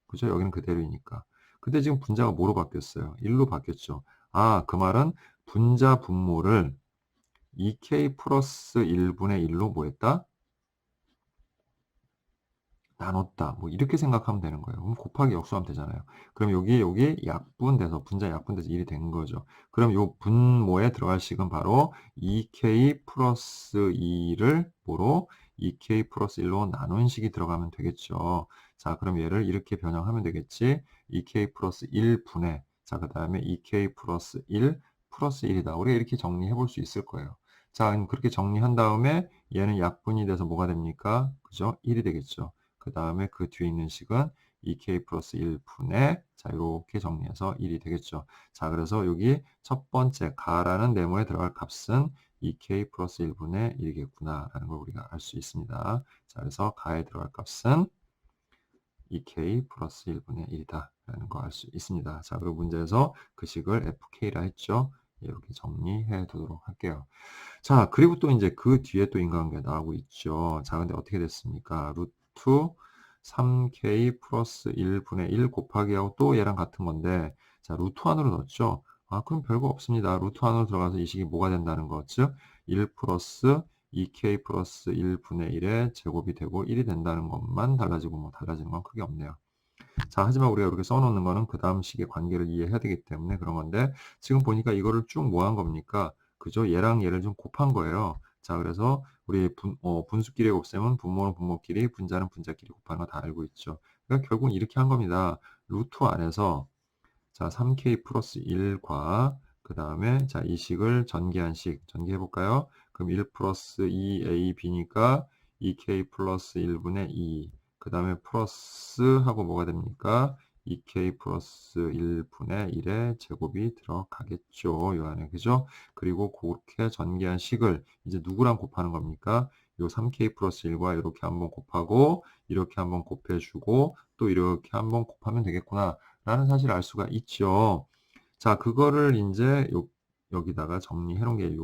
그죠? 여기는 그대로이니까. 근데 지금 분자가 뭐로 바뀌었어요? 1로 바뀌었죠. 아, 그 말은 분자 분모를 2k 플러스 1분의 1로 뭐 했다? 나눴다. 뭐 이렇게 생각하면 되는 거예요. 그럼 곱하기 역수하면 되잖아요. 그럼 여기 약분돼서 분자 약분돼서 1이 된 거죠. 그럼 요 분모에 들어갈 식은 바로 2k 플러스 2를 뭐로 2k 플러스 1로 나눈 식이 들어가면 되겠죠. 자, 그럼 얘를 이렇게 변형하면 되겠지. 2k 플러스 1분의 자, 그 다음에 2k 플러스 1 플러스 1이다. 우리가 이렇게 정리해 볼 수 있을 거예요. 자, 그렇게 정리한 다음에 얘는 약분이 돼서 뭐가 됩니까? 그죠? 1이 되겠죠. 그 다음에 그 뒤에 있는 식은 2k 플러스 1분의 자 이렇게 정리해서 1이 되겠죠. 자 그래서 여기 첫 번째 가라는 네모에 들어갈 값은 2k 플러스 1분의 1이겠구나 라는 걸 우리가 알 수 있습니다. 자 그래서 가에 들어갈 값은 2k 플러스 1분의 1이다 라는 거 알 수 있습니다. 자 그리고 문제에서 그 식을 fk라 했죠. 이렇게 정리해 두도록 할게요. 자, 그리고 또 이제 그 뒤에 또 인과관계가 나오고 있죠. 자, 근데 어떻게 됐습니까? 루트 3k 플러스 1분의 1 곱하기하고 또 얘랑 같은 건데, 자, 루트 안으로 넣었죠. 아, 그럼 별거 없습니다. 루트 안으로 들어가서 이 식이 뭐가 된다는 거, 즉, 1 플러스 2k 플러스 1분의 1의 제곱이 되고 1이 된다는 것만 달라지고 뭐 달라지는 건 크게 없네요. 자, 하지만 우리가 이렇게 써놓는 거는 그 다음 식의 관계를 이해해야 되기 때문에 그런 건데, 지금 보니까 이거를 쭉 뭐 한 겁니까? 그죠? 얘랑 얘를 좀 곱한 거예요. 자, 그래서 우리 분수끼리 곱셈은 분모는 분모끼리, 분자는 분자끼리 곱하는 거 다 알고 있죠. 그러니까 결국은 이렇게 한 겁니다. 루트 안에서 자, 3k 플러스 1과 그 그 다음에 자, 이 식을 전개한 식 전개해 볼까요? 그럼 1 플러스 2ab니까 2k 플러스 1분의 2. 그 다음에 플러스 하고 뭐가 됩니까? 2k 플러스 1분의 1의 제곱이 들어가겠죠. 요 안에, 그죠? 그리고 그렇게 전개한 식을 이제 누구랑 곱하는 겁니까? 요 3k 플러스 1과 이렇게 한번 곱하고, 이렇게 한번 곱해주고, 또 이렇게 한번 곱하면 되겠구나. 라는 사실을 알 수가 있죠. 자, 그거를 이제 여기다가 정리해 놓은 게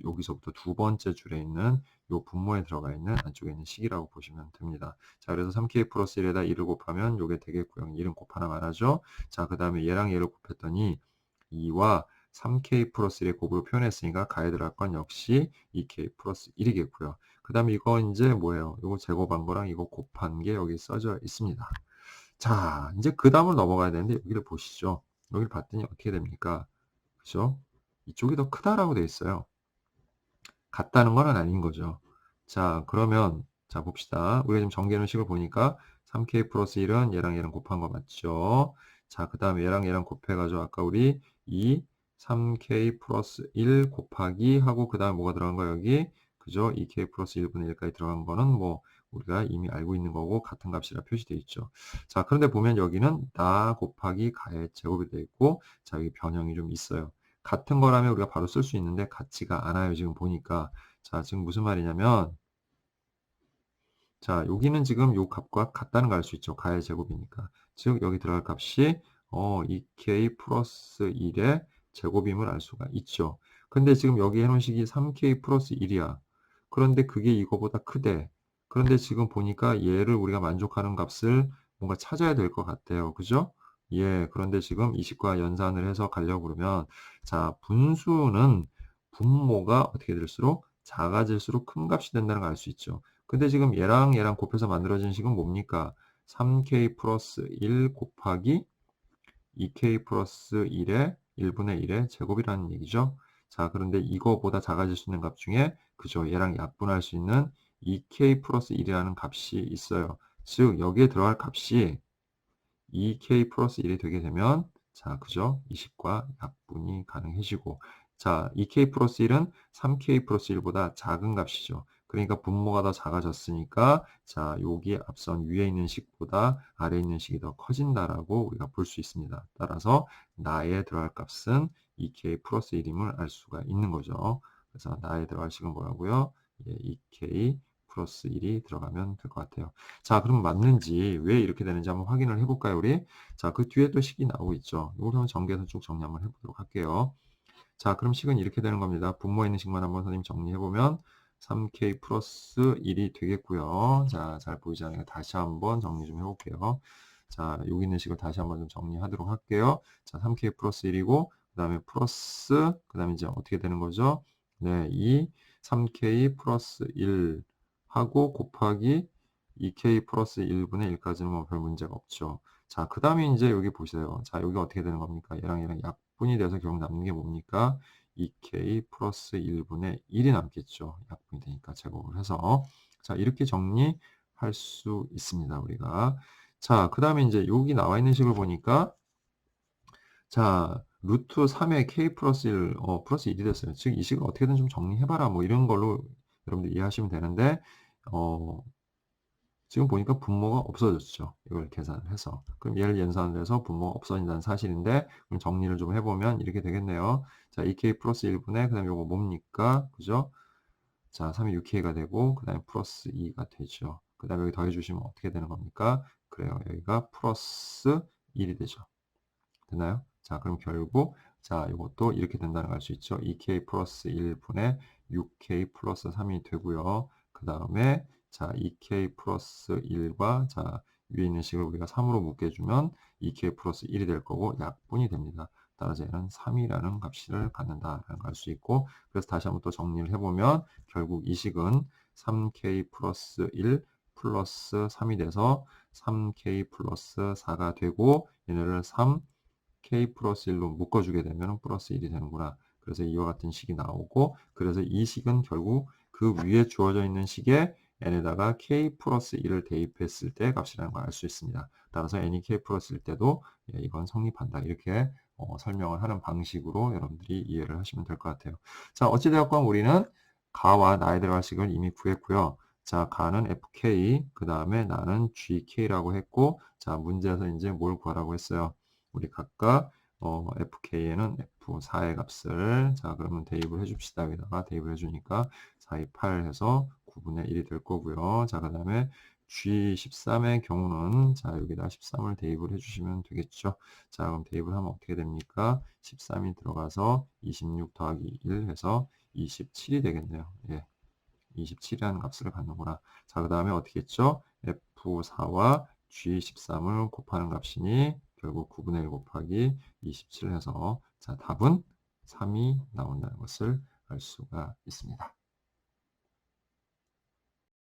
여기서부터 두 번째 줄에 있는 요 분모에 들어가 있는 안쪽에 있는 식이라고 보시면 됩니다. 자, 그래서 3k 플러스 1에다 2를 곱하면 요게 되겠고요. 1은 곱하나만 하죠. 자, 그 다음에 얘랑 얘를 곱했더니 2와 3k 플러스 1의 곱으로 표현했으니까 가에 들어갈 건 역시 2k 플러스 1이겠고요. 그 다음에 이거 이제 뭐예요? 이거 제곱한 거랑 이거 곱한 게 여기 써져 있습니다. 자, 이제 그 다음으로 넘어가야 되는데 여기를 보시죠. 여기를 봤더니 어떻게 됩니까? 그죠? 이쪽이 더 크다라고 되어 있어요. 같다는 건 아닌 거죠. 자, 그러면 자 봅시다. 우리가 지금 전개하는 식을 보니까 3k 플러스 1은 얘랑 얘랑 곱한 거 맞죠? 자, 그 다음에 얘랑 얘랑 곱해가지고 아까 우리 3k 플러스 1 곱하기 하고 그 다음에 뭐가 들어간 거 여기? 그죠? 2k 플러스 1분의 1까지 들어간 거는 뭐 우리가 이미 알고 있는 거고 같은 값이라 표시되어 있죠. 자, 그런데 보면 여기는 나 곱하기 가의 제곱이 되어 있고 자, 여기 변형이 좀 있어요. 같은 거라면 우리가 바로 쓸 수 있는데 같지가 않아요. 지금 보니까. 자, 지금 무슨 말이냐면 자, 여기는 지금 요 값과 같다는 걸 알 수 있죠. 가의 제곱이니까. 즉 여기 들어갈 값이 2k 플러스 1의 제곱임을 알 수가 있죠. 근데 지금 여기 해놓은 식이 3k 플러스 1이야. 그런데 그게 이거보다 크대. 그런데 지금 보니까 얘를 우리가 만족하는 값을 뭔가 찾아야 될 것 같아요. 그죠? 예, 그런데 지금 이 식과 연산을 해서 가려고 그러면 자, 분수는 분모가 어떻게 될수록 작아질수록 큰 값이 된다는 걸 알 수 있죠. 근데 지금 얘랑 얘랑 곱해서 만들어진 식은 뭡니까? 3k 플러스 1 곱하기 2k 플러스 1의 1분의 1의 제곱이라는 얘기죠. 자, 그런데 이거보다 작아질 수 있는 값 중에 그죠? 얘랑 약분할 수 있는 2k 플러스 1이라는 값이 있어요. 즉 여기에 들어갈 값이 2k 플러스 1이 되게 되면 자, 그죠? 이 식과 약분이 가능해지고 자, 2k 플러스 1은 3k 플러스 1보다 작은 값이죠. 그러니까 분모가 더 작아졌으니까 자, 여기 앞선 위에 있는 식보다 아래에 있는 식이 더 커진다라고 우리가 볼 수 있습니다. 따라서 나에 들어갈 값은 2k 플러스 1임을 알 수가 있는 거죠. 그래서 나에 들어갈 식은 뭐라고요? 예, 2k 플러스 1이 들어가면 될 것 같아요. 자, 그럼 맞는지 왜 이렇게 되는지 한번 확인을 해볼까요, 우리? 자, 그 뒤에 또 식이 나오고 있죠. 이걸 한번 전개해서 쭉 정리 한번 해보도록 할게요. 자, 그럼 식은 이렇게 되는 겁니다. 분모에 있는 식만 한번 선생님 정리해보면 3k 플러스 1이 되겠고요. 자, 잘 보이지 않으니까 다시 한번 정리 좀 해볼게요. 자, 여기 있는 식을 다시 한번 좀 정리하도록 할게요. 자, 3k 플러스 1이고 그 다음에 플러스 그 다음에 이제 어떻게 되는 거죠? 네, 이 3k 플러스 1 하고 곱하기 2k 플러스 1분의 1까지는 뭐 별 문제가 없죠. 자, 그 다음에 이제 여기 보세요. 자, 여기 어떻게 되는 겁니까? 얘랑 약분이 돼서 결국 남는 게 뭡니까? 2k 플러스 1분의 1이 남겠죠. 약분이 되니까 제곱을 해서. 자, 이렇게 정리할 수 있습니다. 우리가. 자, 그 다음에 이제 여기 나와 있는 식을 보니까 자, 루트 3의 k 플러스 1, 플러스 1이 됐어요. 즉, 이 식을 어떻게든 좀 정리해봐라. 뭐 이런 걸로 여러분들 이해하시면 되는데, 지금 보니까 분모가 없어졌죠. 이걸 계산을 해서. 그럼 얘를 연산을 해서 분모가 없어진다는 사실인데, 그럼 정리를 좀 해보면 이렇게 되겠네요. 자, 2k 플러스 1분의, 그 다음에 이거 뭡니까? 그죠? 자, 3이 6k가 되고, 그 다음에 플러스 2가 되죠. 그 다음에 여기 더해주시면 어떻게 되는 겁니까? 그래요. 여기가 플러스 1이 되죠. 됐나요? 자, 그럼 결국, 자, 이것도 이렇게 된다는 걸 알 수 있죠. 2k 플러스 1분의 6k 플러스 3이 되고요. 그 다음에, 자, 2k 플러스 1과, 자, 위에 있는 식을 우리가 3으로 묶여주면 2k 플러스 1이 될 거고, 약분이 됩니다. 따라서 얘는 3이라는 값을 갖는다라는 걸 알 수 있고, 그래서 다시 한번 또 정리를 해보면, 결국 이 식은 3k 플러스 1 플러스 3이 돼서 3k 플러스 4가 되고, 얘네를 3k 플러스 1로 묶어주게 되면 플러스 1이 되는구나. 그래서 이와 같은 식이 나오고, 그래서 이 식은 결국 그 위에 주어져 있는 식에 n에다가 k 플러스 1을 대입했을 때 값이라는 걸 알 수 있습니다. 따라서 n이 k 플러스 1 때도 이건 성립한다. 이렇게 설명을 하는 방식으로 여러분들이 이해를 하시면 될 것 같아요. 자, 어찌되었건 우리는 가와 나에 들어갈 식을 이미 구했고요. 자, 가는 fk, 그 다음에 나는 gk라고 했고, 자, 문제에서 이제 뭘 구하라고 했어요. 우리 각각 fk에는 f4의 값을, 자, 그러면 대입을 해줍시다. 여기다가 대입을 해주니까 4, 2, 8 해서 9분의 1이 될 거고요. 자, 그 다음에 G13의 경우는, 자, 여기다 13을 대입을 해주시면 되겠죠. 자, 그럼 대입을 하면 어떻게 됩니까? 13이 들어가서 26 더하기 1 해서 27이 되겠네요. 예. 27이라는 값을 갖는구나. 자, 그 다음에 어떻게 했죠? F4와 G13을 곱하는 값이니 결국 9분의 1 곱하기 27 해서 자, 답은 3이 나온다는 것을 알 수가 있습니다.